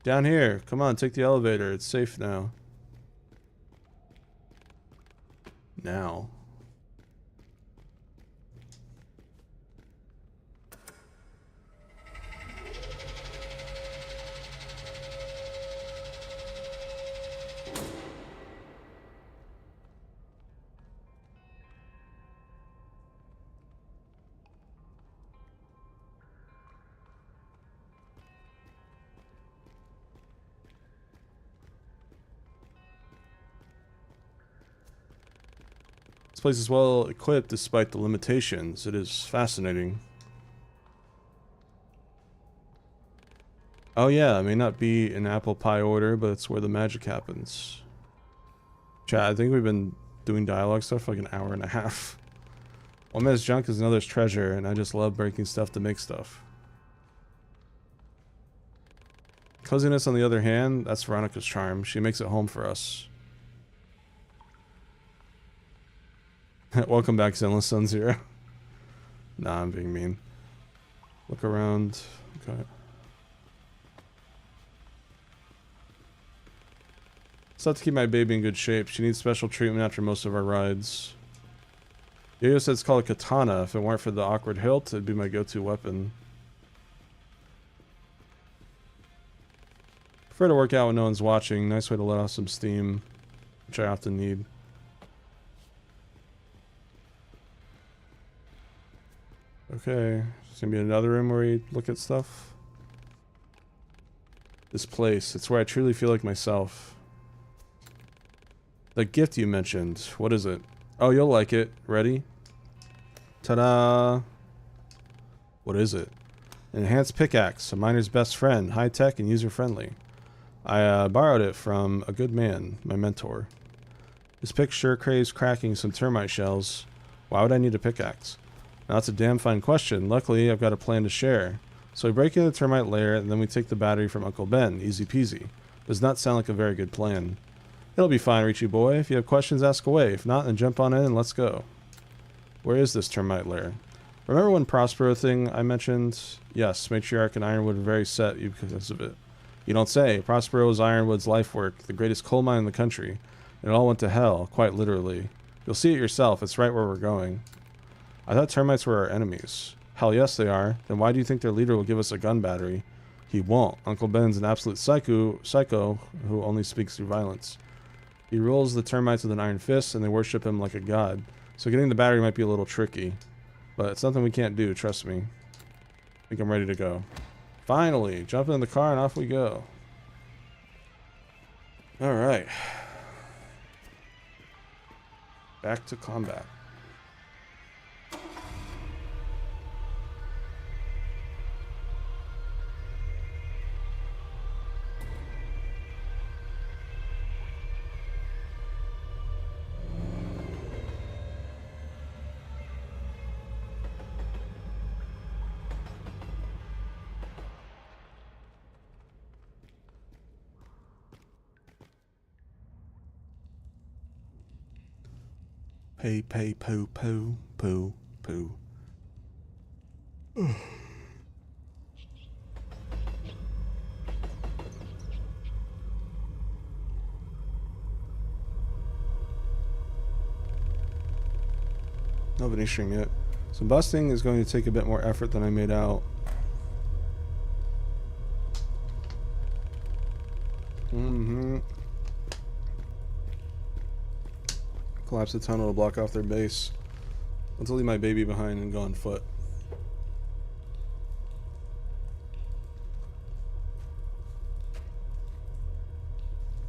Down here. Come on, take the elevator. It's safe now. Now. This place is well equipped despite the limitations. It is fascinating. Oh yeah, it may not be in apple pie order, but it's where the magic happens. Chat, I think we've been doing dialogue stuff for like an hour and a half. One man's junk is another's treasure, and I just love breaking stuff to make stuff. Coziness, on the other hand, that's Veronica's charm. She makes it home for us. Welcome back, Zenless Sun Zero. Nah, I'm being mean. Look around. Okay. Still have to keep my baby in good shape. She needs special treatment after most of our rides. Yo-Yo said it's called a katana. If it weren't for the awkward hilt, it'd be my go-to weapon. Prefer to work out when no one's watching. Nice way to let off some steam, which I often need. Okay, there's gonna be another room where we look at stuff. This place, it's where I truly feel like myself. The gift you mentioned, what is it? Oh, you'll like it. Ready? Ta-da! What is it? An enhanced pickaxe, a miner's best friend, high-tech and user-friendly. I borrowed it from a good man, my mentor. This pick sure craves cracking some termite shells. Why would I need a pickaxe? Now that's a damn fine question. Luckily, I've got a plan to share. So we break into the termite lair, and then we take the battery from Uncle Ben. Easy peasy. Does not sound like a very good plan. It'll be fine, Richie boy. If you have questions, ask away. If not, then jump on in and let's go. Where is this termite lair? Remember one Prospero thing I mentioned? Yes, Matriarch and Ironwood are very set because of it. You don't say. Prospero is Ironwood's life work, the greatest coal mine in the country. And it all went to hell, quite literally. You'll see it yourself. It's right where we're going. I thought termites were our enemies. Hell yes they are. Then why do you think their leader will give us a gun battery? He won't. Uncle Ben's an absolute psycho who only speaks through violence. He rules the termites with an iron fist and they worship him like a god. So getting the battery might be a little tricky. But it's something we can't do, trust me. I think I'm ready to go. Finally! Jump in the car and off we go. Alright. Back to combat. Pay, pay, poo, poo, poo, poo. No finishing yet. So busting is going to take a bit more effort than I made out. Collapse the tunnel to block off their base. Let's leave my baby behind and go on foot.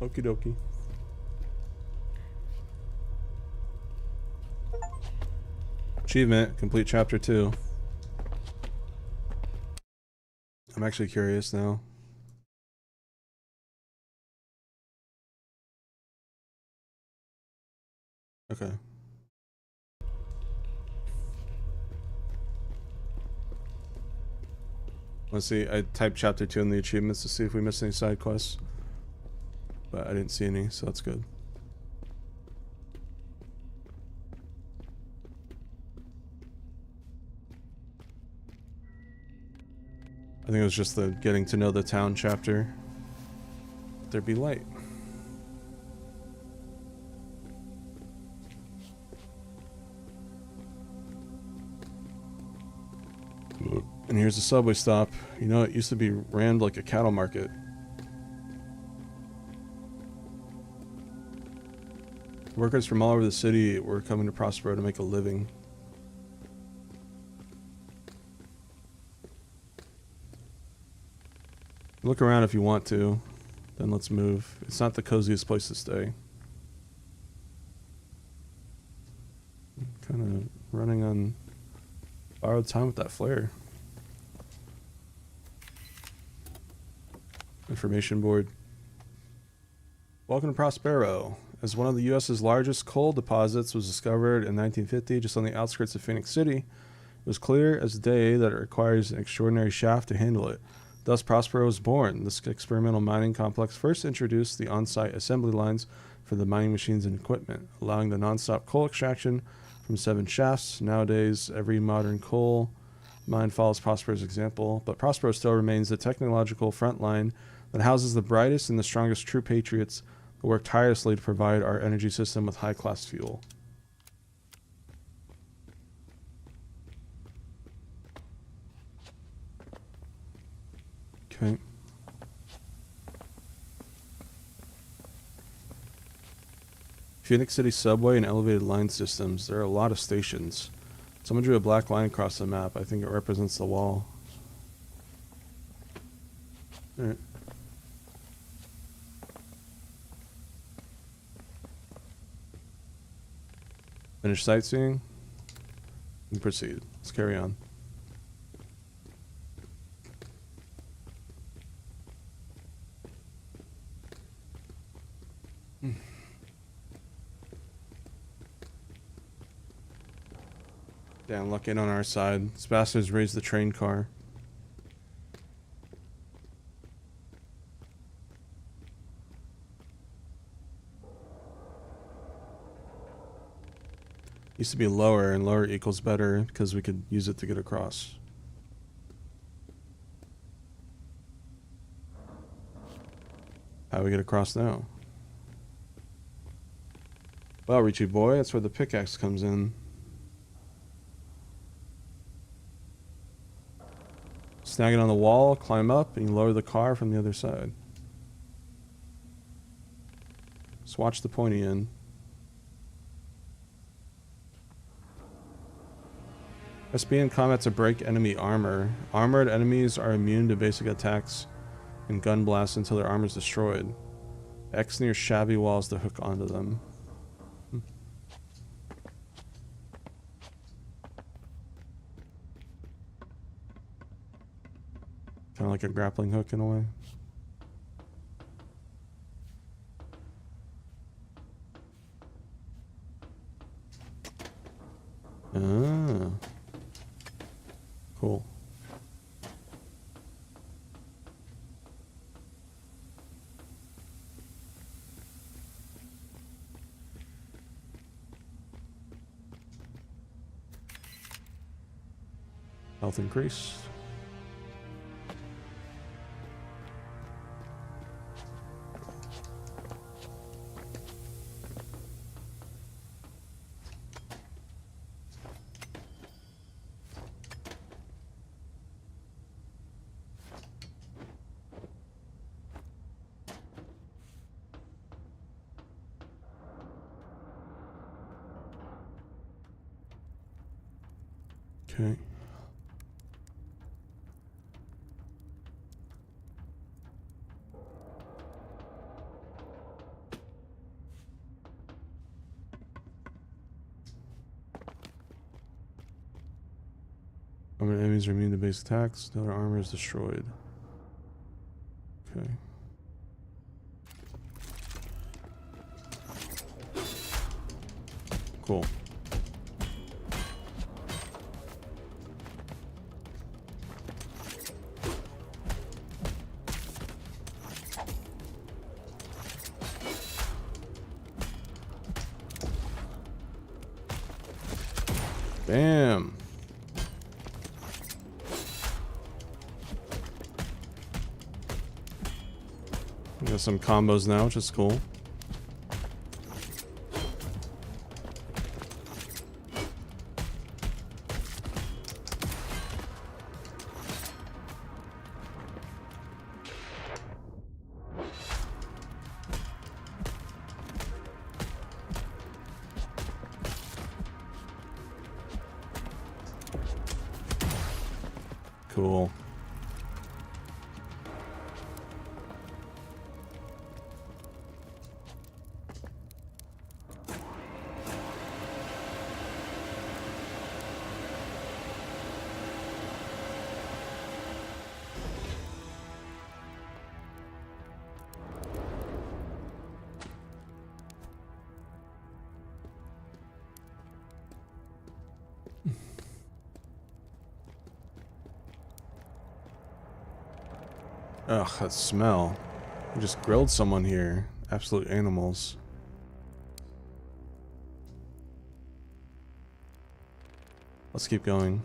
Okie dokie. Achievement, complete chapter 2. I'm actually curious now. Okay. Let's see, I typed chapter 2 in the achievements to see if we missed any side quests. But I didn't see any, so that's good. I think it was just the getting to know the town chapter. There be light. And here's the subway stop. You know, it used to be ran like a cattle market. Workers from all over the city were coming to Prospero to make a living. Look around if you want to, then let's move. It's not the coziest place to stay. Kind of running on borrowed time with that flare. Information board. Welcome to Prospero. As one of the U.S.'s largest coal deposits was discovered in 1950 just on the outskirts of Phoenix City, it was clear as day that it requires an extraordinary shaft to handle it. Thus, Prospero was born. This experimental mining complex first introduced the on-site assembly lines for the mining machines and equipment, allowing the non-stop coal extraction from 7 shafts. Nowadays, every modern coal mine follows Prospero's example, but Prospero still remains the technological front line that houses the brightest and the strongest true patriots who work tirelessly to provide our energy system with high-class fuel. Okay. Phoenix City subway and elevated line systems. There are a lot of stations. Someone drew a black line across the map. I think it represents the wall. Alright. Finish sightseeing and proceed. Let's carry on. Damn, luck in on our side. These bastards raised the train car. Used to be lower, and lower equals better because we could use it to get across. How do we get across now? Well, Richie boy, that's where the pickaxe comes in. Snag it on the wall, climb up, and you lower the car from the other side. Just watch the pointy end. SBN combat to break enemy armor. Armored enemies are immune to basic attacks and gun blasts until their armor is destroyed. X near shabby walls to hook onto them. Kind of like a grappling hook in a way. Ah. Cool. Health increase. Okay. When enemies are immune to base attacks, no armor is destroyed. Okay. Cool. Bam. We got some combos now, which is cool. Cool. Ugh, that smell. We just grilled someone here. Absolute animals. Let's keep going.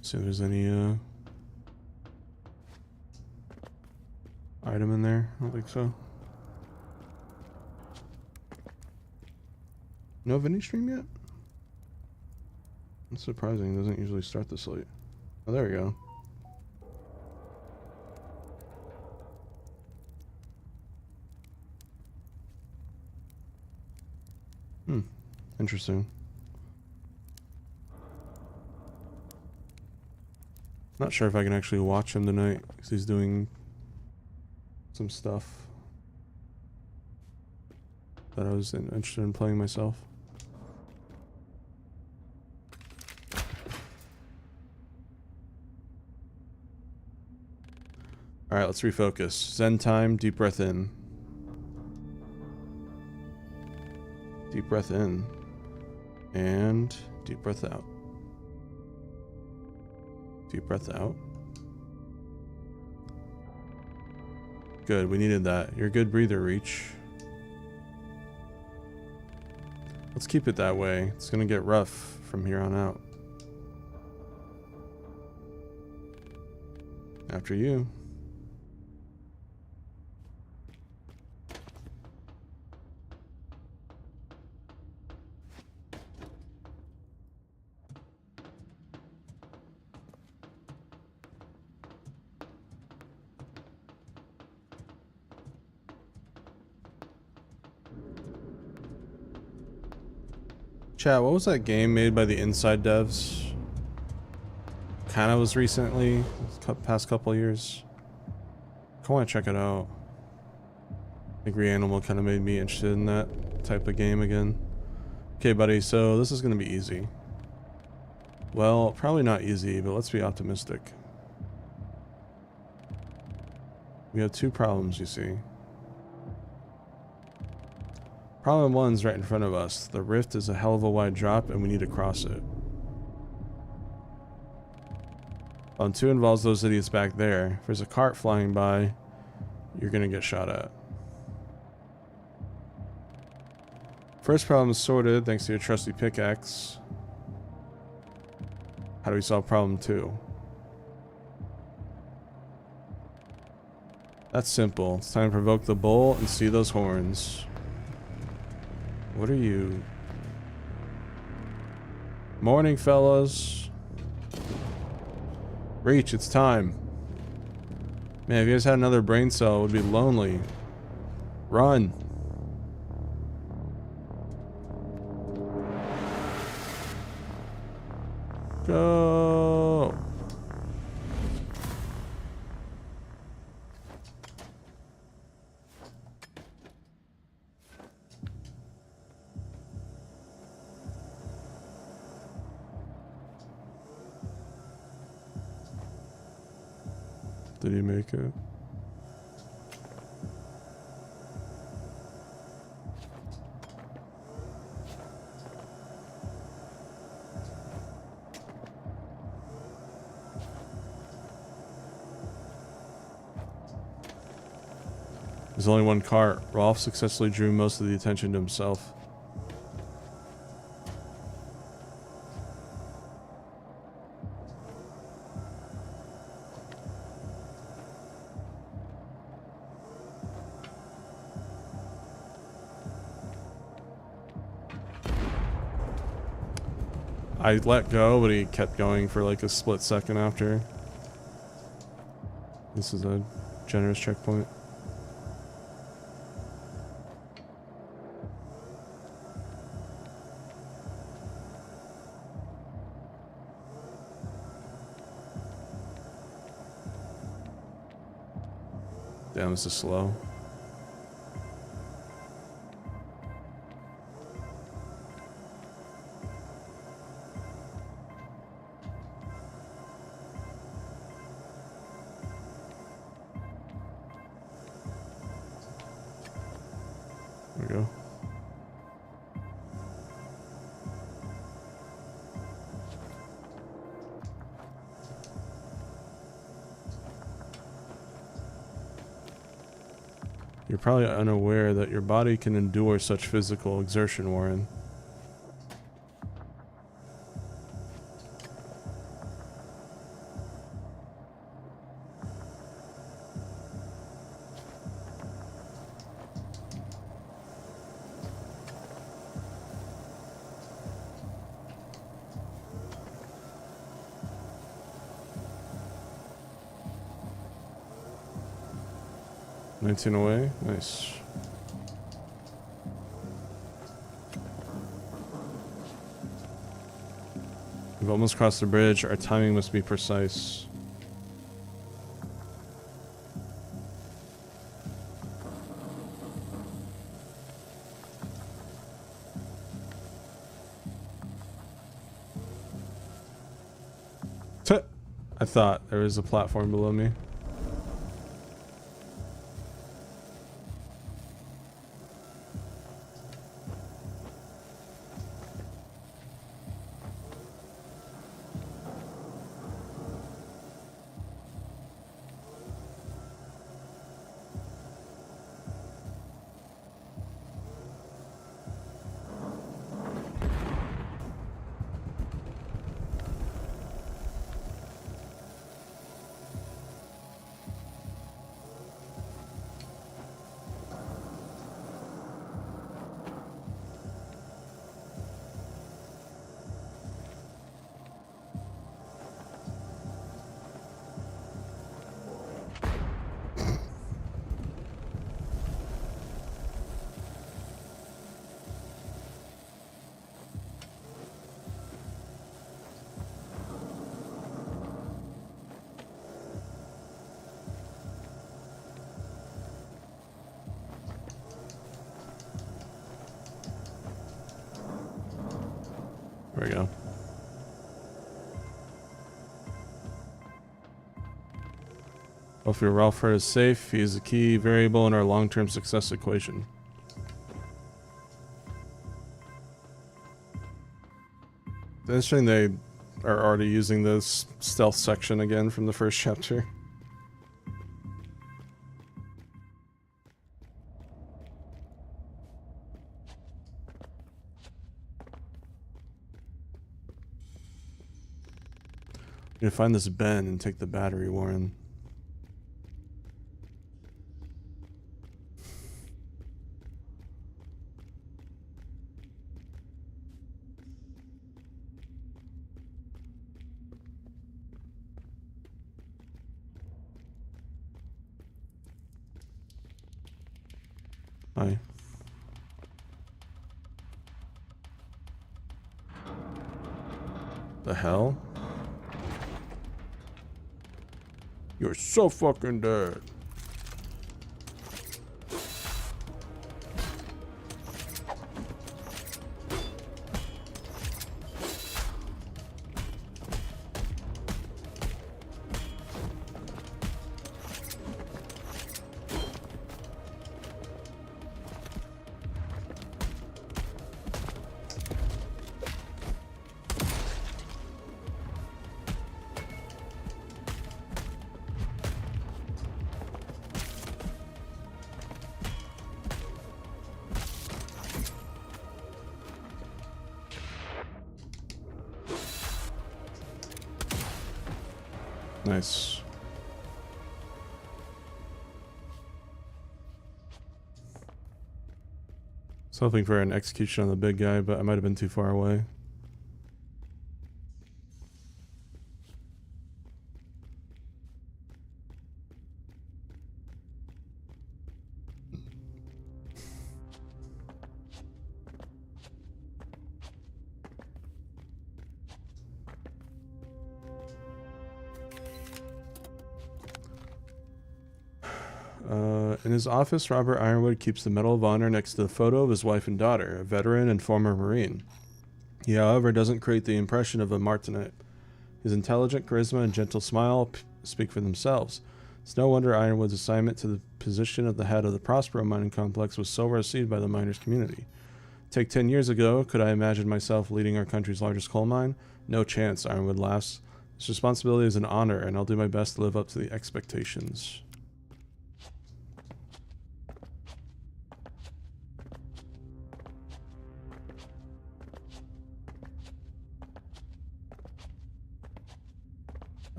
See if there's any item in there. I don't think so. No vending stream yet? That's surprising. It doesn't usually start this late. Oh, there we go. Interesting. Not sure if I can actually watch him tonight because he's doing some stuff that I was interested in playing myself. Alright, let's refocus. Zen time, deep breath in. Deep breath in. And deep breath out. Deep breath out. Good, we needed that. You're a good breather, Reach. Let's keep it that way. It's gonna get rough from here on out. After you. Chat, what was that game made by the Inside devs? Kinda was recently, past couple years. I want to check it out. I think Reanimal kind of made me interested in that type of game again. Okay, buddy, so this is going to be easy. Well, probably not easy, but let's be optimistic. We have two problems, you see. Problem one's right in front of us. The rift is a hell of a wide drop and we need to cross it. On 2 involves those idiots back there. If there's a cart flying by, you're gonna get shot at. First problem is sorted thanks to your trusty pickaxe. How do we solve problem 2? That's simple. It's time to provoke the bull and see those horns. What are you? Morning, fellas. Reach, it's time. Man, if you guys had another brain cell, it would be lonely. Run. Go. Did he make it? There's only one cart. Rolf successfully drew most of the attention to himself. I let go, but he kept going for like a split second after. This is a generous checkpoint. Damn, this is slow. There we go. You're probably unaware that your body can endure such physical exertion, Warren. Away. Nice. We've almost crossed the bridge. Our timing must be precise. I thought there was a platform below me. There we go. Hopefully Ralph is safe. He is a key variable in our long-term success equation. It's interesting they are already using this stealth section again from the first chapter. I'm gonna find this Ben and take the battery, Warren. Hi. The hell? You're so fucking dead. Nice. I was hoping for an execution on the big guy, but I might have been too far away. In his office, Robert Ironwood keeps the Medal of Honor next to the photo of his wife and daughter, a veteran and former Marine. He, however, doesn't create the impression of a Martinet. His intelligent charisma and gentle smile speak for themselves. It's no wonder Ironwood's assignment to the position of the head of the Prospero mining complex was so well received by the miners' community. Take 10 years ago, could I imagine myself leading our country's largest coal mine? No chance, Ironwood laughs. This responsibility is an honor, and I'll do my best to live up to the expectations.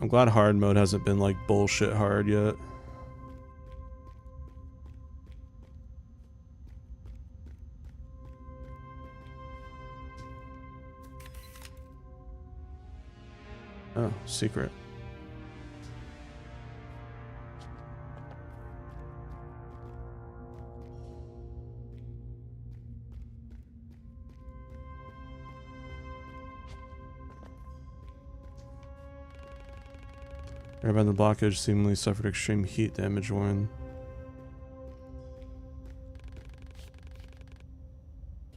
I'm glad hard mode hasn't been like bullshit hard yet. Oh, secret. Airband in the blockage seemingly suffered extreme heat damage, Warren.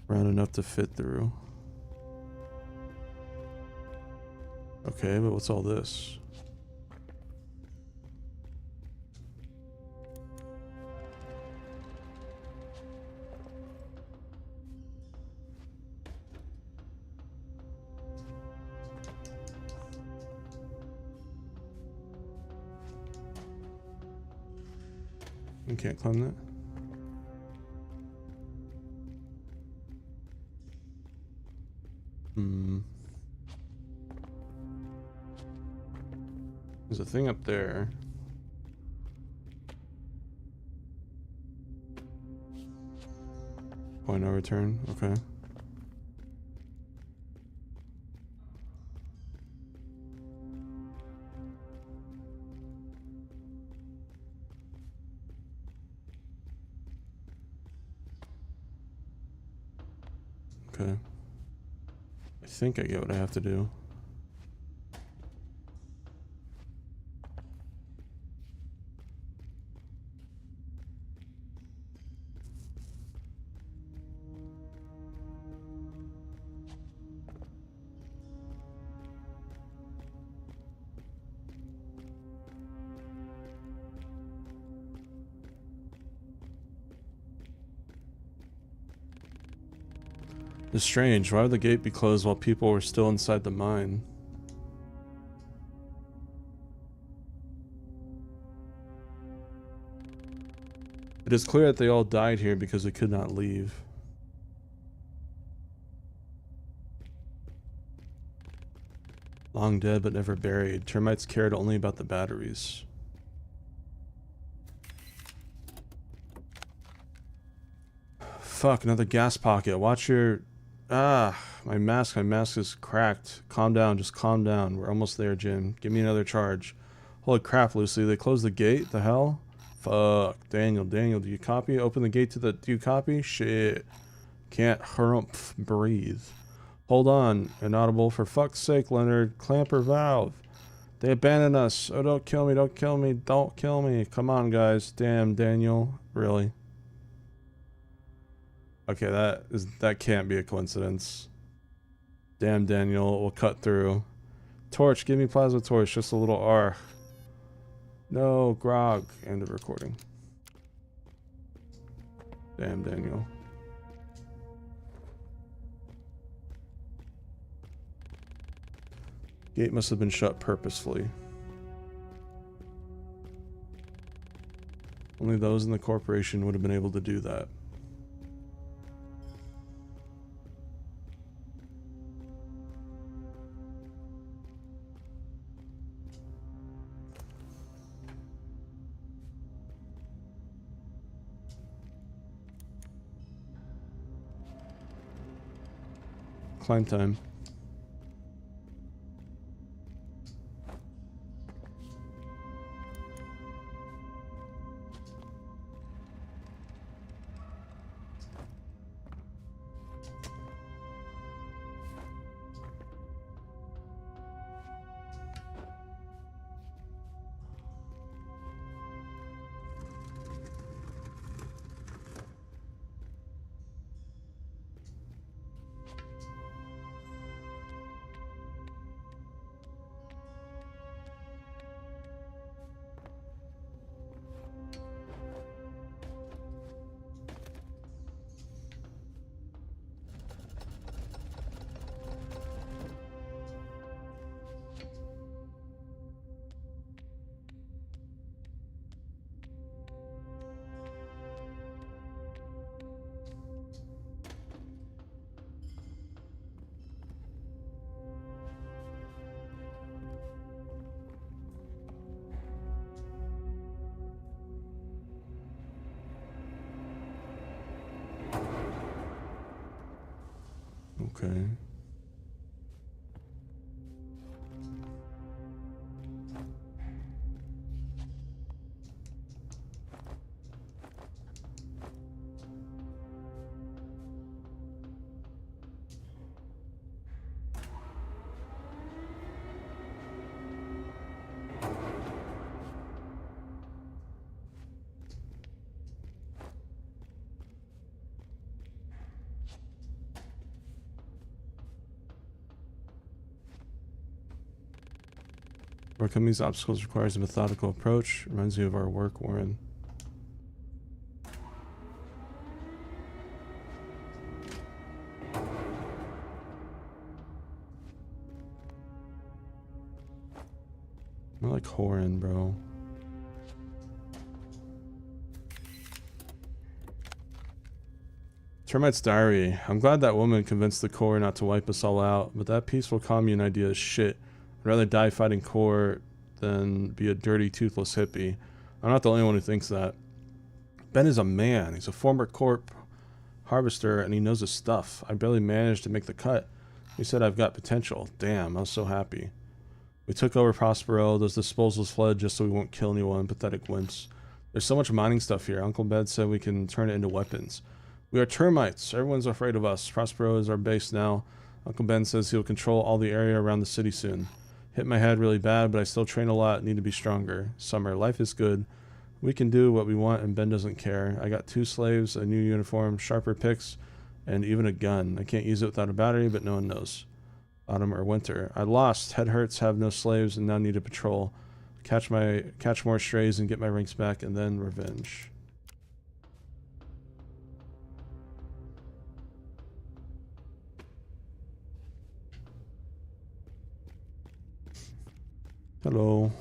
Round enough to fit through. Okay, but what's all this? You can't climb that? There's a thing up there. Point no return, okay. Okay. I think I get what I have to do. It's strange. Why would the gate be closed while people were still inside the mine? It is clear that they all died here because they could not leave. Long dead but never buried. Termites cared only about the batteries. Fuck, another gas pocket. Watch your... Ah, my mask is cracked. Calm down, just calm down. We're almost there, Jim. Give me another charge. Holy crap, Lucy. They closed the gate? The hell? Fuck. Daniel, do you copy? Open the gate to the... Do you copy? Shit. Can't harumph breathe. Hold on. Inaudible. For fuck's sake, Leonard. Clamper valve. They abandoned us. Oh, don't kill me. Don't kill me. Don't kill me. Come on, guys. Damn, Daniel. Really? Okay, that can't be a coincidence. Damn, Daniel. We'll cut through. Torch. Give me plasma torch. Just a little R. No, grog. End of recording. Damn, Daniel. Gate must have been shut purposefully. Only those in the corporation would have been able to do that. Climb time. Okay. Overcoming these obstacles requires a methodical approach. Reminds me of our work, Warren. I like Horan, bro. Termite's diary. I'm glad that woman convinced the Corps not to wipe us all out, but that peaceful commune idea is shit. I'd rather die fighting Corps than be a dirty, toothless hippie. I'm not the only one who thinks that. Ben is a man. He's a former Corp harvester, and he knows his stuff. I barely managed to make the cut. He said I've got potential. Damn, I was so happy. We took over Prospero. Those disposals fled just so we won't kill anyone. Pathetic wimps. There's so much mining stuff here. Uncle Ben said we can turn it into weapons. We are termites. Everyone's afraid of us. Prospero is our base now. Uncle Ben says he'll control all the area around the city soon. Hit my head really bad, but I still train a lot. Need to be stronger. Summer, life is good. We can do what we want, and Ben doesn't care. I got 2 slaves, a new uniform, sharper picks, and even a gun. I can't use it without a battery, but no one knows. Autumn or winter. I lost. Head hurts, have no slaves, and now need a patrol. Catch more strays and get my ranks back, and then revenge. Hello.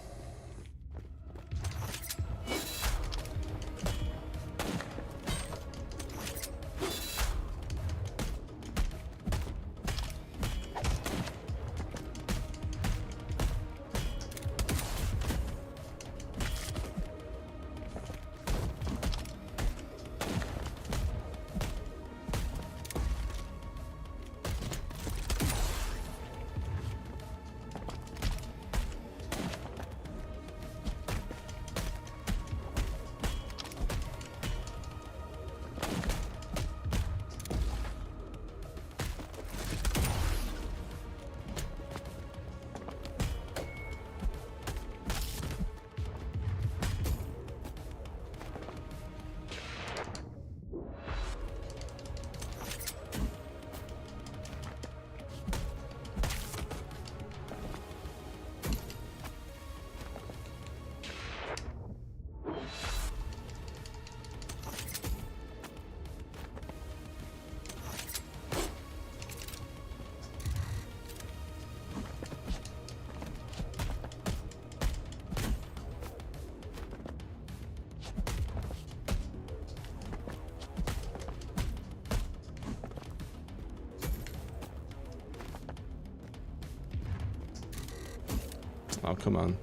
Oh, come on.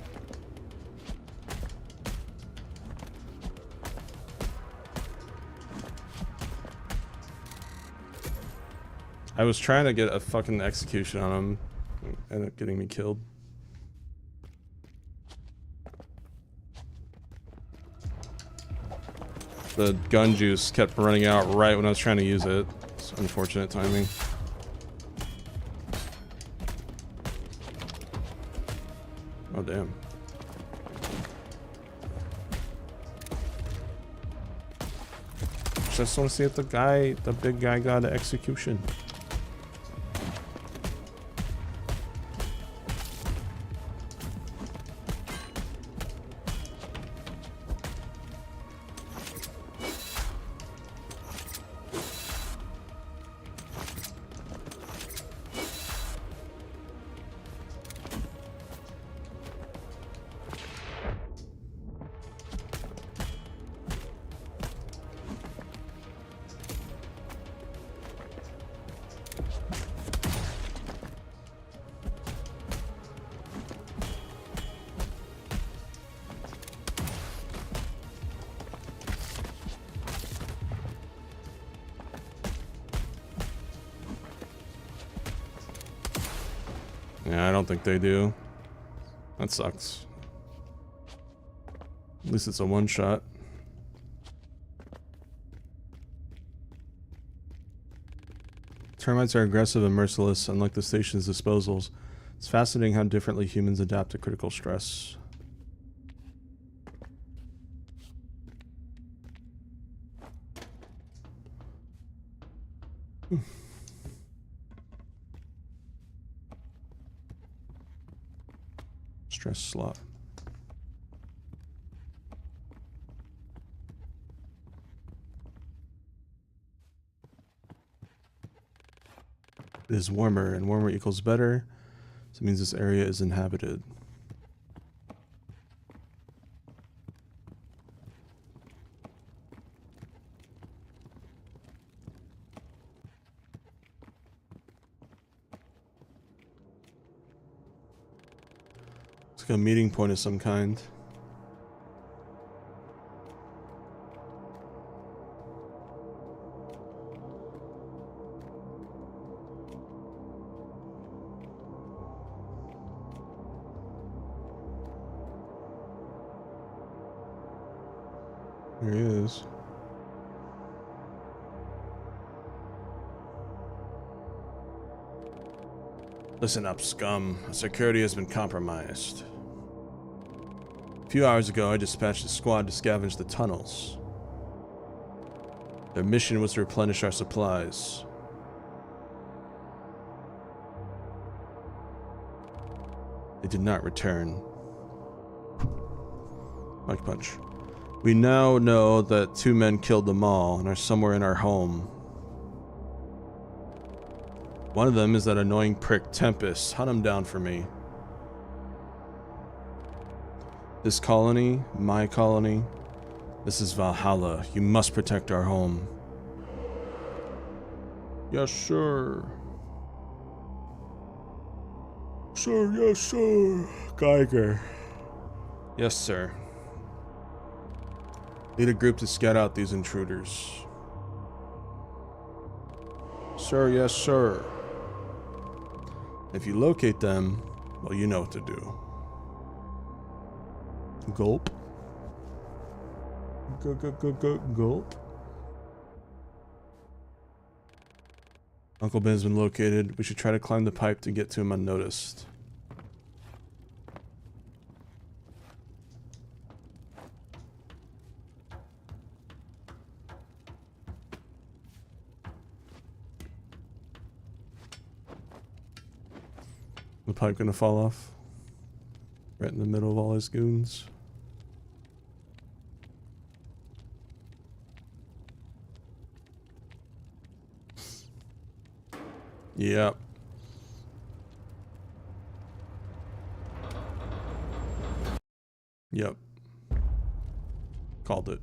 I was trying to get a fucking execution on him. Ended up getting me killed. The gun juice kept running out right when I was trying to use it. It's unfortunate timing. Oh, damn. Just want to see if the big guy got an execution. Yeah, I don't think they do. That sucks. At least it's a one-shot. Termites are aggressive and merciless, unlike the station's disposals. It's fascinating how differently humans adapt to critical stress. Stress slot. It is warmer, and warmer equals better. So it means this area is inhabited. It's like a meeting point of some kind. There he is. Listen up, scum. Security has been compromised. A few hours ago, I dispatched a squad to scavenge the tunnels. Their mission was to replenish our supplies. They did not return. Mike punch. We now know that 2 men killed them all and are somewhere in our home. One of them is that annoying prick Tempest. Hunt him down for me. This colony, my colony, this is Valhalla. You must protect our home. Yes, sir. Sir, yes, sir. Geiger. Yes, sir. Lead a group to scout out these intruders. Sir, yes, sir. If you locate them, well, you know what to do. Gulp. Gulp. Uncle Ben's been located. We should try to climb the pipe to get to him unnoticed. The pipe gonna fall off? Right in the middle of all his goons. Yep. Yep. Called it.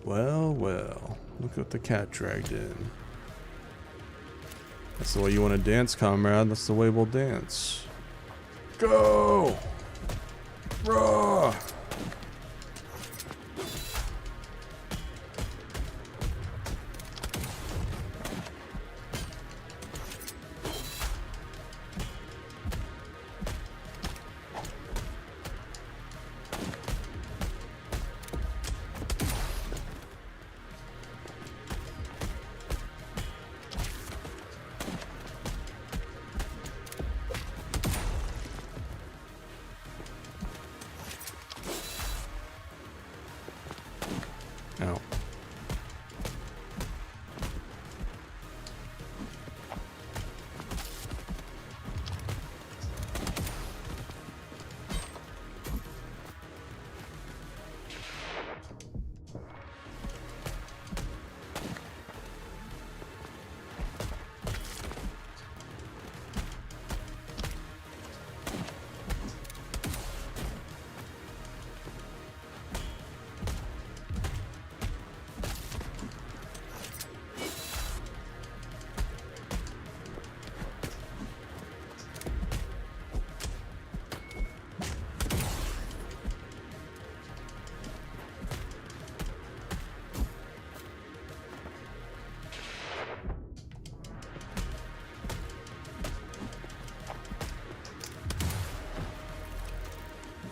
Well, well. Look what the cat dragged in. That's the way you want to dance, comrade. That's the way we'll dance. Go! Raw! Ow.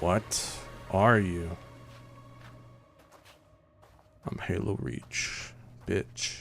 What are you? I'm Halo Reach, bitch.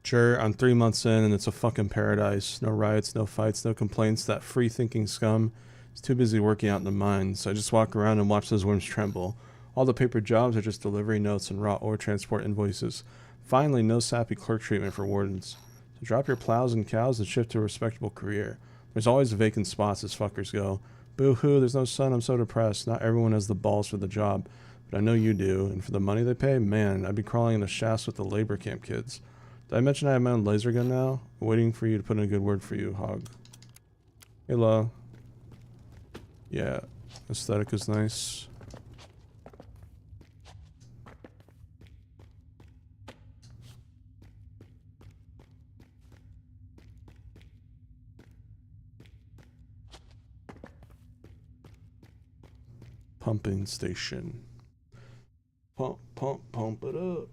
Sure, I'm 3 months in and it's a fucking paradise. No riots, no fights, no complaints. That free-thinking scum is too busy working out in the mines, so I just walk around and watch those worms tremble. All the paper jobs are just delivery notes and raw ore transport invoices. Finally, no sappy clerk treatment for wardens. So drop your plows and cows and shift to a respectable career. There's always vacant spots as fuckers go. Boo-hoo, there's no sun, I'm so depressed. Not everyone has the balls for the job, but I know you do, and for the money they pay, man, I'd be crawling in the shafts with the labor camp kids. Did I mention I have my own laser gun now? I'm waiting for you to put in a good word for you, Hog. Hello. Yeah, aesthetic is nice. Pumping station. Pump, pump, pump it up.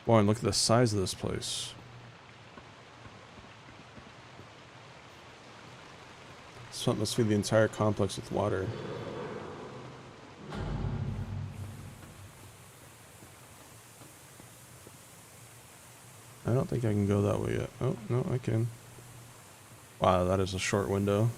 Boy, and look at the size of this place. This must be the entire complex with water. I don't think I can go that way yet. Oh, no, I can. Wow, that is a short window.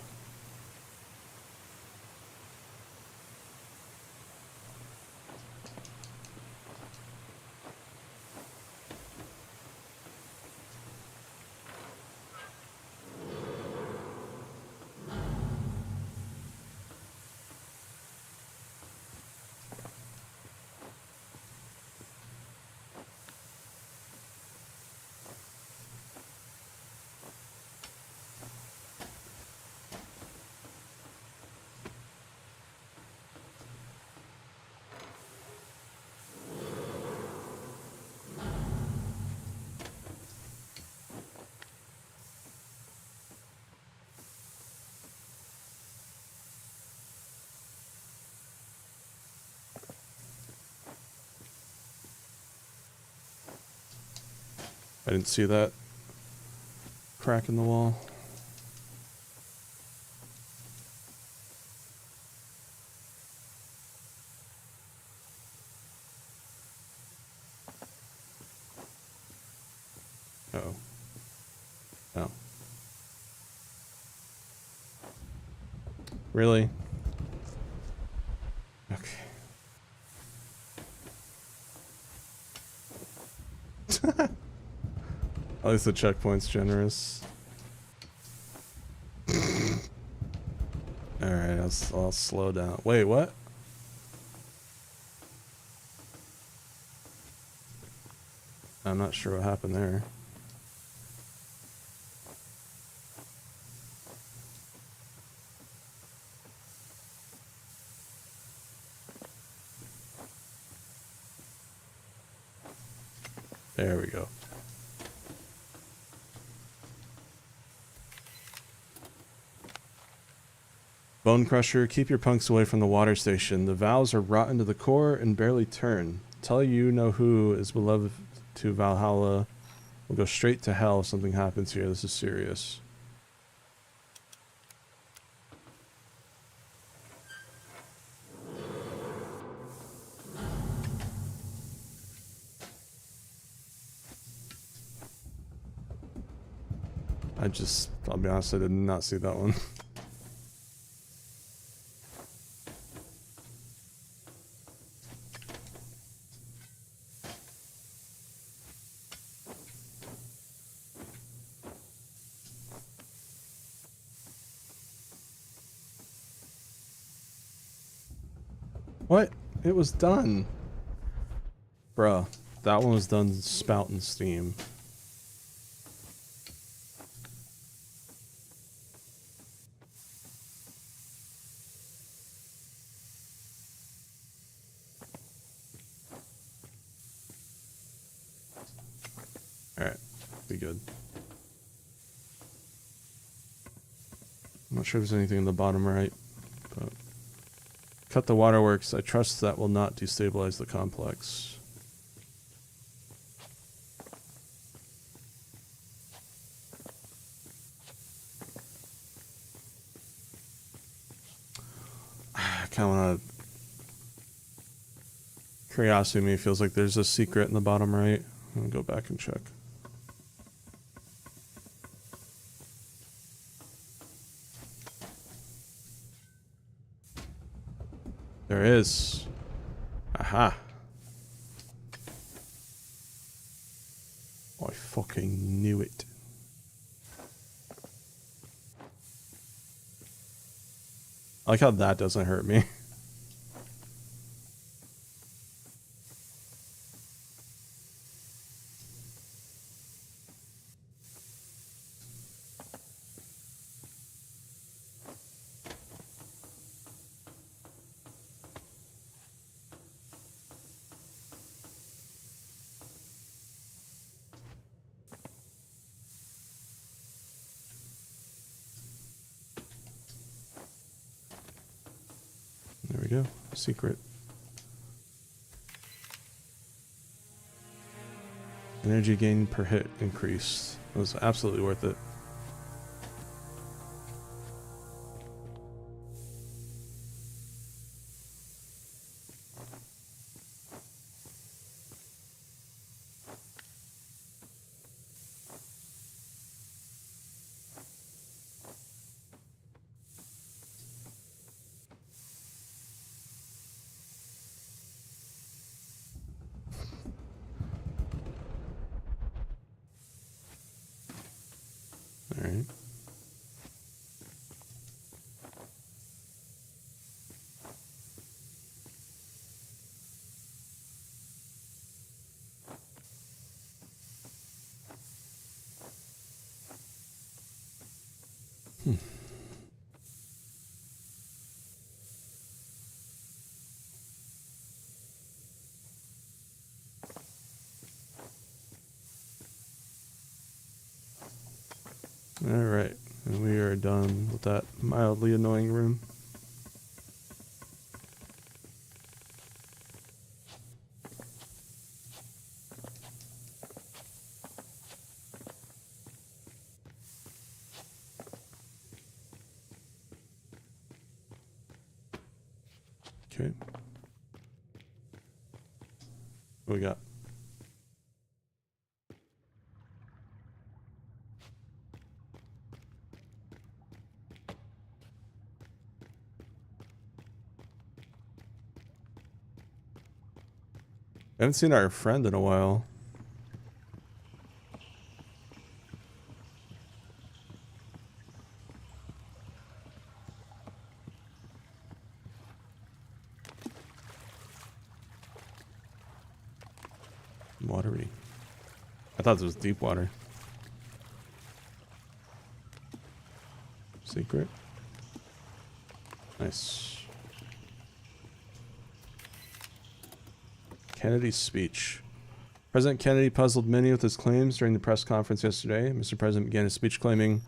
I didn't see that crack in the wall. Uh-oh. Oh. Really? Okay. At least the checkpoint's generous. Alright, I'll slow down. Wait, what? I'm not sure what happened there. There we go. Bone Crusher, keep your punks away from the water station. The valves are rotten to the core and barely turn. Tell you know who is beloved to Valhalla. We'll go straight to hell if something happens here. This is serious. I'll be honest, I did not see that one. What? It was done. Bruh, that one was done spouting steam. Alright, be good. I'm not sure if there's anything in the bottom right, but... Cut the waterworks. I trust that will not destabilize the complex. I kind of want to... Curiosity in me feels like there's a secret in the bottom right. I'm going to go back and check. There is. Aha. I fucking knew it. I like how that doesn't hurt me. There we go. Secret. Energy gain per hit increased. It was absolutely worth it. Alright. Alright, and we are done with that mildly annoying room. Okay. What we got? I haven't seen our friend in a while. Watery. I thought this was deep water. Secret. Nice. Kennedy's speech. President Kennedy puzzled many with his claims during the press conference yesterday. Mr. President began his speech claiming,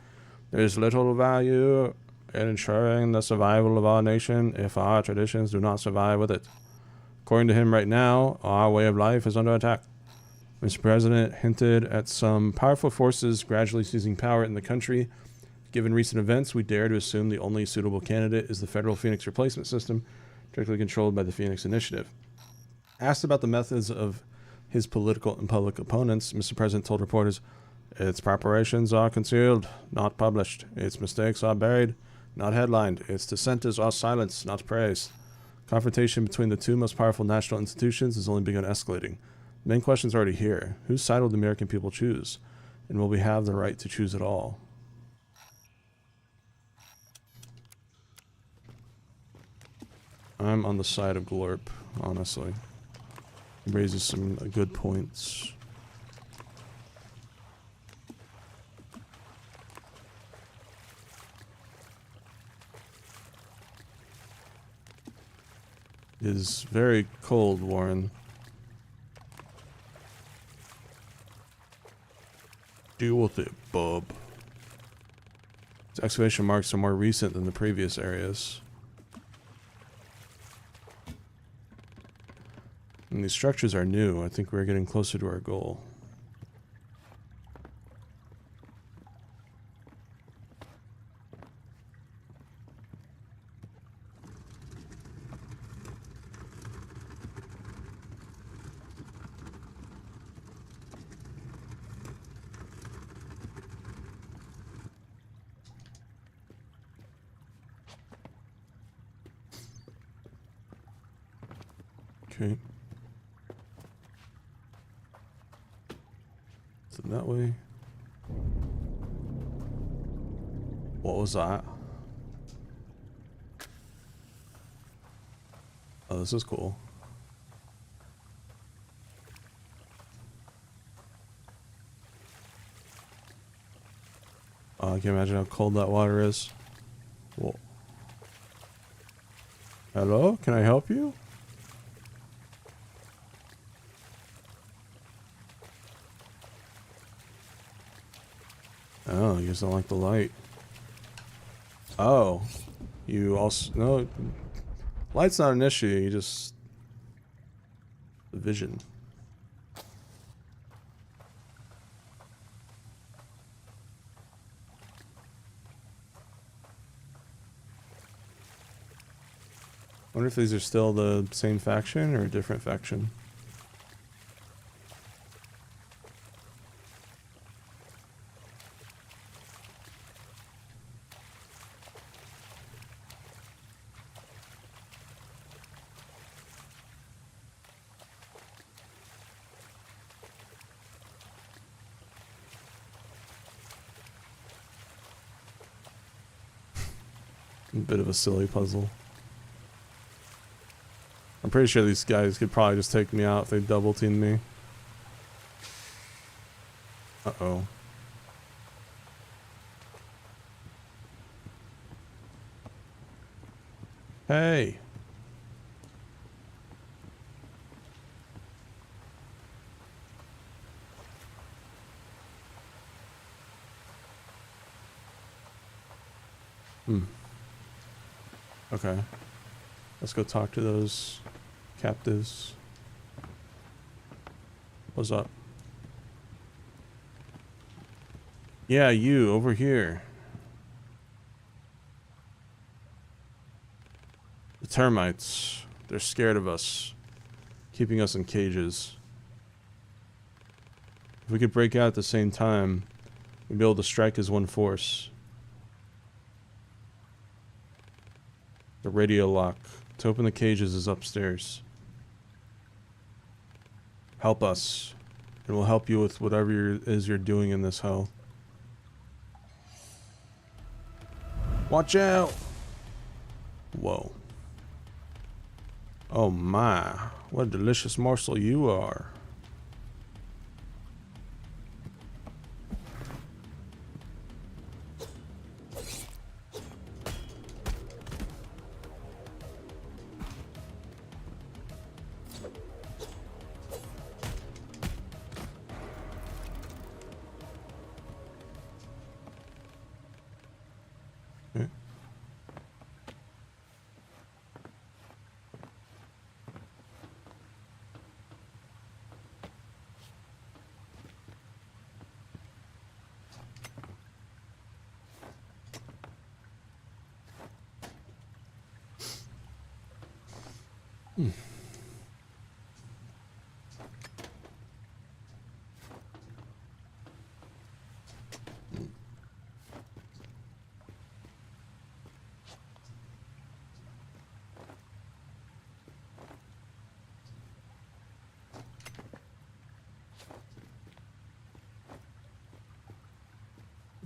"There is little value in ensuring the survival of our nation if our traditions do not survive with it. According to him, right now, our way of life is under attack." Mr. President hinted at some powerful forces gradually seizing power in the country. Given recent events, we dare to assume the only suitable candidate is the federal Phoenix replacement system, directly controlled by the Phoenix Initiative. Asked about the methods of his political and public opponents, Mr. President told reporters, "Its preparations are concealed, not published. Its mistakes are buried, not headlined. Its dissenters are silenced, not praised. Confrontation between the two most powerful national institutions has only begun escalating. The main question's already here. Whose side will the American people choose? And will we have the right to choose at all?" I'm on the side of Glorp, honestly. He raises some good points. It is very cold, Warren. Deal with it, bub. Its excavation marks are more recent than the previous areas. And these structures are new. I think we're getting closer to our goal. Okay. So that way. What was that? Oh, this is cool. Oh, I can imagine how cold that water is. Whoa. Hello? Can I help you? Oh, you guys don't like the light. Oh. You also... No. Light's not an issue. You just... The vision. I wonder if these are still the same faction or a different faction. A bit of a silly puzzle. I'm pretty sure these guys could probably just take me out if they double team me. Uh-oh. Hey. Okay. Let's go talk to those captives. What's up? Yeah, you over here. The termites. They're scared of us, keeping us in cages. If we could break out at the same time, we'd be able to strike as one force. The radio lock to open the cages is upstairs. Help us, and we'll help you with whatever you're doing in this hell. Watch out! Whoa. Oh my, what a delicious morsel you are. There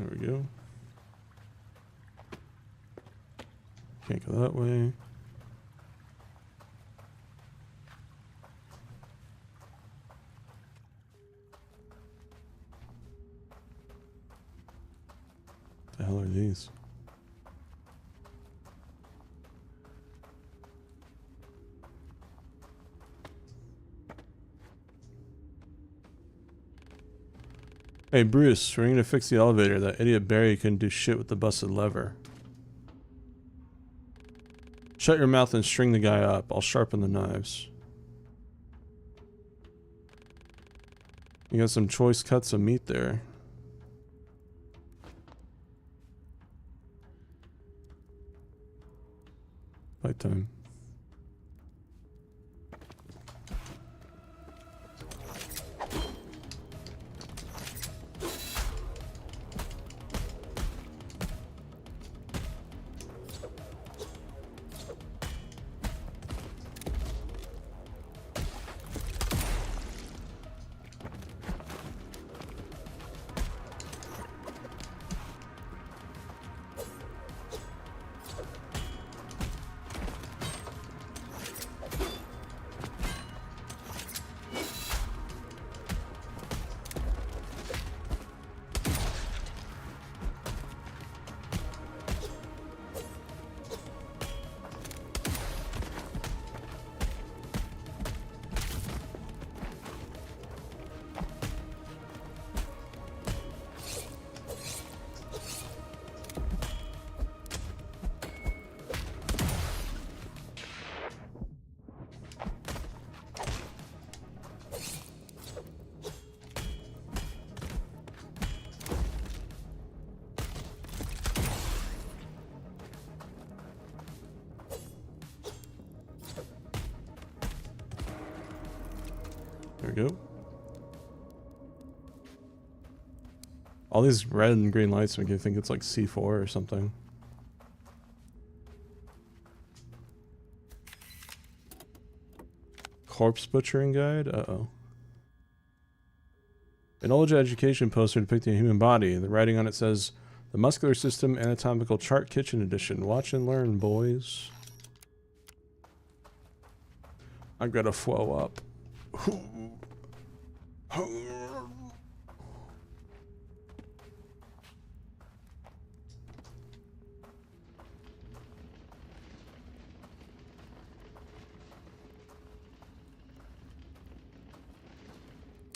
we go. Can't go that way. What the hell are these? Hey Bruce, we're gonna fix the elevator. That idiot Barry couldn't do shit with the busted lever. Shut your mouth and string the guy up. I'll sharpen the knives. You got some choice cuts of meat there. Fight time. There we go. All these red and green lights make you think it's like C4 or something. Corpse butchering guide? Uh-oh. An old education poster depicting a human body. The writing on it says, "The Muscular System Anatomical Chart Kitchen Edition. Watch and learn, boys." I gotta flow up.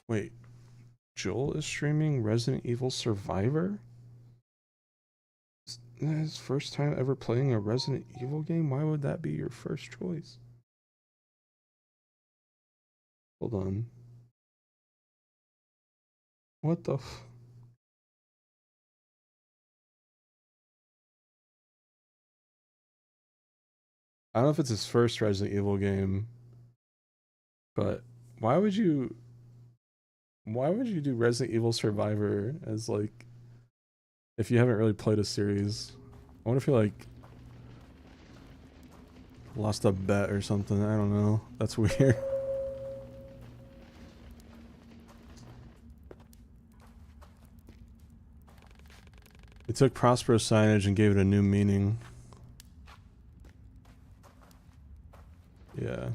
Wait, Joel is streaming Resident Evil Survivor? Is that his first time ever playing a Resident Evil game? Why would that be your first choice? Hold on. What the f... I don't know if it's his first Resident Evil game, but why would you do Resident Evil Survivor as like, if you haven't really played a series? I wonder if you like lost a bet or something. I don't know. That's weird. They took Prospero signage and gave it a new meaning. Yeah.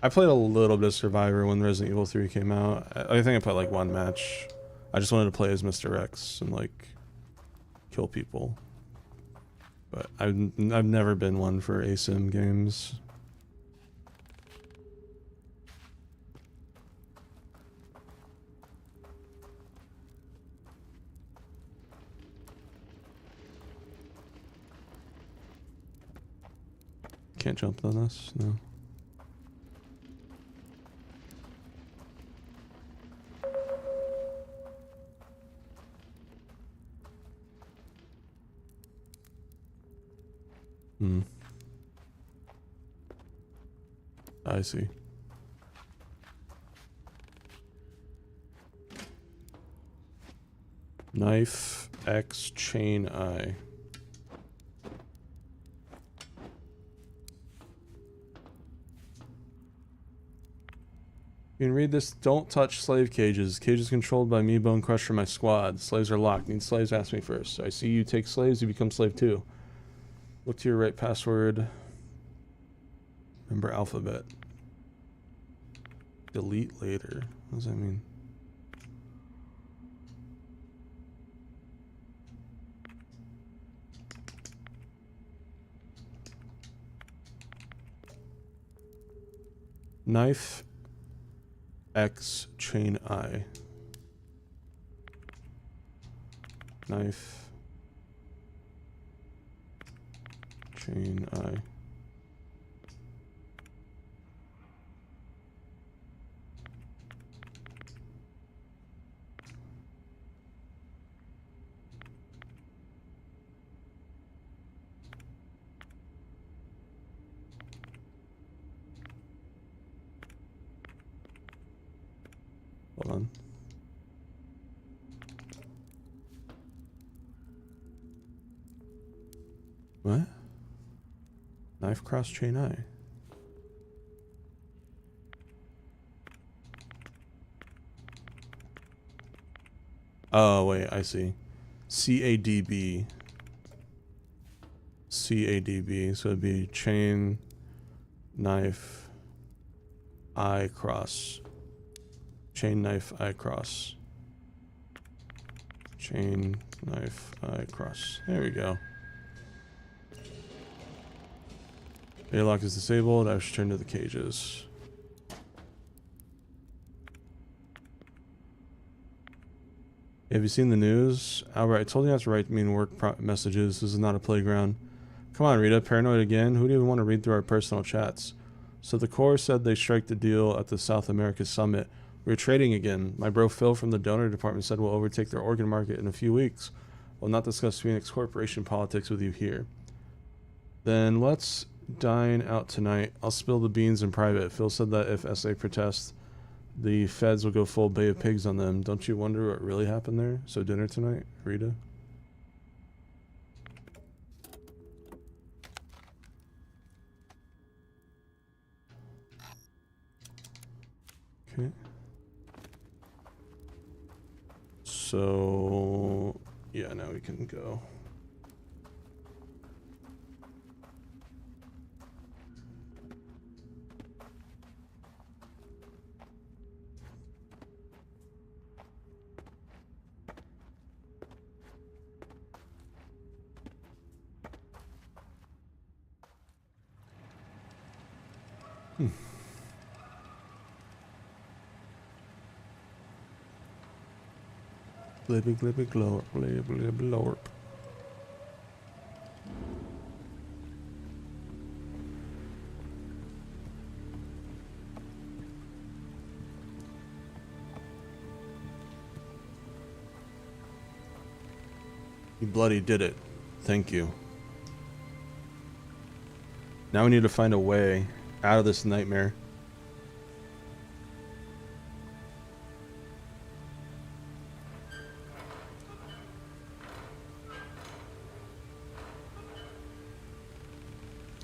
I played a little bit of Survivor when Resident Evil 3 came out. I think I played like one match. I just wanted to play as Mr. X and like kill people. But I've never been one for ASIM games. Can't jump on this, no. I see. Knife X chain I. You can read this. Don't touch slave cages. Cages controlled by me, Bone Crusher, my squad. Slaves are locked. Need slaves? Ask me first. I see you take slaves, you become slave too. Look to your right, password. Remember alphabet. Delete later. What does that mean? Knife X chain I. Knife chain I. Hold on. What? Knife cross chain I. Oh, wait, I see. CADB. CADB. So it'd be chain, knife, I cross. Chain, knife, I cross. Chain, knife, I cross. There we go. Airlock is disabled. I should return to the cages. Have you seen the news? Albert, I told you not to write mean work messages. This is not a playground. Come on, Rita. Paranoid again? Who do you even want to read through our personal chats? So the Corps said they strike the deal at the South America Summit. We're trading again. My bro Phil from the donor department said we'll overtake their organ market in a few weeks. We'll not discuss Phoenix Corporation politics with you here. Then let's dine out tonight. I'll spill the beans in private. Phil said that if SA protests, the feds will go full Bay of Pigs on them. Don't you wonder what really happened there? So dinner tonight, Rita? Okay. So, yeah, now we can go. Glibby glibby glorp, glibby glibby glorp. You bloody did it. Thank you. Now we need to find a way out of this nightmare.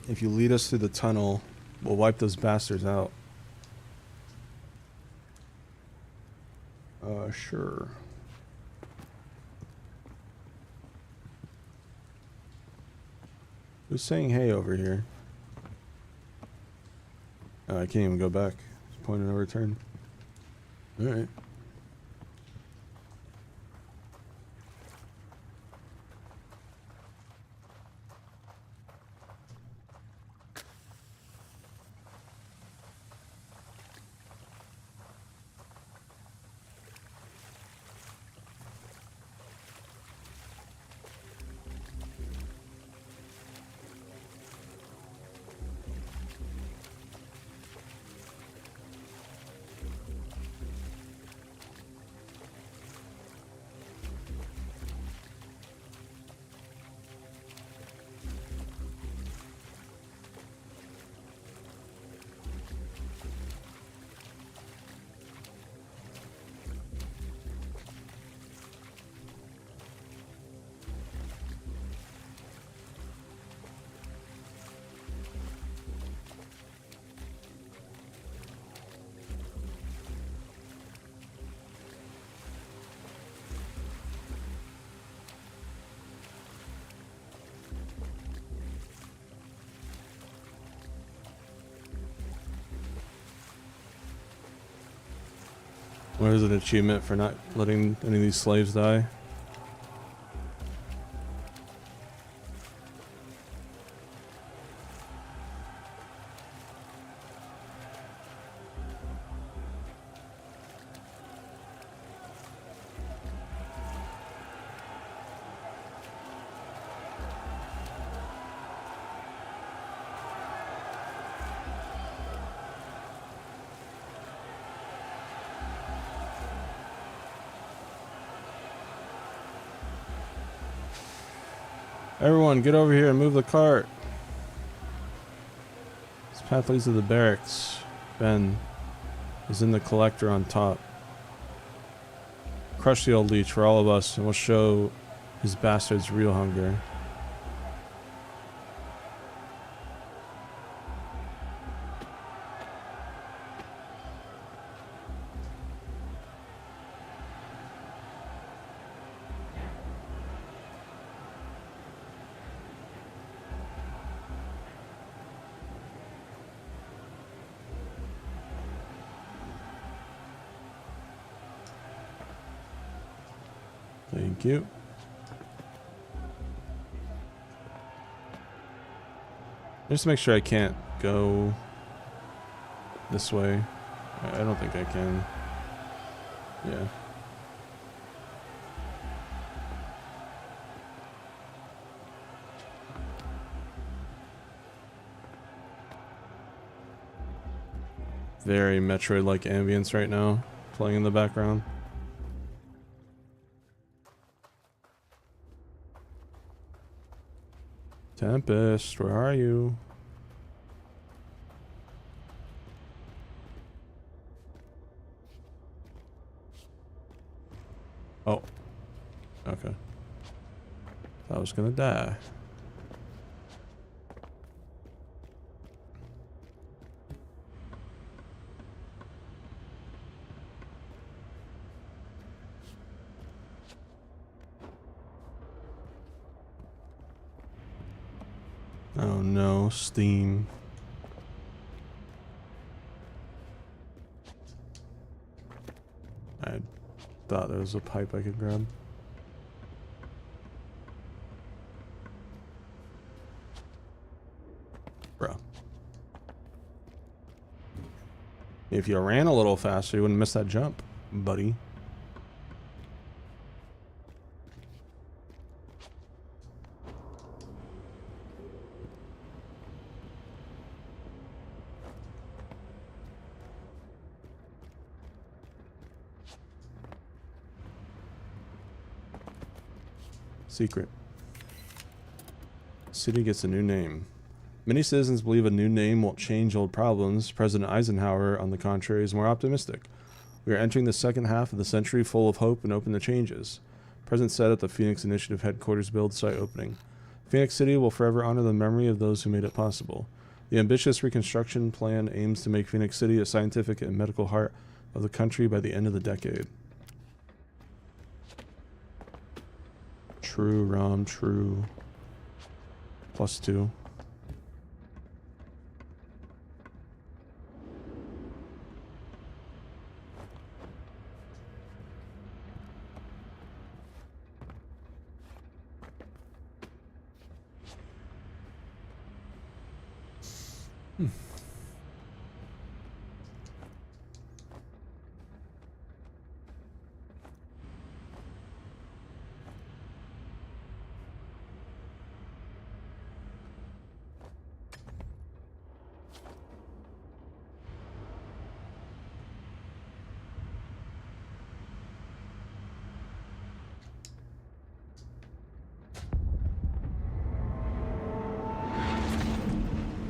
If you lead us through the tunnel, we'll wipe those bastards out. Sure. Who's saying hey over here? Oh, I can't even go back. It's point of no return. Alright. What is an achievement for not letting any of these slaves die? Everyone, get over here and move the cart. This path leads to the barracks. Ben is in the collector on top. Crush the old leech for all of us, and we'll show his bastards real hunger. Thank you. Just make sure I can't go this way. I don't think I can. Yeah. Very Metroid-like ambience right now, playing in the background. Tempest, where are you? Oh. Okay. I was gonna die. Oh no, Steam. I thought there was a pipe I could grab. Bro. If you ran a little faster, you wouldn't miss that jump, buddy. Secret. City gets a new name. Many citizens believe a new name won't change old problems. President Eisenhower, on the contrary, is more optimistic. We are entering the second half of the century full of hope and open to changes. The President said at the Phoenix Initiative headquarters build site opening. Phoenix City will forever honor the memory of those who made it possible. The ambitious reconstruction plan aims to make Phoenix City a scientific and medical heart of the country by the end of the decade. True, Rom, true. +2.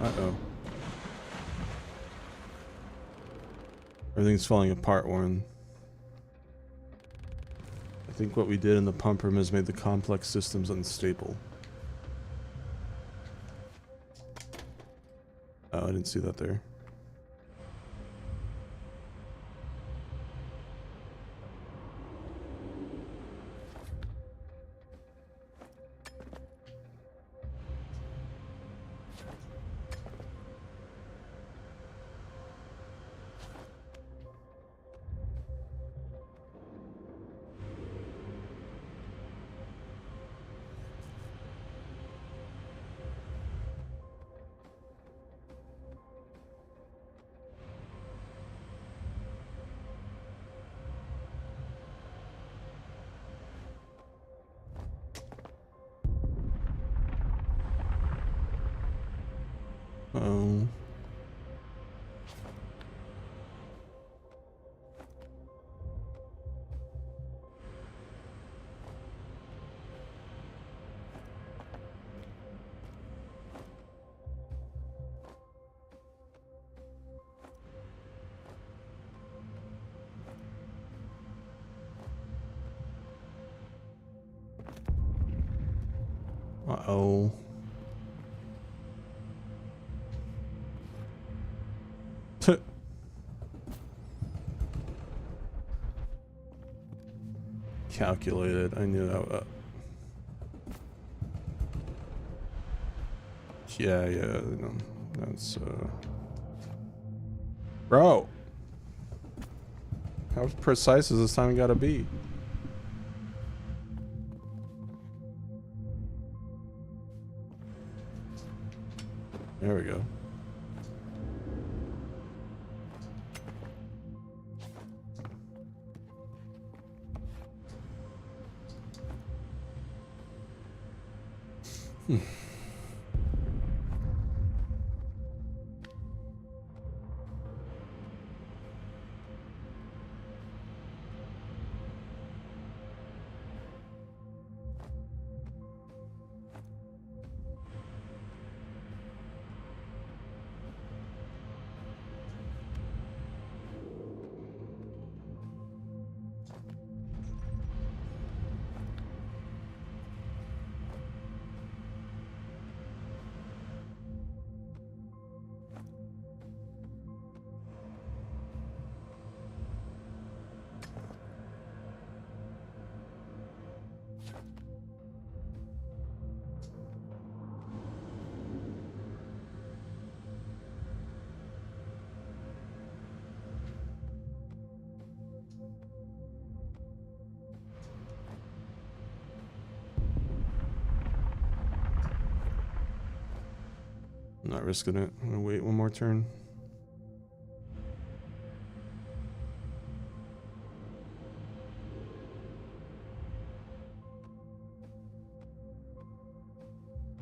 Uh-oh. Everything's falling apart, Warren. I think what we did in the pump room has made the complex systems unstable. Oh, I didn't see that there. Oh. Uh-oh. Calculated. I knew that. Yeah, no, that's bro. How precise is this time gotta be? There we go. I'm not risking it. I'm gonna wait one more turn.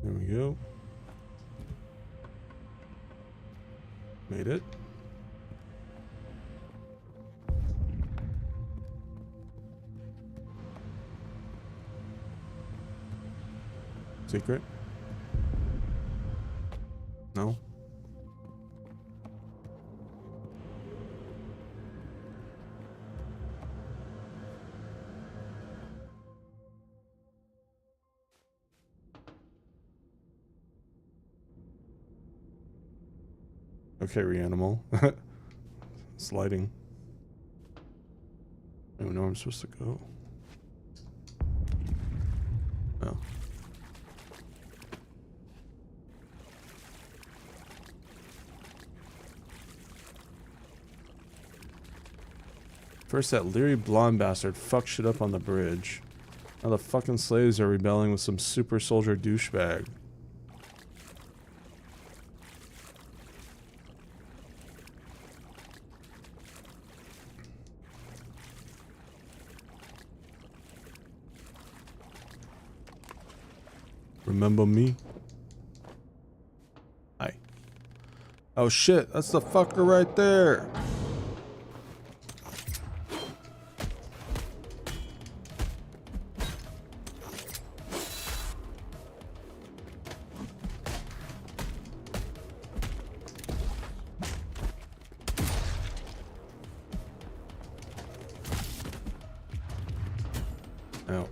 There we go. Made it. Secret? No. Okay, Reanimal. Sliding. I don't know where I'm supposed to go. Oh. First, that leery blonde bastard fucked shit up on the bridge. Now the fucking slaves are rebelling with some super soldier douchebag. Remember me? Hi. Oh shit, that's the fucker right there. Out.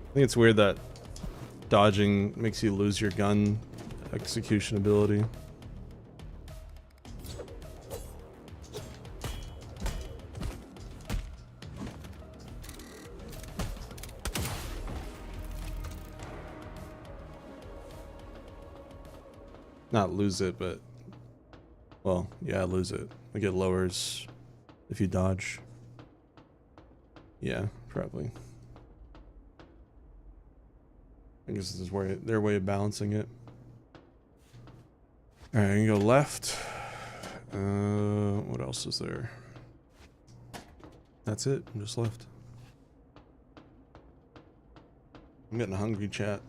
I think it's weird that dodging makes you lose your gun execution ability. Not lose it, but well, yeah, lose it. Like it lowers if you dodge. Yeah, probably. I guess this is where their way of balancing it. All right, I can go left. What else is there? That's it. I'm just left. I'm getting hungry, chat.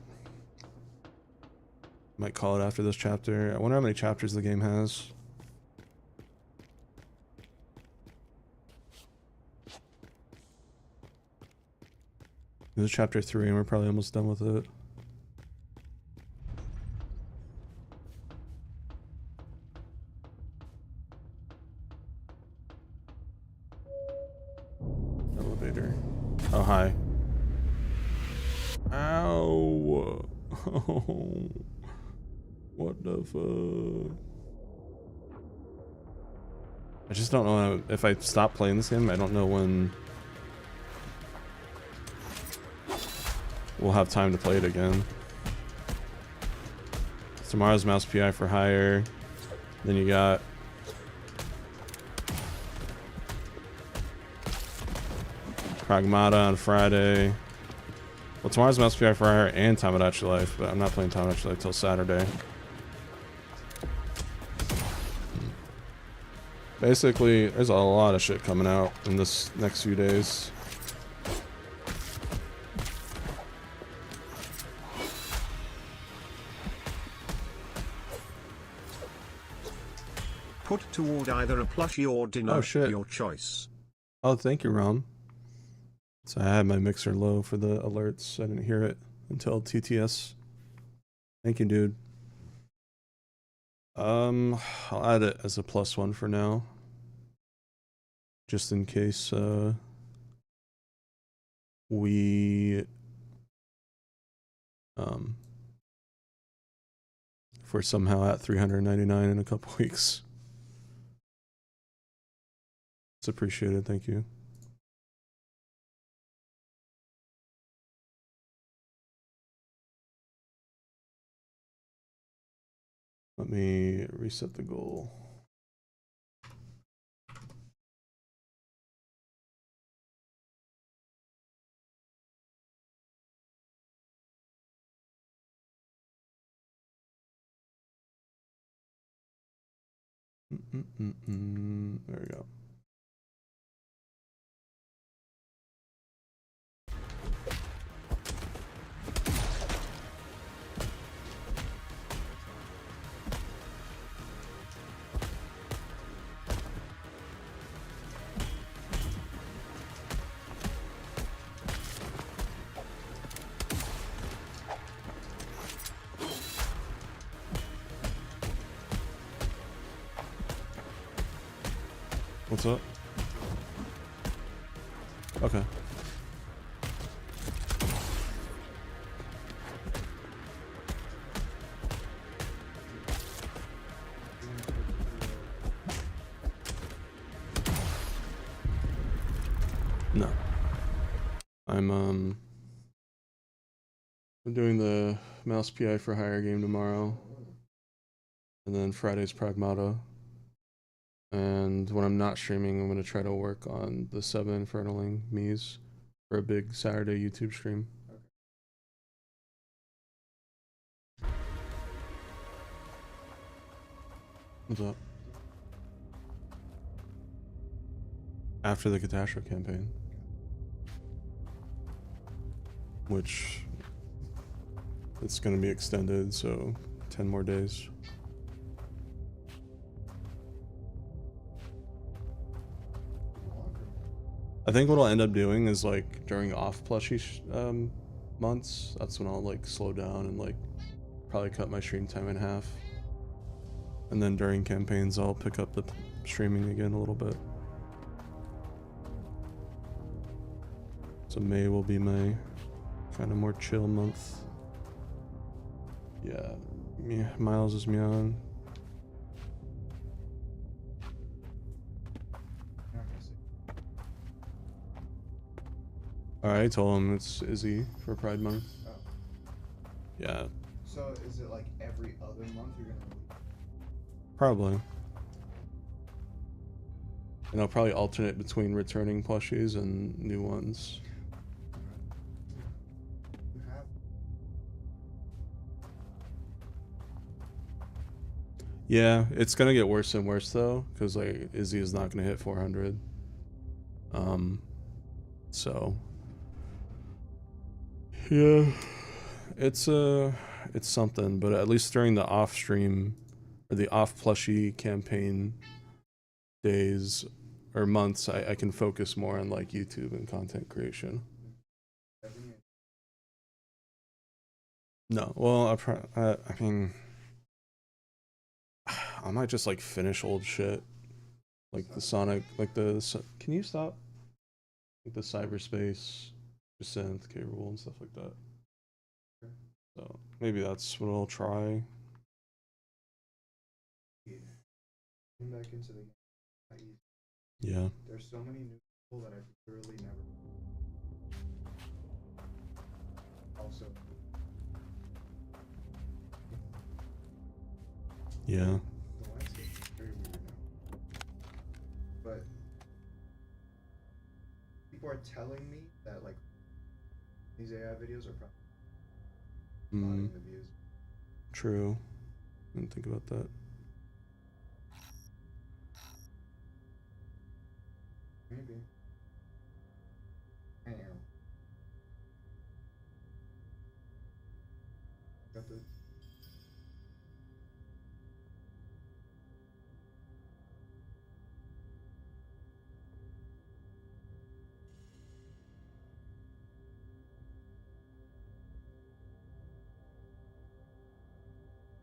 Might call it after this chapter. I wonder how many chapters the game has. This is chapter 3 and we're probably almost done with it. Elevator. Oh, hi. Ow. Oh. What the fuck? I just don't know if I stop playing this game. I don't know when we'll have time to play it again. Tomorrow's Mouse PI for hire. Then you got Pragmata on Friday. Well, tomorrow's Mouse PI for hire and Tamagotchi Life, but I'm not playing Tamagotchi Life till Saturday. Basically, there's a lot of shit coming out in this next few days. Put toward either a plushie or dinner, your choice. Oh, thank you, Rom. So I had my mixer low for the alerts. I didn't hear it until TTS. Thank you, dude. I'll add it as a +1 for now. Just in case if we're somehow at 399 in a couple weeks. It's appreciated, thank you. Let me reset the goal. There we go. What's up? Okay. No. I'm doing the Mouse PI for hire game tomorrow. And then Friday's Pragmata. And when I'm not streaming, I'm going to try to work on the 7 Infernaling Miis for a big Saturday YouTube stream. What's up? After the Catastrophe campaign. Which it's going to be extended, so 10 more days. I think what I'll end up doing is like during off plushie months, that's when I'll like slow down and like probably cut my stream time in half. And then during campaigns, I'll pick up the streaming again a little bit. So May will be my kind of more chill month. Yeah, Miles is meowing. Alright, I told him it's Izzy for Pride Month. Oh. Yeah. So is it like every other month you're gonna release? Probably. And I'll probably alternate between returning plushies and new ones. You have. Yeah, it's gonna get worse and worse though, because like Izzy is not gonna hit 400. So yeah, it's something, but at least during the off stream or the off plushie campaign days or months, I can focus more on like YouTube and content creation. No, well, I mean, I might just like finish old shit, like the Sonic, like the. Can you stop? Like the cyberspace, synth, K-Rool, and stuff like that. So maybe that's what I'll try. Getting back into the game. Yeah. There's so many new people that I've literally never. Also. Yeah. The landscape is very weird now. But people are telling me that like these AI videos are probably plotting the views. True. I didn't think about that. Maybe. I am. Got the.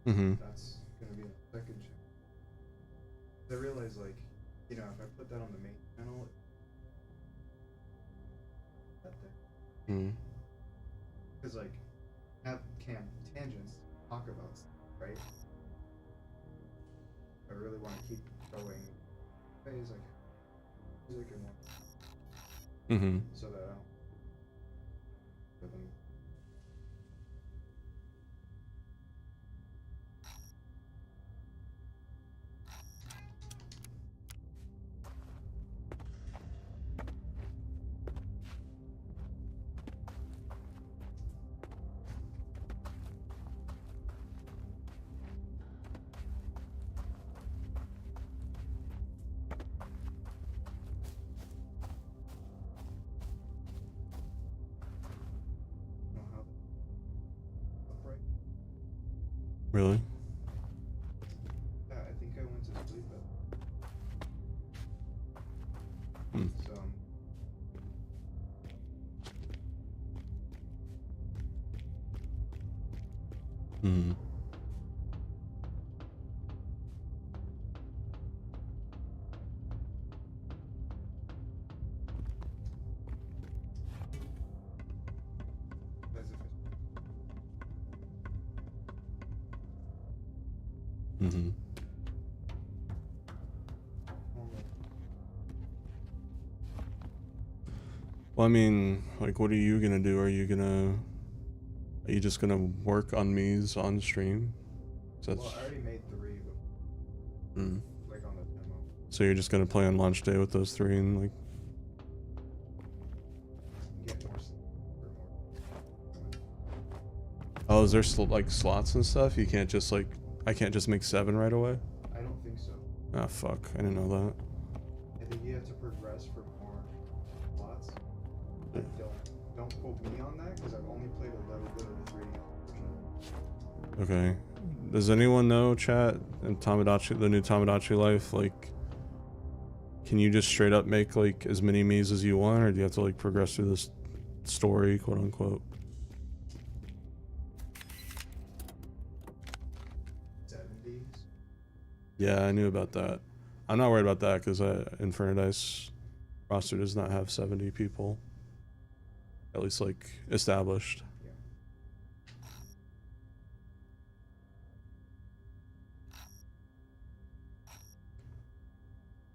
That's gonna be a second channel. I realize, like, you know, if I put that on the main channel, that thing. Because, like, have tangents talk about stuff, right? I really want to keep going phase like music and one. So that I don't. Really? Yeah, I think I went to sleep at. So. Well, I mean, like, what are you gonna do? Are you just gonna work on Mies on stream? Well, I already made 3, but like on the demo. So you're just gonna play on launch day with those 3 and like. Get more sleep or more. Oh, is there like slots and stuff? You can't just like, I can't just make 7 right away? I don't think so. Ah, fuck. I didn't know that. I think you have to progress for more slots. Don't quote me on that because I've only played a little bit of the 3D version. Okay. Does anyone know, chat, and Tamagotchi, the new Tamagotchi life, like, can you just straight up make like as many Miis as you want, or do you have to like progress through this story, quote unquote? 70s? Yeah, I knew about that. I'm not worried about that because Inferno Dice roster does not have 70 people. At least like established. Yeah.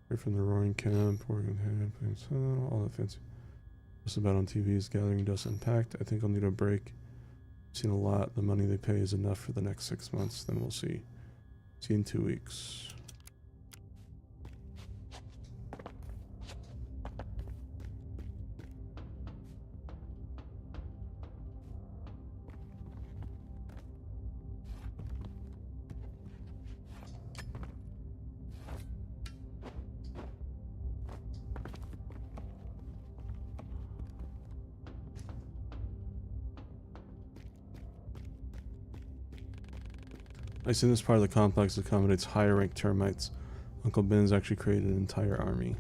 Right from the roaring camp, working all that fancy. Just about on TV is gathering dust and packed. I think I'll need a break. Seen a lot. The money they pay is enough for the next 6 months. Then we'll see. See you in 2 weeks. I see this part of the complex accommodates higher ranked termites. Uncle Ben's actually created an entire army.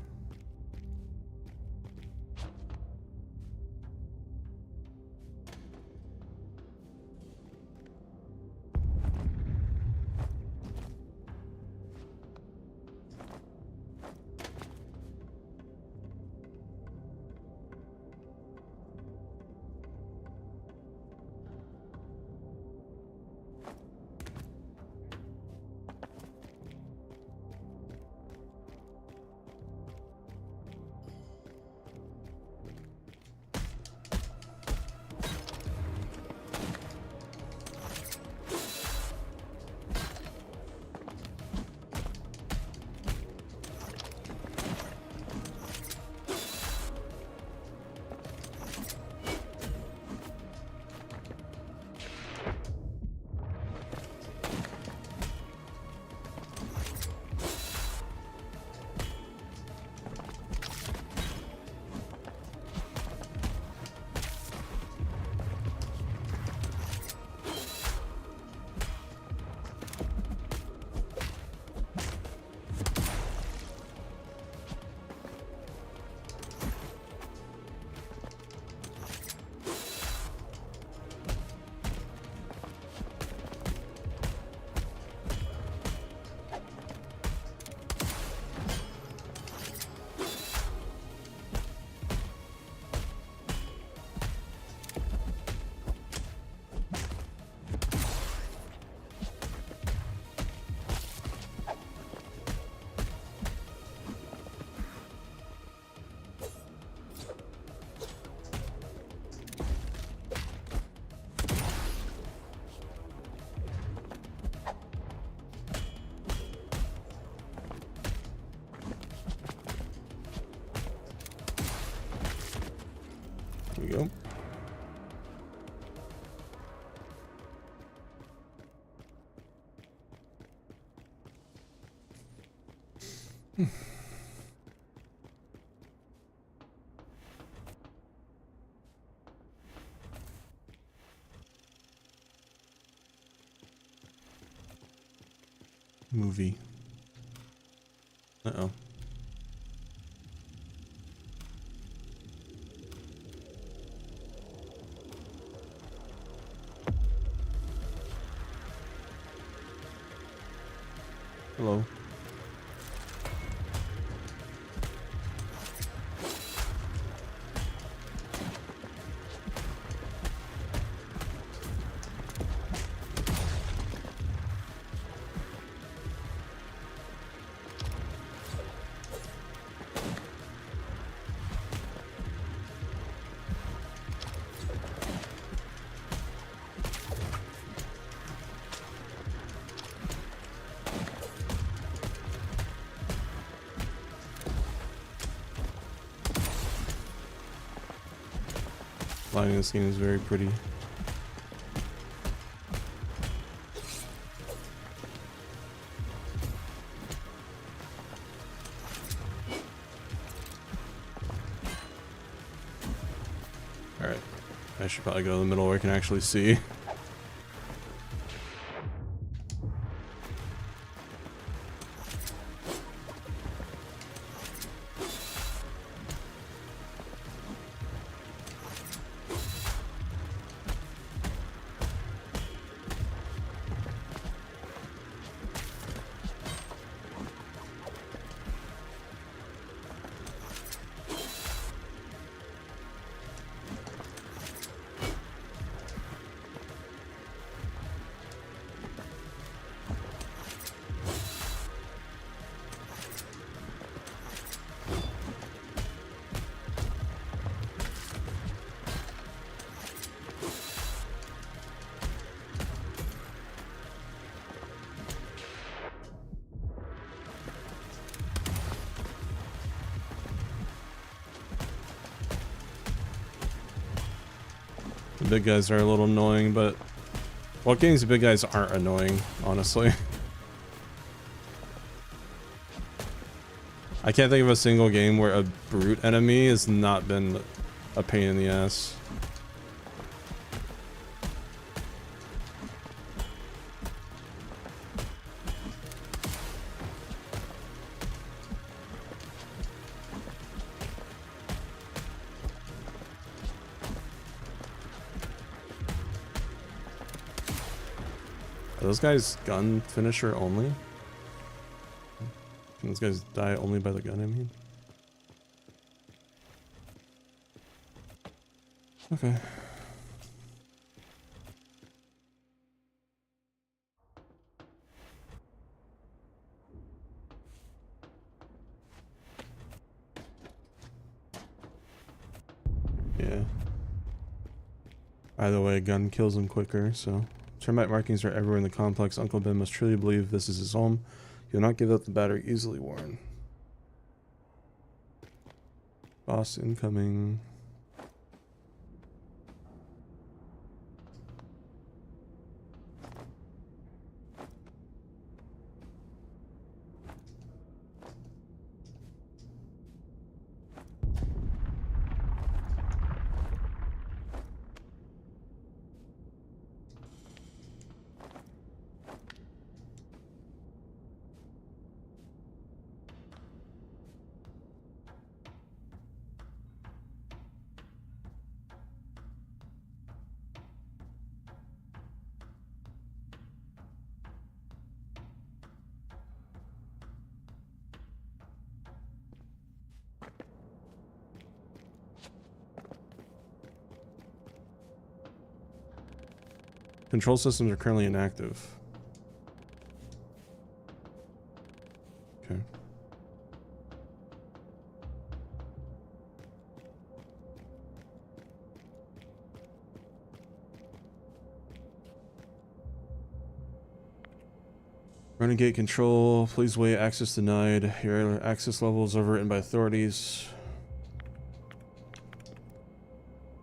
There we go. Movie. Uh-oh. Hello. Lighting this game is very pretty. Alright, I should probably go to the middle where I can actually see. The big guys are a little annoying, but what games the big guys aren't annoying, honestly? I can't think of a single game where a brute enemy has not been a pain in the ass. Are those guys gun finisher only? Can those guys die only by the gun, I mean? Okay. Yeah. Either way, a gun kills him quicker, so... Termite markings are everywhere in the complex. Uncle Ben must truly believe this is his home. He will not give up the battery easily, Warren. Boss incoming. Control systems are currently inactive. Okay. Renegade control, please wait, access denied. Your access level is overwritten by authorities.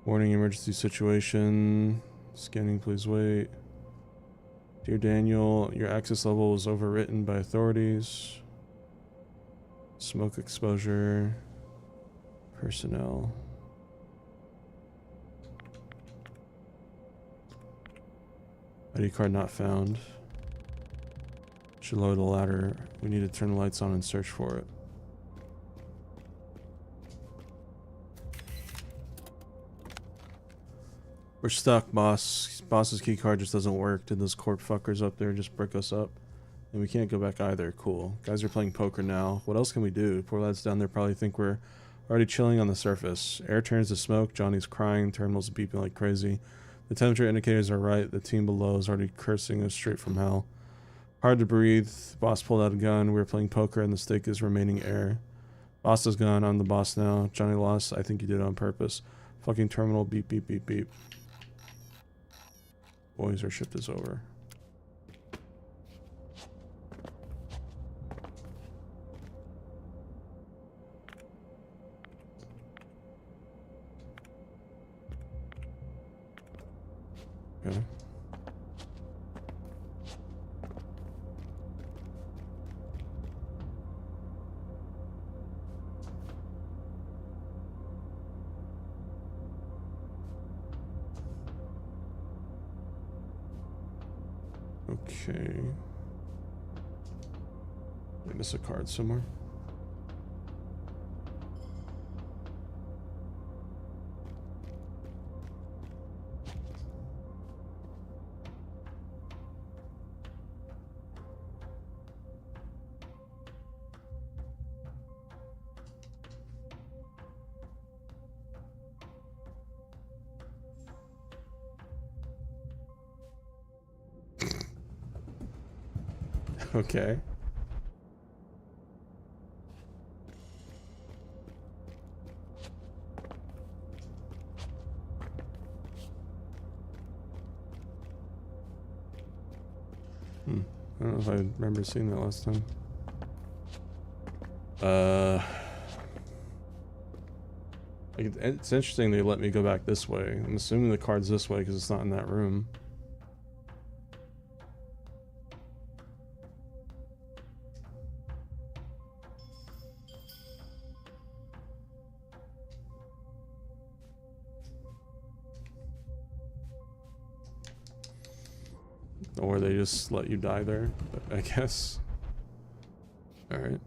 Warning, emergency situation. Scanning, please wait. Dear Daniel, your access level was overwritten by authorities. Smoke exposure. Personnel. ID card not found. Should lower the ladder. We need to turn the lights on and search for it. We're stuck, boss. Boss's key card just doesn't work. Did those corp fuckers up there just brick us up? And we can't go back either. Cool. Guys are playing poker now. What else can we do? Poor lads down there probably think we're already chilling on the surface. Air turns to smoke. Johnny's crying. Terminal's beeping like crazy. The temperature indicators are right. The team below is already cursing us straight from hell. Hard to breathe. Boss pulled out a gun. We're playing poker and the stake is remaining air. Boss is gone. I'm the boss now. Johnny lost. I think you did it on purpose. Fucking terminal. Beep, beep, beep, beep. Boys, our shift is over. Okay. Okay. Did I miss a card somewhere? Okay. I don't know if I remember seeing that last time. Like, it's interesting they let me go back this way. I'm assuming the card's this way because it's not in that room. Or they just let you die there, but I guess. Alright.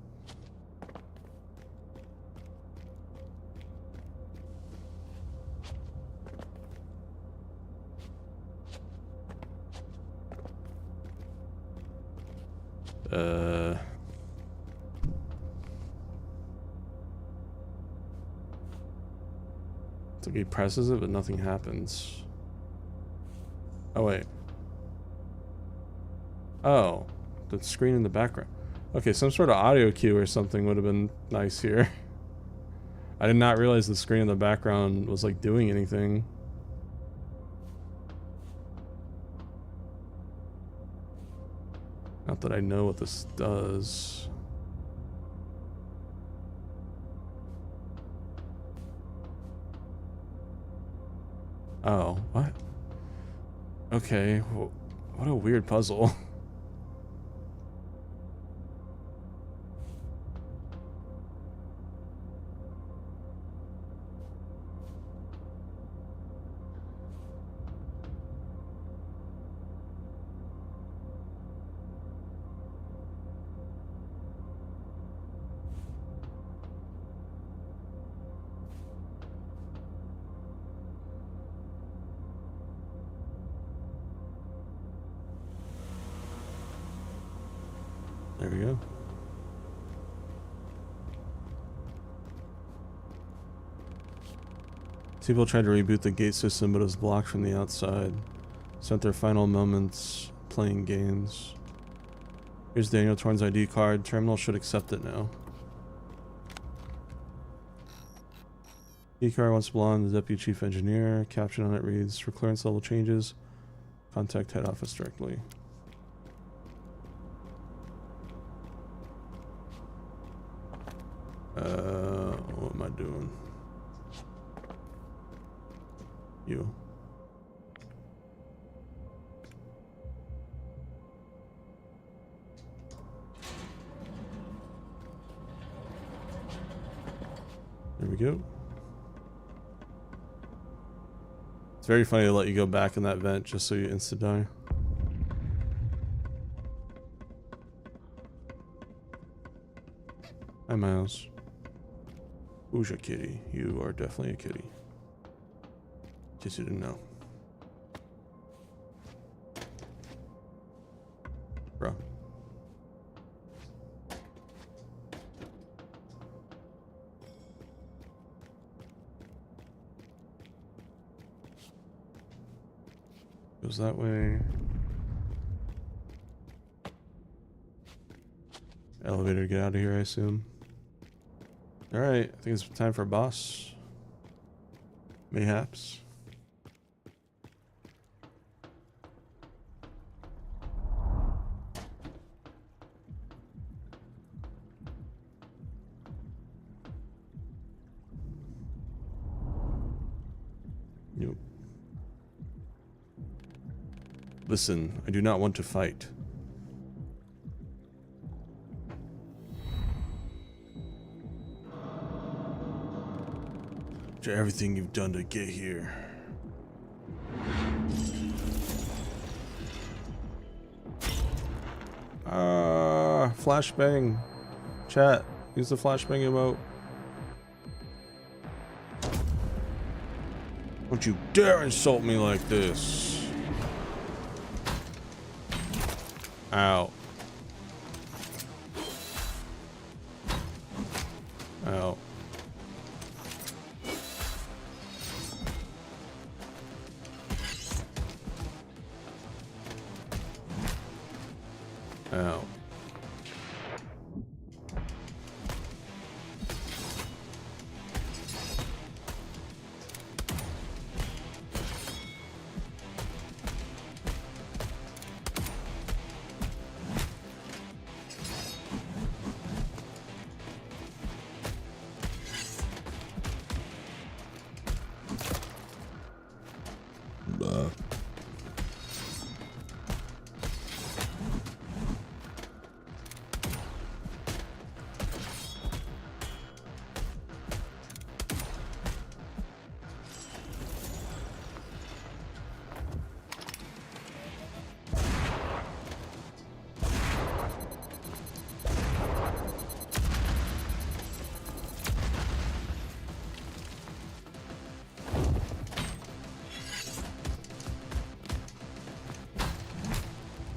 It's like he presses it, but nothing happens. Oh, wait. Oh, the screen in the background. Okay, some sort of audio cue or something would have been nice here. I did not realize the screen in the background was like doing anything. Not that I know what this does. Oh, what? Okay, what a weird puzzle. There we go. People tried to reboot the gate system, but it was blocked from the outside. Spent their final moments playing games. Here's Daniel Torn's ID card. Terminal should accept it now. E-card once belonged to the Deputy Chief Engineer. Caption on it reads, for clearance level changes, contact head office directly. What am I doing? You. There we go. It's very funny to let you go back in that vent just so you insta-die. Hi, Miles. Who's your kitty? You are definitely a kitty. Just you didn't know. Bro. Goes that way. Elevator to get out of here, I assume. Alright, I think it's time for a boss. Mayhaps. Yep. Listen, I do not want to fight. After everything you've done to get here. Flashbang. Chat, use the flashbang emote. Don't you dare insult me like this. Ow. Ow. Ow.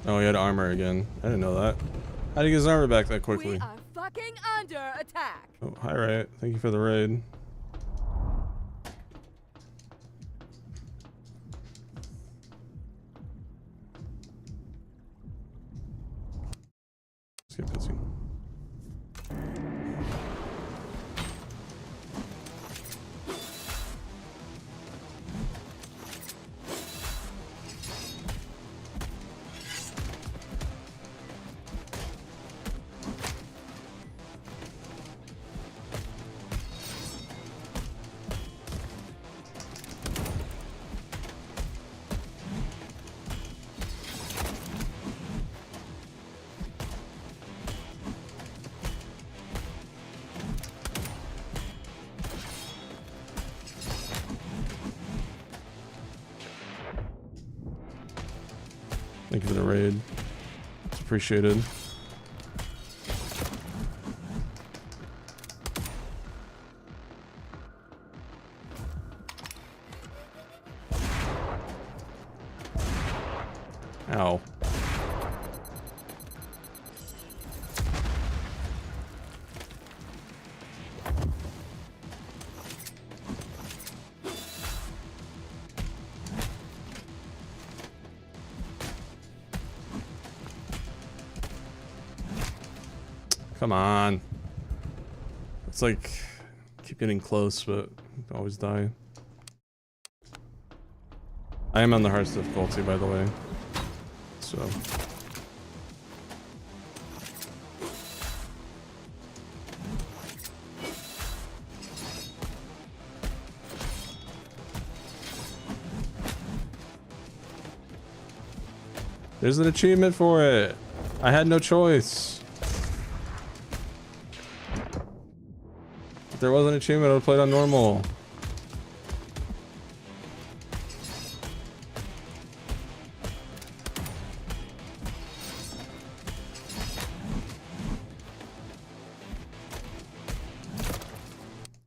Oh, he had armor again. I didn't know that. How did he get his armor back that quickly? We are fucking under attack. Oh, hi, Riot. Thank you for the raid. Skip cutscene. Thank you for the raid. It's appreciated. Ow. Come on. It's like, keep getting close, but always die. I am on the hardest difficulty, by the way. So. There's an achievement for it. I had no choice. If there was an achievement, I would play it on normal.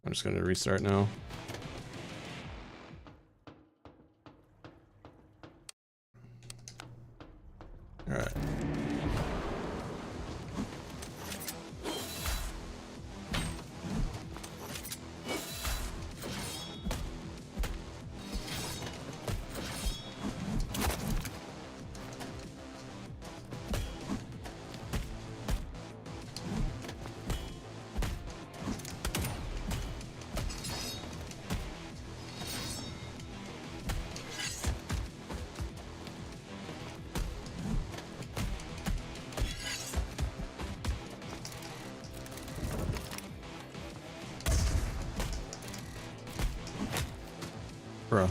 I'm just gonna restart now. All right. Bro.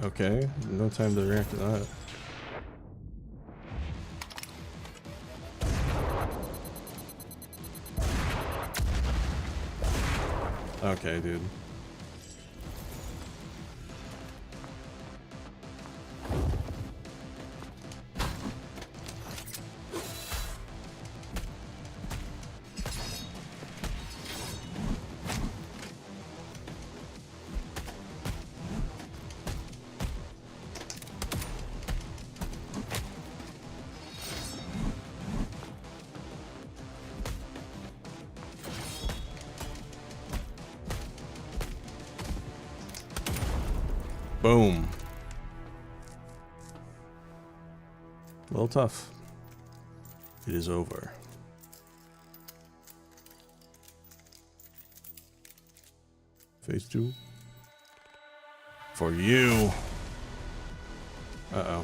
Okay, no time to react to that. Okay, dude. Boom. A little tough. It is over. Phase 2. For you. Uh-oh.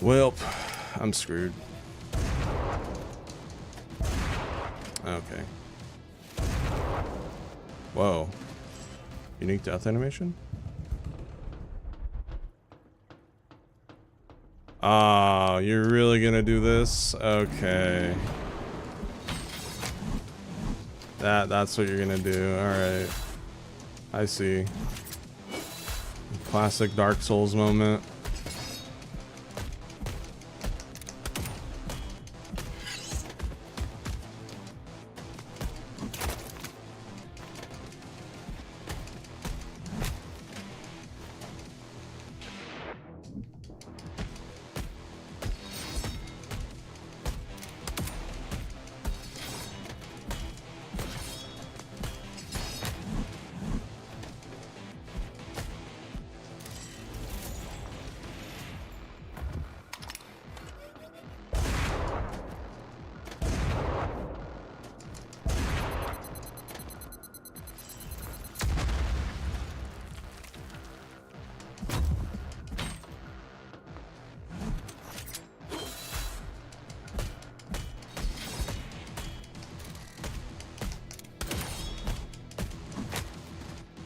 Well, I'm screwed. Okay. Whoa. Unique death animation? Ah, you're really gonna do this? Okay. That's what you're gonna do. Alright. I see. Classic Dark Souls moment.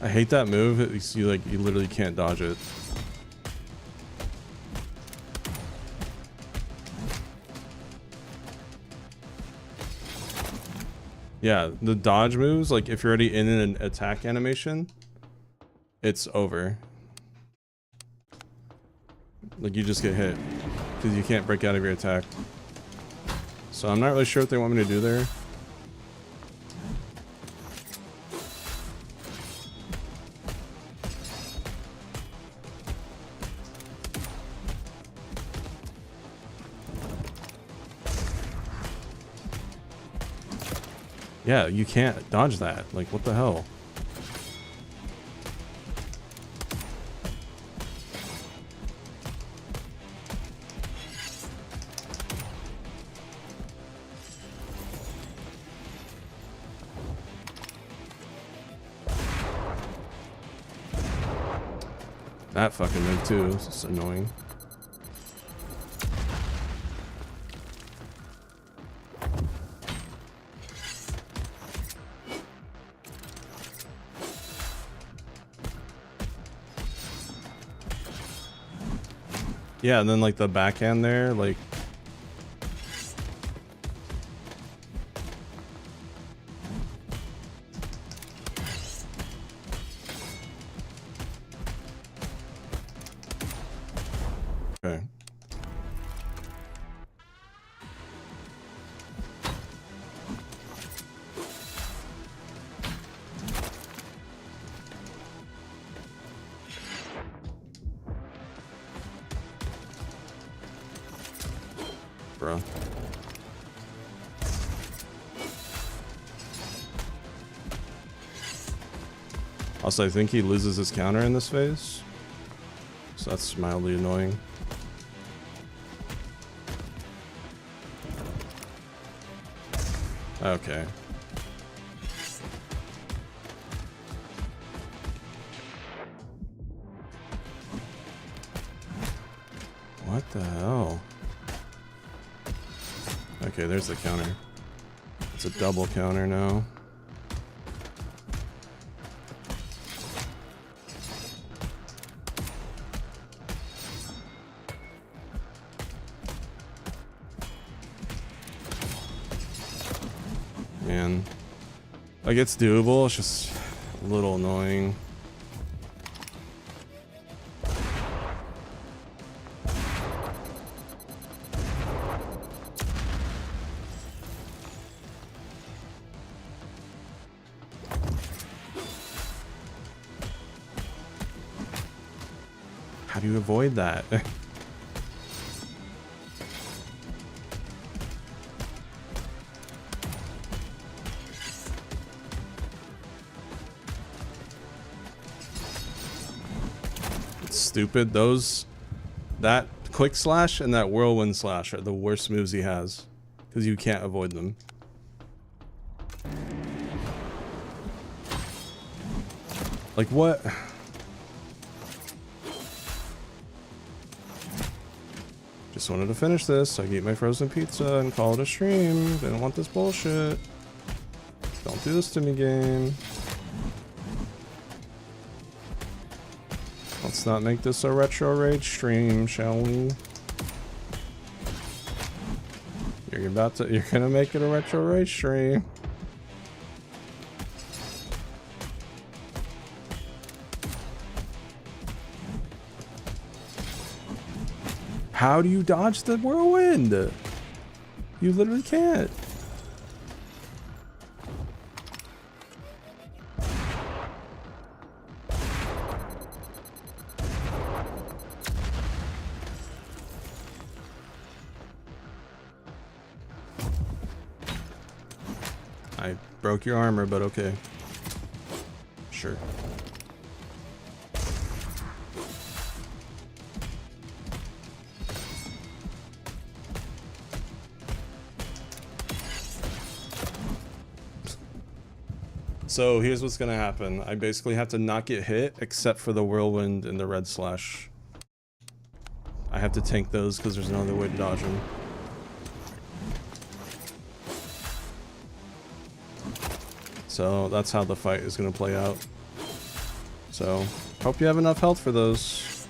I hate that move. You literally can't dodge it. Yeah, the dodge moves, like if you're already in an attack animation, it's over. Like you just get hit because you can't break out of your attack. So I'm not really sure what they want me to do there. Yeah, you can't dodge that. Like, what the hell? That fucking move too. It's annoying. Yeah, and then like the backhand there, like okay. Bro. Also, I think he loses his counter in this phase, so that's mildly annoying. Okay. What the hell? Okay, there's the counter. It's a double counter now. Man. Like, it's doable, it's just a little annoying. How do you avoid that? It's stupid. That quick slash and that whirlwind slash are the worst moves he has because you can't avoid them. Like what? Just Just wanted to finish this. I eat my frozen pizza and call it a stream. Didn't want this bullshit. Don't do this to me, game. Let's not make this a retro rage stream, shall we? You're gonna make it a retro rage stream. How do you dodge the whirlwind? You literally can't. I broke your armor, but okay. Sure. So here's what's gonna happen. I basically have to not get hit except for the whirlwind and the red slash. I have to tank those because there's no other way to dodge them. So that's how the fight is gonna play out. So hope you have enough health for those.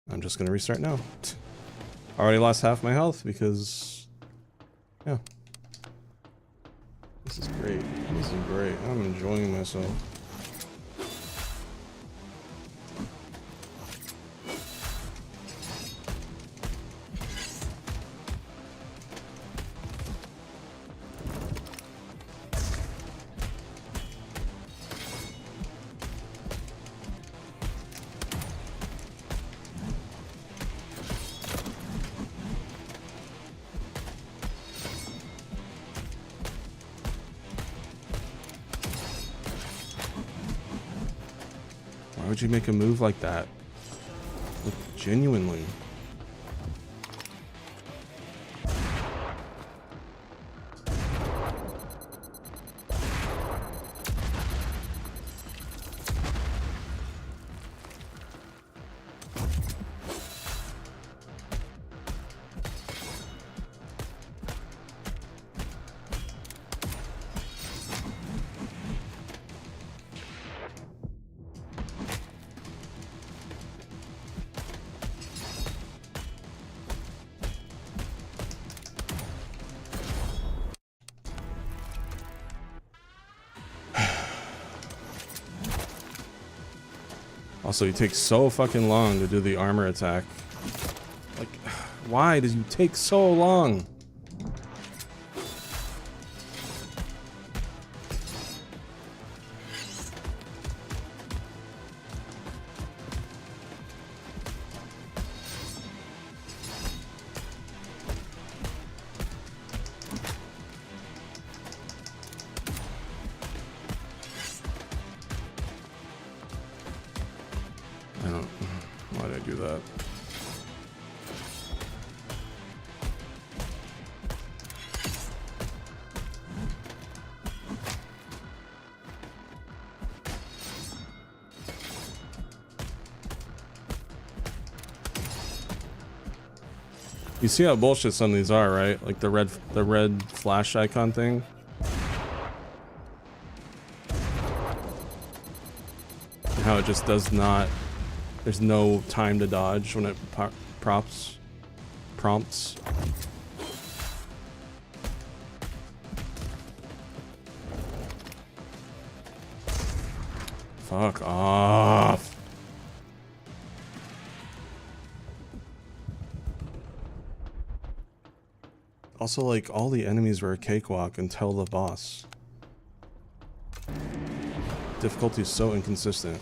I'm just gonna restart now. Already lost half my health because, yeah. This is great. This is great. I'm enjoying myself. Why would you make a move like that? Like, genuinely. Also, he takes so fucking long to do the armor attack. Like, why does you take so long? Why did I do that? You see how bullshit some of these are, right? Like the red flash icon thing. And how it just does not. There's no time to dodge when it prompts. Fuck off. Also, like, all the enemies were a cakewalk until the boss. Difficulty is so inconsistent.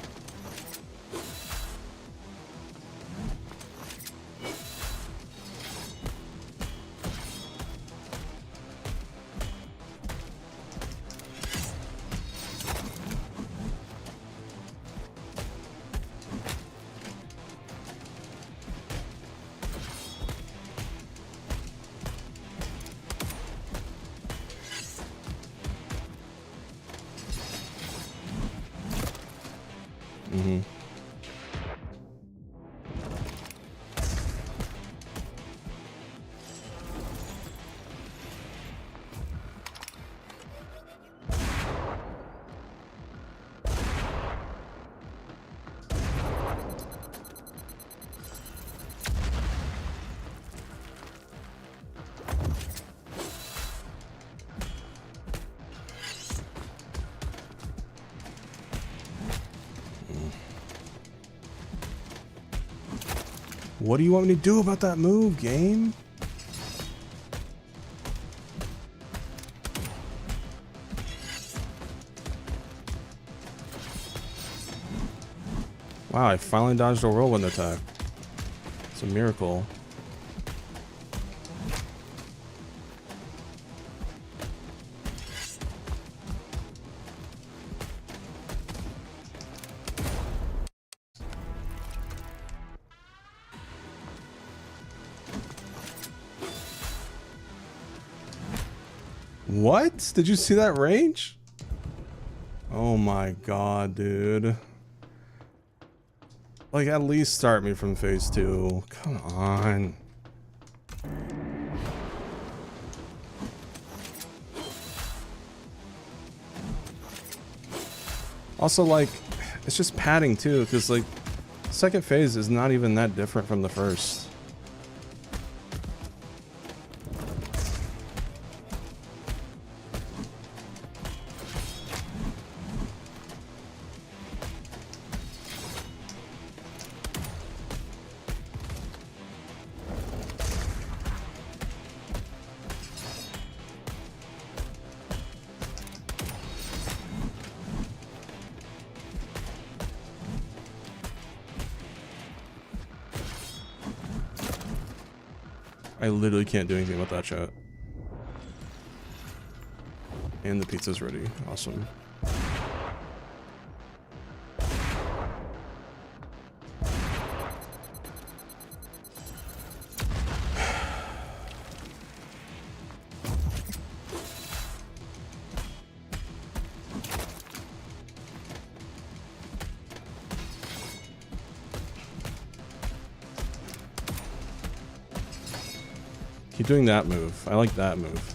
What do you want me to do about that move, game? Wow, I finally dodged a whirlwind attack. It's a miracle. What? Did you see that range? Oh my god, dude. Like, at least start me from phase 2. Come on. Also, like, it's just padding too, because, like, second phase is not even that different from the first. I literally can't do anything with that shot. And the pizza's ready. Awesome. Keep doing that move. I like that move.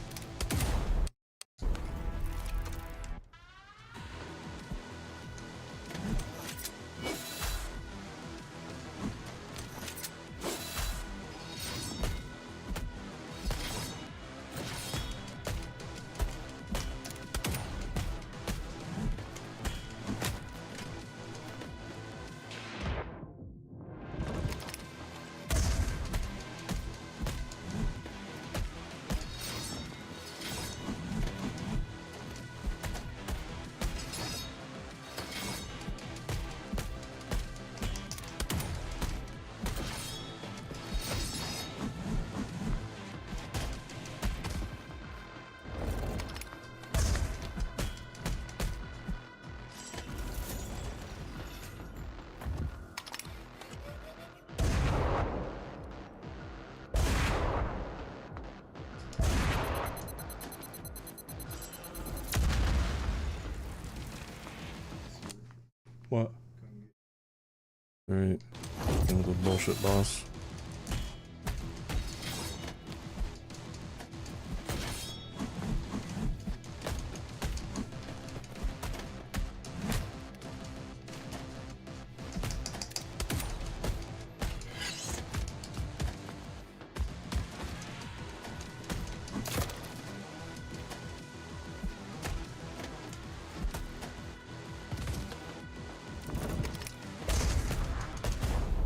What? Alright. Another bullshit boss.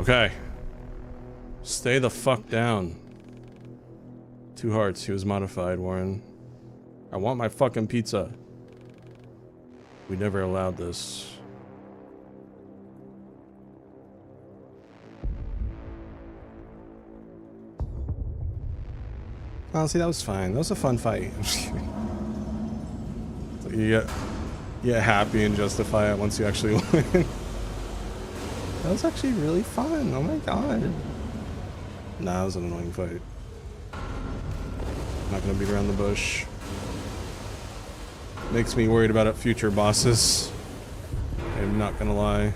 Okay. Stay the fuck down. 2 hearts. He was modified, Warren. I want my fucking pizza. We never allowed this. Honestly, that was fine. That was a fun fight. So you get happy and justify it once you actually win. That was actually really fun. Oh my god. Nah, it was an annoying fight. Not gonna beat around the bush. Makes me worried about future bosses. I'm not gonna lie.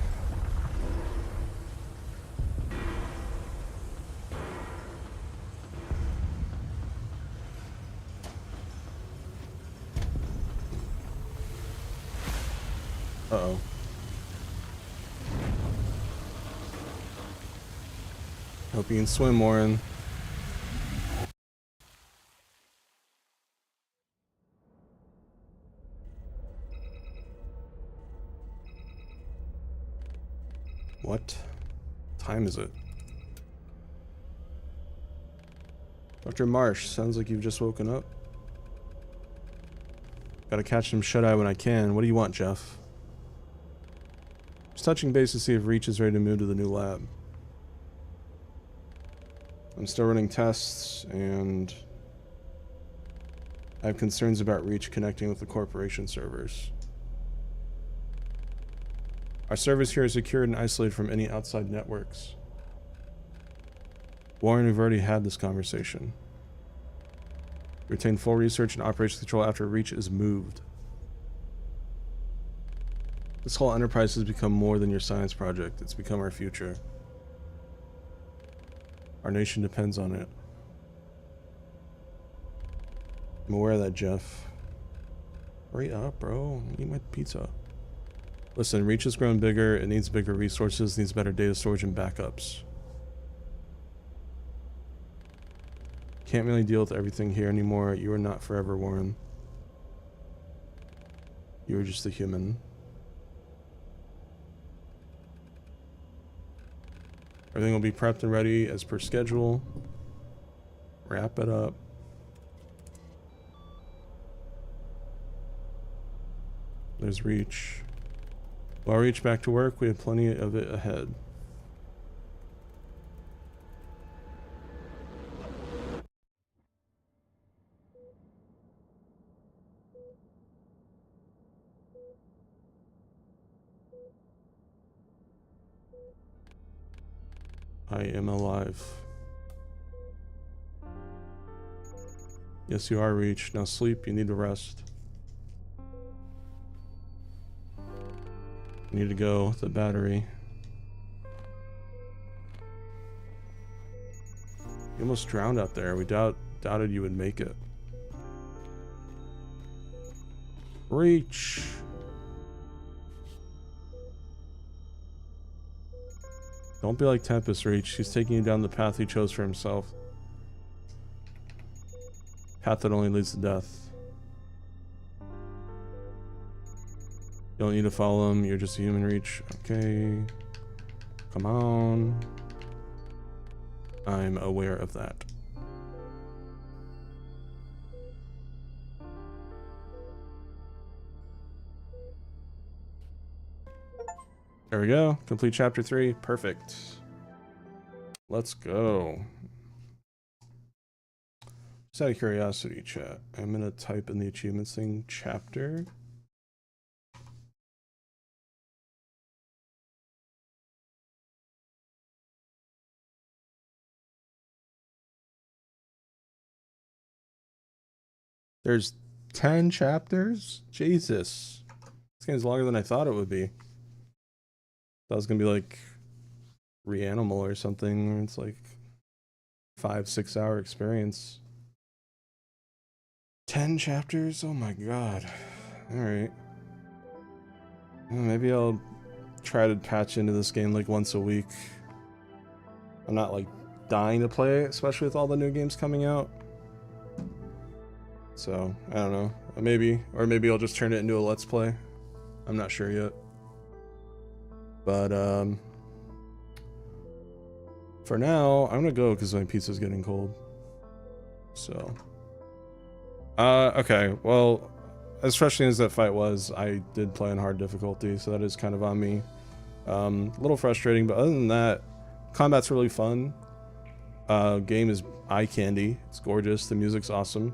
Uh-oh. Hope you can swim, Warren. What time is it? Dr. Marsh, sounds like you've just woken up. Gotta catch some shut-eye when I can. What do you want, Jeff? Just touching base to see if Reach is ready to move to the new lab. I'm still running tests, and I have concerns about Reach connecting with the corporation servers. Our servers here are secured and isolated from any outside networks. Warren, we've already had this conversation. Retain full research and operations control after Reach is moved. This whole enterprise has become more than your science project. It's become our future. Our nation depends on it. I'm aware of that, Jeff. Hurry up, bro. Eat my pizza. Listen, Reach has grown bigger. It needs bigger resources, needs better data storage and backups. Can't really deal with everything here anymore. You are not forever, Warren. You are just a human. Everything will be prepped and ready as per schedule. Wrap it up. There's Reach. While Reach back to work, we have plenty of it ahead. I am alive. Yes, you are, Reach. Now sleep, you need to rest. You need to go with the battery. You almost drowned out there. We doubted you would make it. Reach! Don't be like Tempest, Reach. He's taking you down the path he chose for himself. Path that only leads to death. You don't need to follow him. You're just a human, Reach. Okay. Come on. I'm aware of that. There we go. Complete chapter 3. Perfect. Let's go. Just out of curiosity, chat, I'm gonna type in the achievements thing chapter. There's 10 chapters? Jesus. This game's longer than I thought it would be. That was gonna be like Reanimal or something, where it's like 5-6 hour experience. 10 chapters? Oh my god. Alright. Well, maybe I'll try to patch into this game like once a week. I'm not like dying to play it, especially with all the new games coming out. So, I don't know. Maybe. Or maybe I'll just turn it into a Let's Play. I'm not sure yet. But, for now, I'm gonna go because my pizza's getting cold. So. Okay. Well, as frustrating as that fight was, I did play on hard difficulty, so that is kind of on me. A little frustrating, but other than that, combat's really fun. Game is eye candy. It's gorgeous. The music's awesome.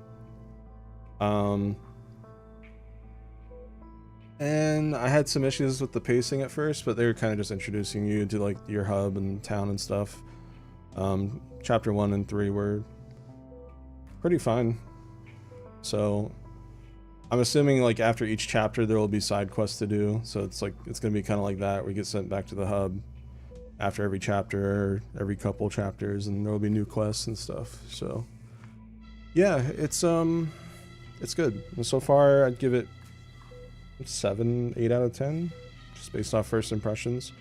And I had some issues with the pacing at first, but they were kind of just introducing you to like your hub and town and stuff. Chapter 1 and 3 were pretty fine. So I'm assuming like after each chapter there will be side quests to do. So it's like it's gonna be kind of like that, where you get sent back to the hub after every chapter, or every couple chapters, and there will be new quests and stuff. So yeah, it's good. And so far I'd give it 7-8 out of 10, just based off first impressions.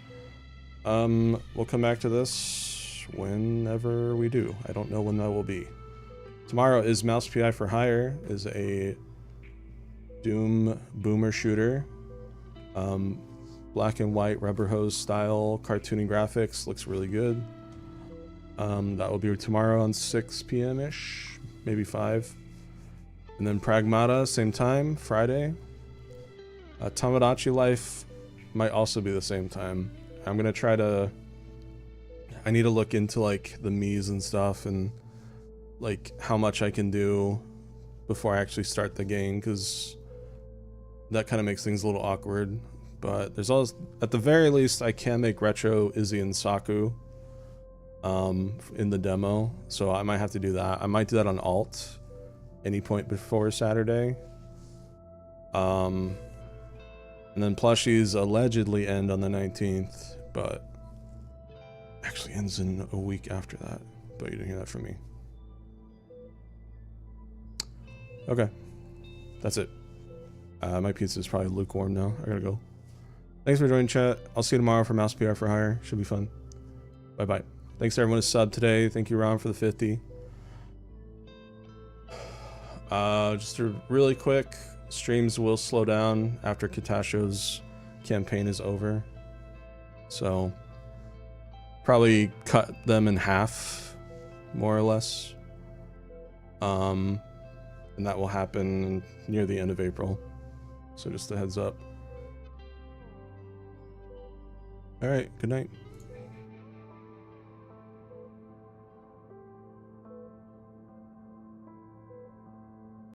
We'll come back to this whenever we do. I don't know when that will be. Tomorrow is Mouse PI for Hire, is a Doom boomer shooter. Black and white rubber hose style cartoony graphics, looks really good. That will be tomorrow on 6 p.m. ish, maybe 5. And then Pragmata, same time, Friday. Tamagotchi Life might also be the same time. I'm gonna try to... I need to look into like the Miis and stuff and like how much I can do before I actually start the game, because that kind of makes things a little awkward. But there's always, at the very least, I can make Retro, Izzy, and Saku in the demo, so I might have to do that. I might do that on alt any point before Saturday. And then plushies allegedly end on the 19th, but actually ends in a week after that. But you didn't hear that from me. Okay, that's it. My pizza is probably lukewarm now. I gotta go. Thanks for joining, chat. I'll see you tomorrow for Mouse PR for Hire. Should be fun. Bye bye. Thanks to everyone who subbed today. Thank you, Ron, for the 50. Just a really quick, streams will slow down after Katasho's campaign is over. So probably cut them in half, more or less. And that will happen near the end of April. So just a heads up. All right, good night.